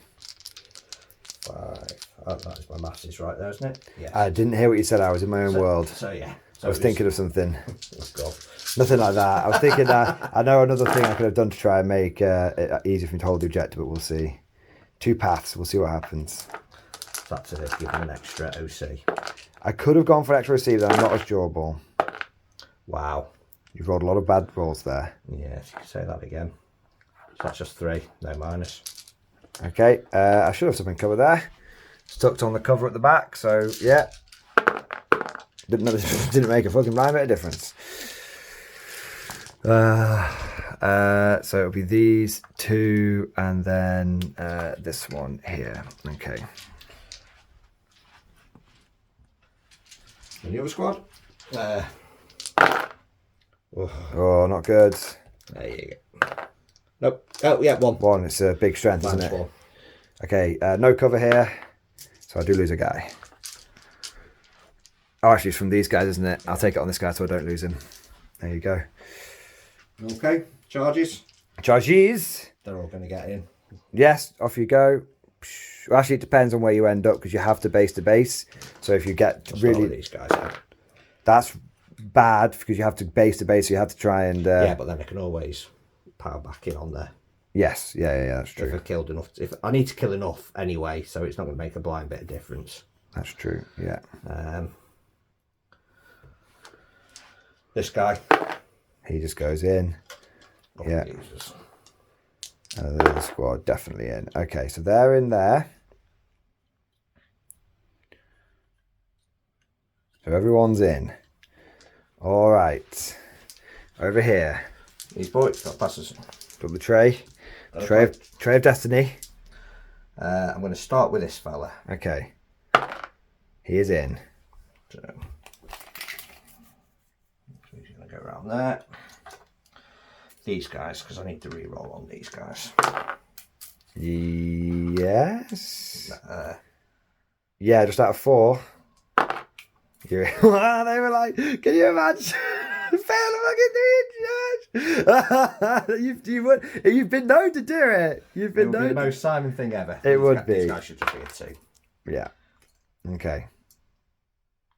5. Oh, that is my maths is right there, isn't it? Yeah.
I didn't hear what you said. I was in my own world.
So yeah. So
I was thinking of something.
Oh God.
Nothing like that. I was thinking that I know another thing I could have done to try and make it easier for me to hold the objective, but we'll see. 2 paths. We'll see what happens.
That's it. Give him an extra OC.
I could have gone for extra OC, but I'm not as durable.
Wow.
You've rolled a lot of bad rolls there.
Yes, you can say that again. So that's just 3, no minus.
Okay, I should have something covered there. Stuck on the cover at the back, so yeah. Didn't make a fucking blind bit of difference. So it'll be these 2 and then this one here. Okay.
And the other squad?
Oh, not good.
There you go. Nope. Oh, yeah, 1.
1, it's a big strength, isn't it?
1.
Okay, no cover here. So I do lose a guy. Oh, actually, it's from these guys, isn't it? I'll take it on this guy so I don't lose him. There you go.
Okay, charges.
Charges.
They're all going to get in.
Yes, off you go. Well, actually, it depends on where you end up because you have to base to base. So if you get really...
these guys out.
That's bad because you have to base to base, so you have to try and...
Yeah, but then I can always power back in on there.
Yes, yeah, that's true.
If I've killed enough... If I need to kill enough anyway, so it's not going to make a blind bit of difference.
That's true, yeah.
This guy.
He just goes in.
Oh,
yeah.
Jesus.
And the other squad definitely in. Okay, so they're in there. So everyone's in. All right. Over here.
These boys got passes.
Put the tray. Tray of destiny.
I'm going to start with this fella.
Okay. He is in.
So he's going to go around there. These guys, because I need to re-roll on these guys.
Yes. Yeah, just out of 4. They were like, can you imagine? Fail a fucking 3 charge. You've been known to do it. You've been known.
It would be the most Simon thing ever.
It would be.
These guys should just be a 2.
Yeah. Okay.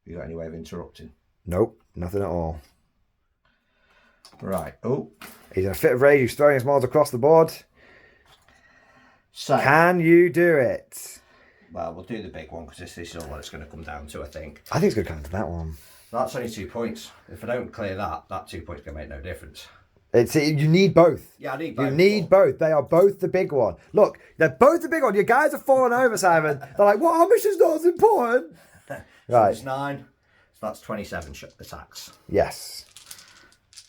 You got any way of interrupting?
Nope, nothing at all.
Right. Oh.
He's in a fit of rage. He's throwing his models across the board.
So.
Can you do it?
Well, we'll do the big one because this is all what it's going to come down to, I think.
I think it's going to come to that one.
That's only 2 points. If I don't clear that, that 2 points going to make no difference.
You need both.
Yeah, I need both.
You need both. They are both the big one. Look, they're both the big one. Your guys are falling over, Simon. They're like, what? Our mission's not as important.
So
right.
it's 9. So that's 27 attacks.
Yes.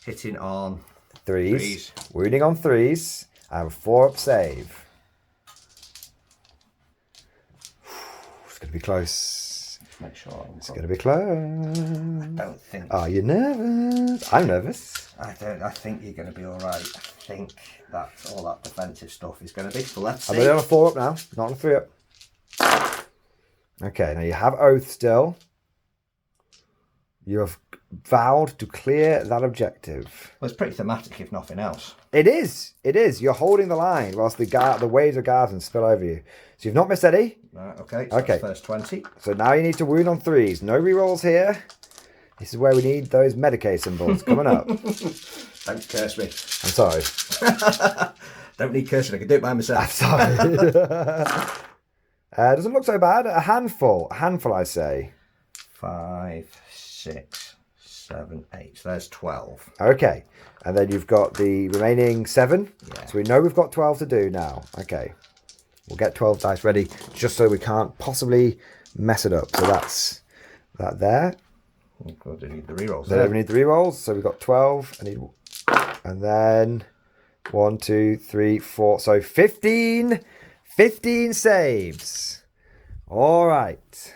Hitting on
threes. Wounding on 3s. And a 4-up save. It's going to be close.
Make sure
It's going to be close.
I don't think.
Are you nervous? I'm nervous.
I think you're going to be all right. I think that all that defensive stuff is going to be. But let's see.
I'm only on a 4-up now, not on a 3-up. Okay, now you have Oath still. You have vowed to clear that objective.
Well, it's pretty thematic, if nothing else.
It is. It is. You're holding the line whilst the waves of guardsmen spill over you. So you've not missed any.
Right, okay. So that's first 20.
So now you need to wound on 3s. No rerolls here. This is where we need those Medicaid symbols coming up.
Don't curse me.
I'm sorry.
Don't need cursing. I can do it by myself.
I'm sorry. Doesn't look so bad. A handful. A handful, I say.
5, 6, 7, 8. So there's 12.
Okay. And then you've got the remaining 7.
Yeah.
So we know we've got 12 to do now. Okay. We'll get 12 dice ready just so we can't possibly mess it up. So that's that there.
God, I need the rerolls.
Then we need the rerolls. So we've got 12. And then 1, 2, 3, 4. So 15. 15 saves. All right.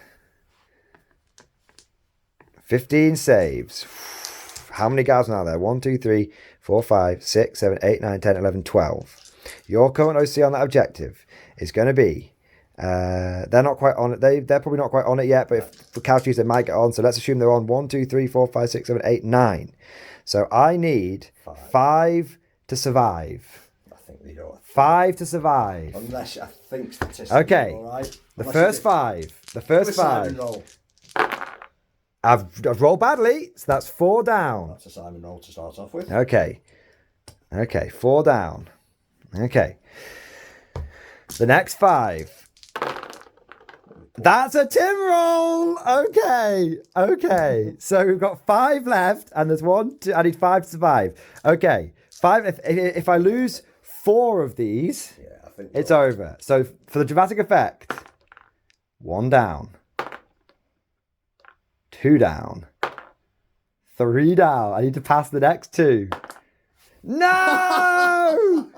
15 saves. How many guards are there? 1, 2, 3, 4, 5, 6, 7, 8, 9, 10, 11, 12. Your current OC on that objective is going to be... they're not quite on it. They're probably not quite on it yet, but if for casualties they might get on. So let's assume they're on 1, 2, 3, 4, 5, 6, 7, 8, 9. So I need 5 to survive.
I think they do.
5 to survive.
Unless I think statistically.
Okay.
All right.
The first 5. The first 5.
Roll.
I've rolled badly, so that's 4 down.
That's a Simon roll to start off with.
Okay. Okay, 4 down. Okay. The next 5. That's a Tim roll. Okay. Okay. So we've got 5 left, and there's 1, 2. I need 5 to survive. Okay. 5. If I lose 4 of these,
yeah, I think
it's over. So for the dramatic effect, 1 down, 2 down, 3 down. I need to pass the next 2. No!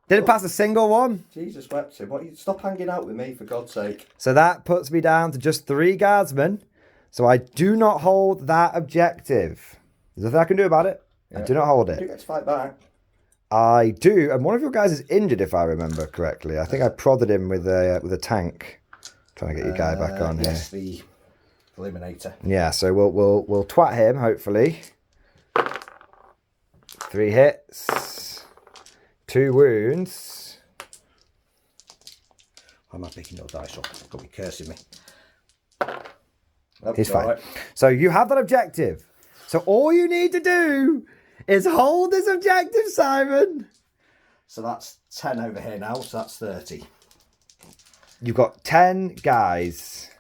Didn't pass a single one.
Jesus wept him. What? Stop hanging out with me, for God's sake.
So that puts me down to just 3 guardsmen. So I do not hold that objective. There's nothing I can do about it. Yeah. I do not hold it.
You get to fight back.
I do. And one of your guys is injured, if I remember correctly. I think I prodded him with a tank. Trying to get your guy back on here.
Yes, the Eliminator.
Yeah, so we'll twat him, hopefully. 3 hits. 2 wounds.
Why am I picking your dice up? You've got to be cursing me.
He's fine. Right. So you have that objective. So all you need to do is hold this objective, Simon.
So that's 10 over here now, so that's 30.
You've got 10 guys.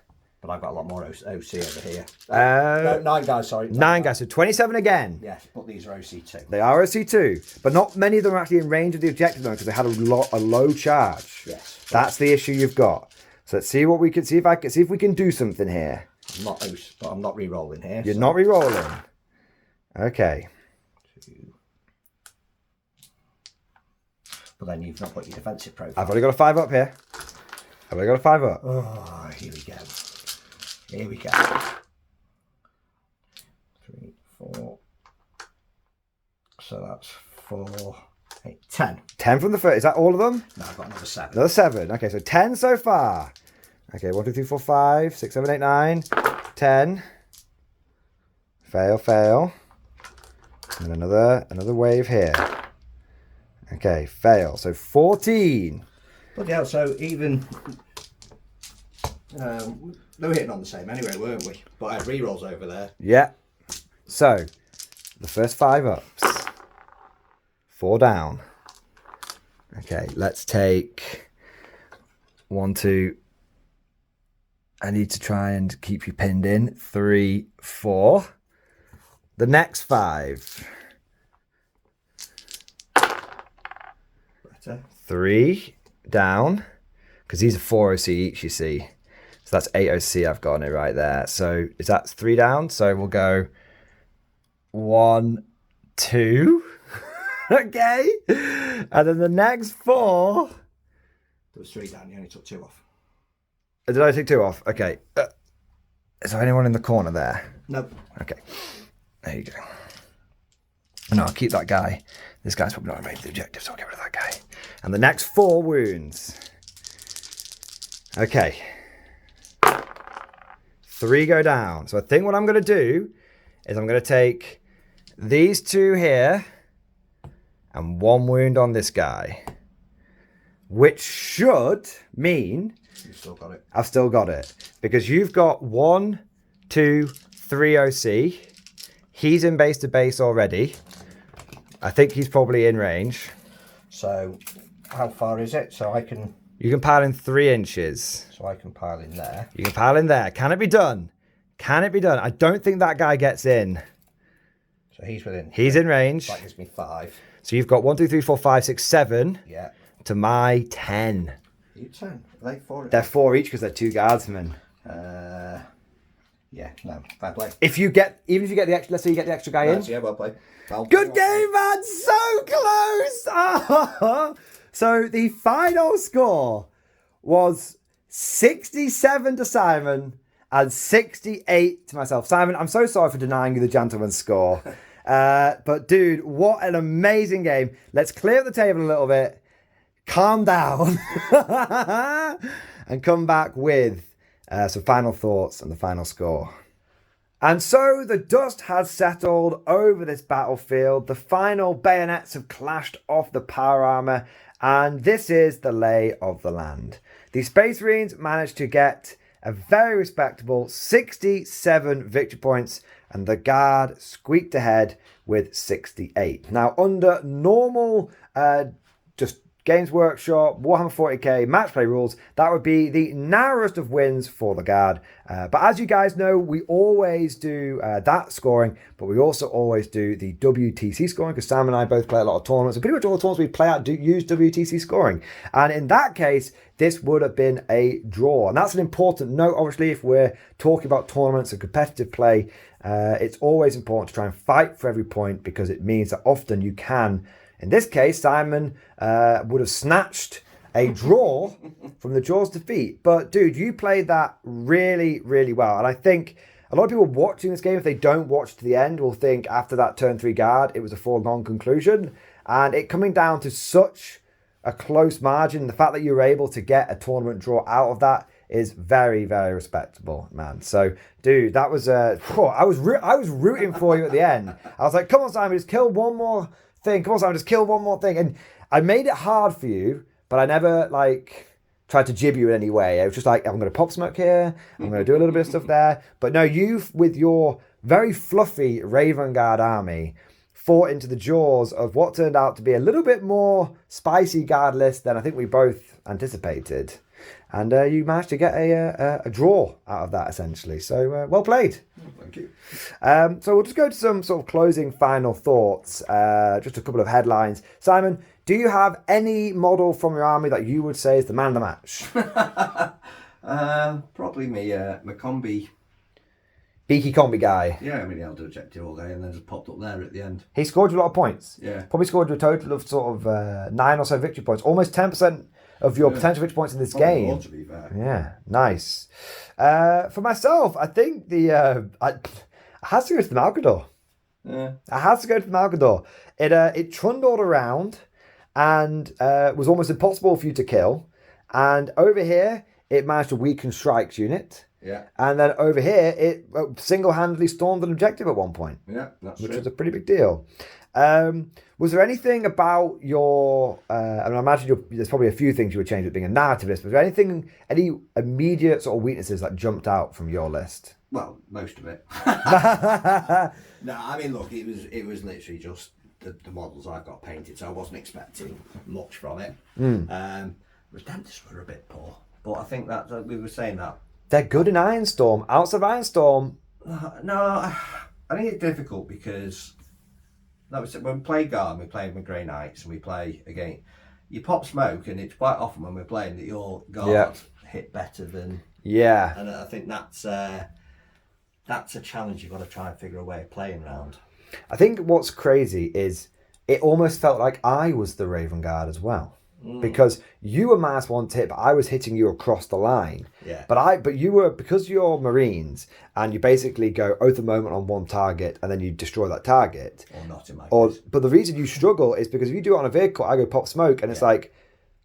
But I've got a lot more OC over here. No, 9 guys, sorry.
9 guys, so 27 again.
Yes, but these are OC2.
They are OC2, but not many of them are actually in range of the objective though, because they had a low charge.
Yes.
That's the issue you've got. So let's see what we can see if we can do something here.
I'm not OC, but I'm not re-rolling here.
You're not re-rolling. Okay.
2. But then you've not got your defensive profile.
I've only got a 5 up here. I've only got a 5 up.
Oh, here we go. Here we go. 3, 4. So that's 4, 8, 10.
10 from the first. Is that all of them?
No, I've got another 7.
Another 7. Okay, so 10 so far. Okay, 1, 2, 3, 4, 5, 6, 7, 8, 9, 10. Fail, fail. And another wave here. Okay, fail. So 14.
But yeah, so even they were hitting on the same anyway, weren't we? But I had rerolls over there.
Yeah. So the first 5 ups. 4 down. Okay, let's take 1, 2. I need to try and keep you pinned in. 3, 4. The next 5.
Better.
3 down. Because these are 4 OC each, you see. So that's 8 OC I've got on it right there. So is that 3 down? So we'll go 1, 2. Okay. And then the next 4.
There was 3 down, you only took 2 off.
Did I take 2 off? Okay. Is there anyone in the corner there?
Nope.
Okay. There you go. No, I'll keep that guy. This guy's probably not made the objective, so I'll get rid of that guy. And the next 4 wounds. Okay. 3 go down. So I think what I'm going to do is I'm going to take these 2 here and 1 wound on this guy. Which should mean...
You've still got it.
I've still got it. Because you've got 1, 2, 3 OC. He's in base to base already. I think he's probably in range.
So, how far is it? So I can...
You can pile in 3 inches.
So I can pile in there.
You can pile in there. Can it be done? Can it be done? I don't think that guy gets in.
So he's within.
He's in range.
That gives me 5.
So you've got 1, 2, 3, 4, 5, 6, 7.
Yeah.
To my 10.
You 10. Are they 4?
They're 4 each because they're 2 guardsmen.
Yeah, no, fair play.
If you get, even if you get the extra, let's say you get the extra guy in.
Yeah, well played.
Good game, man. So close. Oh. So the final score was 67 to Simon and 68 to myself. Simon, I'm so sorry for denying you the gentleman's score. But dude, what an amazing game. Let's clear up the table a little bit, calm down, and come back with some final thoughts and the final score. And so the dust has settled over this battlefield. The final bayonets have clashed off the power armor, and this is the lay of the land. The Space Marines managed to get a very respectable 67 victory points, and the Guard squeaked ahead with 68. Now, under normal, just Games Workshop, Warhammer 40k, match play rules, that would be the narrowest of wins for the Guard. But as you guys know, we always do that scoring, but we also always do the WTC scoring, because Sam and I both play a lot of tournaments, and pretty much all the tournaments we play out do use WTC scoring. And in that case, this would have been a draw. And that's an important note, obviously, if we're talking about tournaments and competitive play. It's always important to try and fight for every point, because it means that often you can... In this case, Simon would have snatched a draw from the Jaws defeat. But, dude, you played that really, really well. And I think a lot of people watching this game, if they don't watch to the end, will think after that turn 3 Guard, it was a foregone conclusion. And it coming down to such a close margin, the fact that you were able to get a tournament draw out of that is very, very respectable, man. So, dude, that was... I was rooting for you at the end. I was like, come on, Simon, just kill one more... Come on, Simon, just kill one more thing. And I made it hard for you, but I never, tried to jib you in any way. I was just like, I'm going to pop smoke here. I'm going to do a little bit of stuff there. But no, you, with your very fluffy Raven Guard army, fought into the jaws of what turned out to be a little bit more spicy Guard list than I think we both anticipated. And you managed to get a draw out of that, essentially. So, well played.
Thank you.
So we'll just go to some sort of closing final thoughts. Just a couple of headlines. Simon, do you have any model from your army that you would say is the man of the match?
Probably me, my combi.
Beaky combi guy.
Yeah, I mean, he'll do objective all day and then just popped up there at the end.
He scored you a lot of points.
Yeah.
Probably scored you a total of sort of 9 or so victory points. Almost 10% of your potential victory points in this game.
More, to be fair.
Yeah, nice. For myself, I think I had to go to the Malgador.
Yeah. I
had to go to the Malgador. It trundled around and was almost impossible for you to kill. And over here, it managed to weaken Strike's unit.
Yeah.
And then over here, it single-handedly stormed an objective at one point.
Yeah, that's
which
true.
was a pretty big deal. Was there anything about your? I imagine there's probably a few things you would change with being a narrativist. Was there any immediate sort of weaknesses that jumped out from your list?
Well, most of it. No, I mean, look, it was literally just the models I got painted, so I wasn't expecting much from it. Redemptors were a bit poor, but I think that we were saying that
they're good in Ironstorm. Outside of Ironstorm,
no, I think it's difficult because when we play Guard, we play with Grey Knights, and we play again. You pop smoke, and it's quite often when we're playing that your Guard hit better than and I think that's a challenge you've got to try and figure a way of playing around.
I think what's crazy is it almost felt like I was the Raven Guard as well. Because you were -1 hit, but I was hitting you across the line.
Yeah.
But you were, because you're Marines and you basically go oath a moment on one target and then you destroy that target.
Or not in my case.
But the reason you struggle is because if you do it on a vehicle, I go pop smoke and it's like,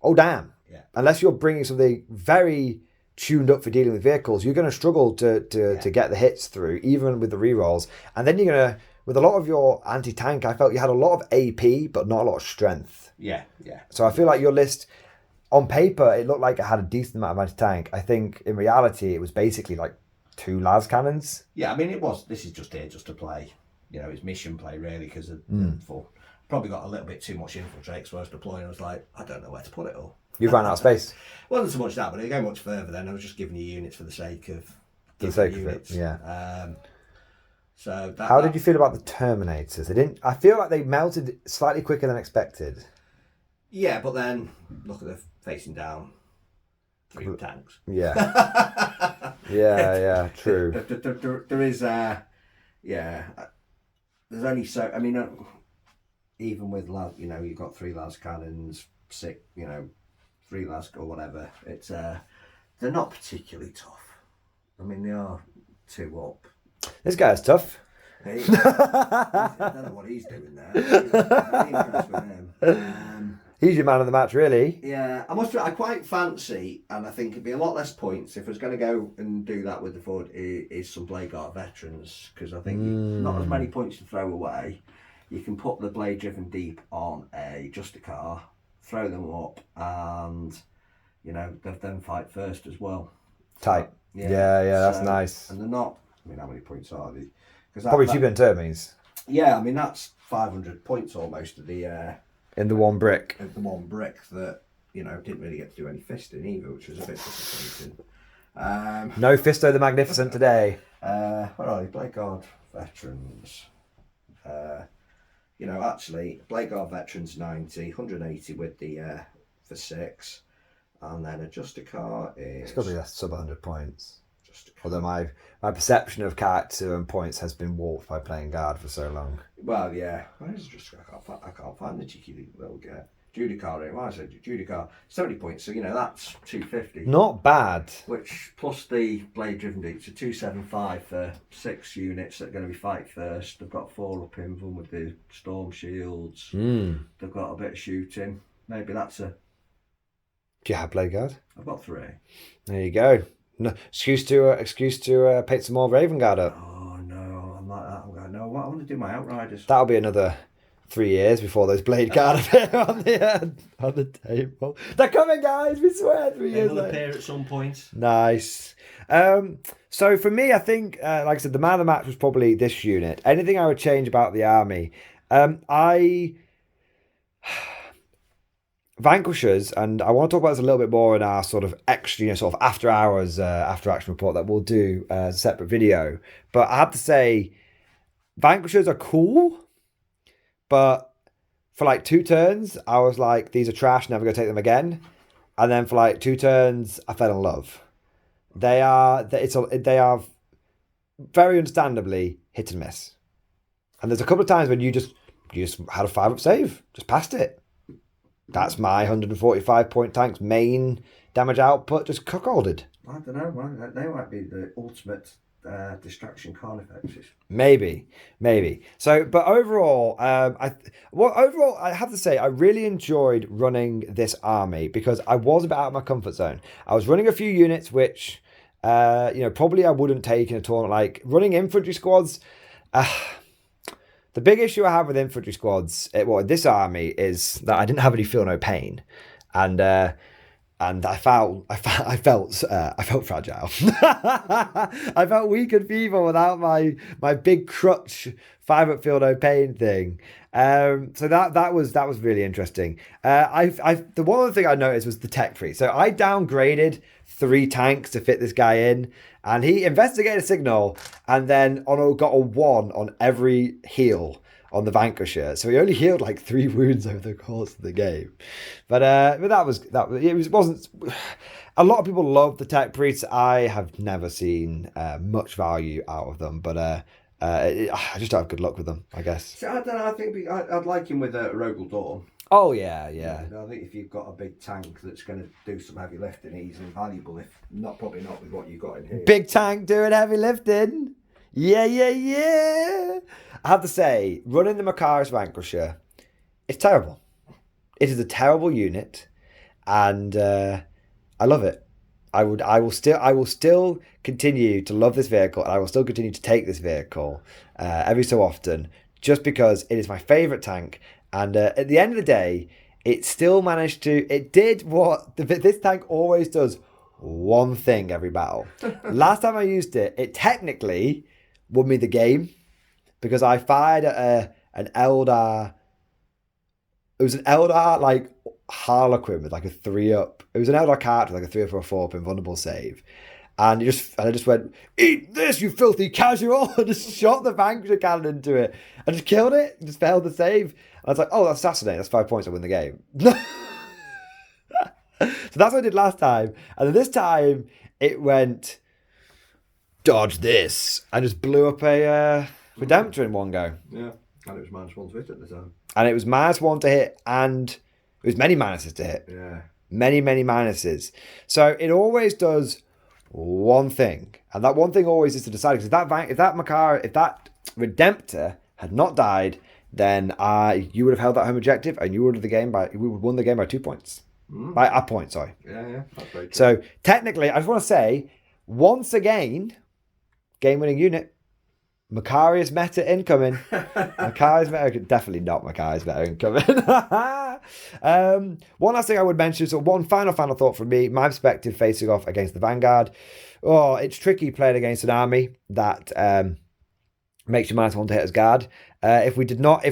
oh damn.
Yeah.
Unless you're bringing something very tuned up for dealing with vehicles, you're going to struggle to get the hits through, even with the rerolls. And then you're going to, with a lot of your anti-tank, I felt you had a lot of AP, but not a lot of strength.
Yeah.
So I feel like your list, on paper, it looked like it had a decent amount of anti-tank. I think in reality, it was basically like 2 las cannons.
Yeah, I mean, this is just here just to play. It's mission play, really, because probably got a little bit too much infiltrate, so I was deploying, I was like, I don't know where to put it all.
You ran out of space.
Wasn't so much that, but it go much further then. I was just giving you units for the sake of
units. Yeah.
So
how did you feel about the Terminators? I feel like they melted slightly quicker than expected.
Yeah, but then look at the facing down 3 tanks.
Yeah. yeah, true.
There is there's only so, I mean, even with you've got 3 las cannons, 6, 3 las or whatever. It's they're not particularly tough. I mean, they are 2 up.
This guy's tough.
I don't know what he's doing there. I'm impressed with him.
He's your man of the match, really.
Yeah, I quite fancy, and I think it'd be a lot less points if I was going to go and do that with the Ford, is some Blade Guard veterans, because I think not as many points to throw away. You can put the Blade Driven Deep on a Justicar, throw them up, and then fight first as well.
Tight. Yeah, that's nice.
And they're not. I mean, how many points are they?
Probably cheaper than Termines.
Yeah, I mean that's 500 points almost of the.
In the one brick.
Of the one brick that didn't really get to do any fisting either, which was a bit disappointing.
No Fisto the Magnificent today.
Where are they? Blade Guard veterans. Actually, Blade Guard veterans 90, 180 with the for 6, and then a Justicar is. It's
got to be less sub 100 points. Although my perception of character and points has been warped by playing Guard for so long.
Well, yeah. Where is Justicar? I can't find the cheeky little guy. Judicar, why I said Judicar, 70 points, so that's 250.
Not bad.
Which, plus the Blade Driven Deeps, are 275 for 6 units that are going to be fight first. They've got 4 up in them with the Storm Shields. They've got a bit of shooting. Maybe that's a...
Do you have Blade Guard?
I've got 3.
There you go. No, excuse to paint some more Raven Guard up.
Oh no, I'm like that. I'm going, no, I want to do my Outriders.
That'll be another 3 years before those Blade Guard appear on the table. They're coming, guys. We swear. 3 years.
They'll appear at some point.
Nice. So for me, I think, like I said, the man of the match was probably this unit. Anything I would change about the army, Vanquishers, and I want to talk about this a little bit more in our sort of extra, sort of after hours, after action report that we'll do as a separate video. But I have to say, Vanquishers are cool, but for like 2 turns, I was like, these are trash, never gonna take them again. And then for like 2 turns, I fell in love. They are very understandably hit and miss. And there's a couple of times when you just had a 5-up save, just passed it. That's my 145 point tank's main damage output, just cuckolded.
I don't know, they might be the ultimate distraction carnifexes.
Maybe. So, but overall, I have to say, I really enjoyed running this army because I was a bit out of my comfort zone. I was running a few units which, probably I wouldn't take in a tournament. Like running infantry squads, the big issue I have with infantry squads, this army, is that I didn't have any feel no pain, and I felt fragile. I felt weak and feeble without my big crutch 5 up feel no pain thing. So that was really interesting. The one other thing I noticed was the tech tree. So I downgraded 3 tanks to fit this guy in, and he investigated a signal and then got a 1 on every heal on the Vanquisher. So he only healed like 3 wounds over the course of the game. But it wasn't. A lot of people love the tech priests. I have never seen much value out of them, but I just don't have good luck with them, I guess.
So I don't know. I think I'd like him with a Rogel Dawn.
Oh yeah.
I think if you've got a big tank that's going to do some heavy lifting, he's invaluable. If not, probably not with what you got in here.
Big tank doing heavy lifting. Yeah. I have to say, running the Makaris Vanquisher, it's terrible. It is a terrible unit, and I love it. I will still continue to love this vehicle, and I will still continue to take this vehicle every so often, just because it is my favourite tank. And at the end of the day, it still managed to. It did what this tank always does: one thing every battle. Last time I used it, it technically won me the game because I fired at an Eldar. It was an Eldar like Harlequin with like a 3 up. It was an Eldar character with like a 3 up or a 4 up invulnerable save. And I just went, eat this, you filthy casual! I just shot the Vanquisher cannon into it. I just killed it, just failed the save. And I was like, oh, that's fascinating. That's 5 points, I win the game. So that's what I did last time. And then this time, it went, dodge this. I just blew up a Redemptor in one go.
Yeah, and it was -1 to hit at the time.
And it was -1 to hit, and it was many minuses to hit.
Yeah.
Many minuses. So it always does one thing, and that one thing always is to decide, because if that Redemptor had not died, then you would have held that home objective, and you would have won the game by 2 points. By a point, sorry.
Yeah, that's very true.
So technically, I just want to say, once again, game-winning unit, Macarius meta incoming. Macarius meta, definitely not Macarius meta incoming. One last thing I would mention, so one final thought from me, my perspective facing off against the Vanguard. Oh, it's tricky playing against an army that makes you -1 to hit as guard. If we did not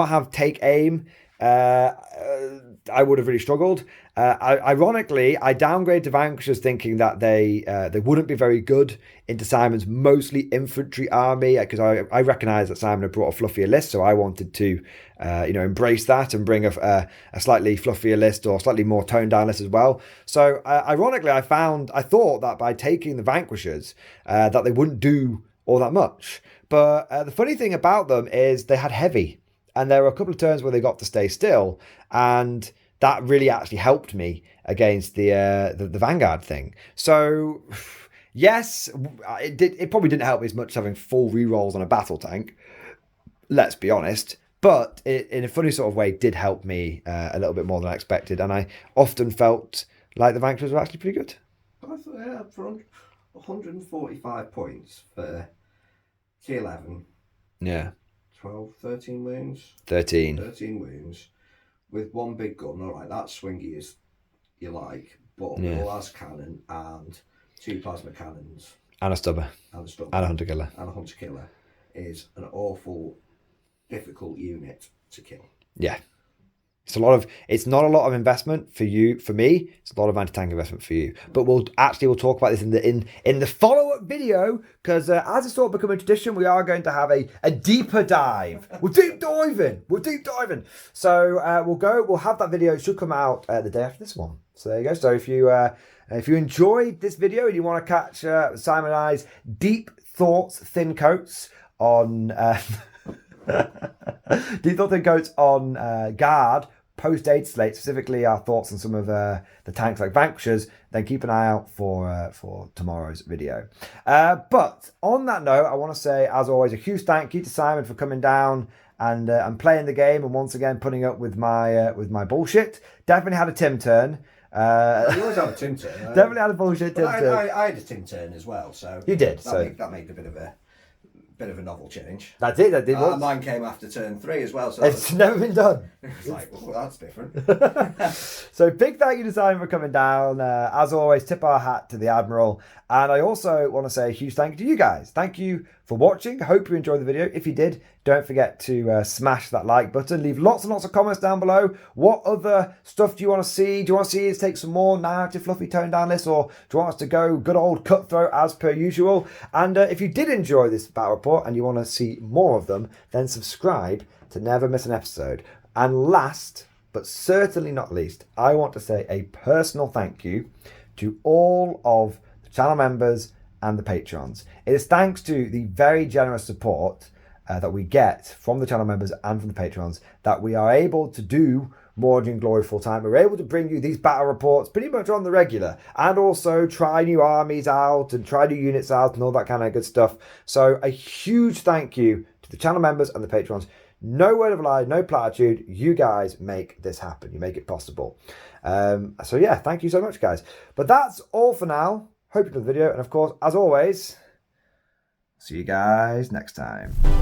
have take aim, I would have really struggled. Ironically, I downgraded to Vanquishers thinking that they wouldn't be very good into Simon's mostly infantry army, because I recognised that Simon had brought a fluffier list, so I wanted to embrace that and bring a slightly fluffier list or slightly more toned down list as well. So ironically, I thought that by taking the Vanquishers that they wouldn't do all that much. But the funny thing about them is they had heavy. And there were a couple of turns where they got to stay still, and that really actually helped me against the Vanguard thing. So, yes, it probably didn't help me as much having full rerolls on a battle tank, let's be honest. But it, in a funny sort of way, did help me a little bit more than I expected, and I often felt like the Vanquishers were actually pretty good.
I thought, yeah, for 145 points for T11.
Yeah.
12, 13 wounds?
13
wounds with one big gun. All right, that's swingy as you like, but
Yeah.
all has cannon and 2 plasma cannons.
And a stubber.
And a
hunter killer.
And a hunter killer is an awful, difficult unit to kill.
Yeah. It's not a lot of investment for you. For me, it's a lot of anti-tank investment for you. But we'll talk about this in the follow-up video, because as it's sort of becoming a tradition, we are going to have a deeper dive. We're deep diving. So we'll have that video. It should come out the day after this one. So there you go. So if you enjoyed this video and you want to catch Simon and I's deep thoughts, thin coats on Guard post-aid slate, specifically our thoughts on some of the tanks like Vanquishers, then keep an eye out for tomorrow's video. But on that note, I want to say, as always, a huge thank you to Simon for coming down and playing the game, and once again putting up with my bullshit. Definitely had a Tim turn.
You always have a Tim turn.
Definitely had a bullshit Tim turn.
I had a Tim turn as well, so
you did.
That made a bit of a bit of a novel change.
That's it. That did.
Mine came after turn 3 as well. So
it's never been done.
It's like, oh, that's different.
So big thank you to Simon for coming down. As always, tip our hat to the Admiral. And I also want to say a huge thank you to you guys. Thank you for watching. Hope you enjoyed the video. If you did, don't forget to smash that like button. Leave lots and lots of comments down below. What other stuff do you want to see? Do you want to see us take some more narrative, fluffy, toned down lists? Or do you want us to go good old cutthroat as per usual? And if you did enjoy this battle report and you want to see more of them, then subscribe to never miss an episode. And last, but certainly not least, I want to say a personal thank you to all of the channel members and the patrons. It is thanks to the very generous support that we get from the channel members and from the patrons that we are able to do Mordian Glory full time. We're able to bring you these battle reports pretty much on the regular, and also try new armies out and try new units out and all that kind of good stuff. So a huge thank you to the channel members and the patrons. No word of a lie, no platitude. You guys make this happen. You make it possible. So yeah, thank you so much, guys. But that's all for now. Hope you enjoyed the video, and of course, as always, see you guys next time.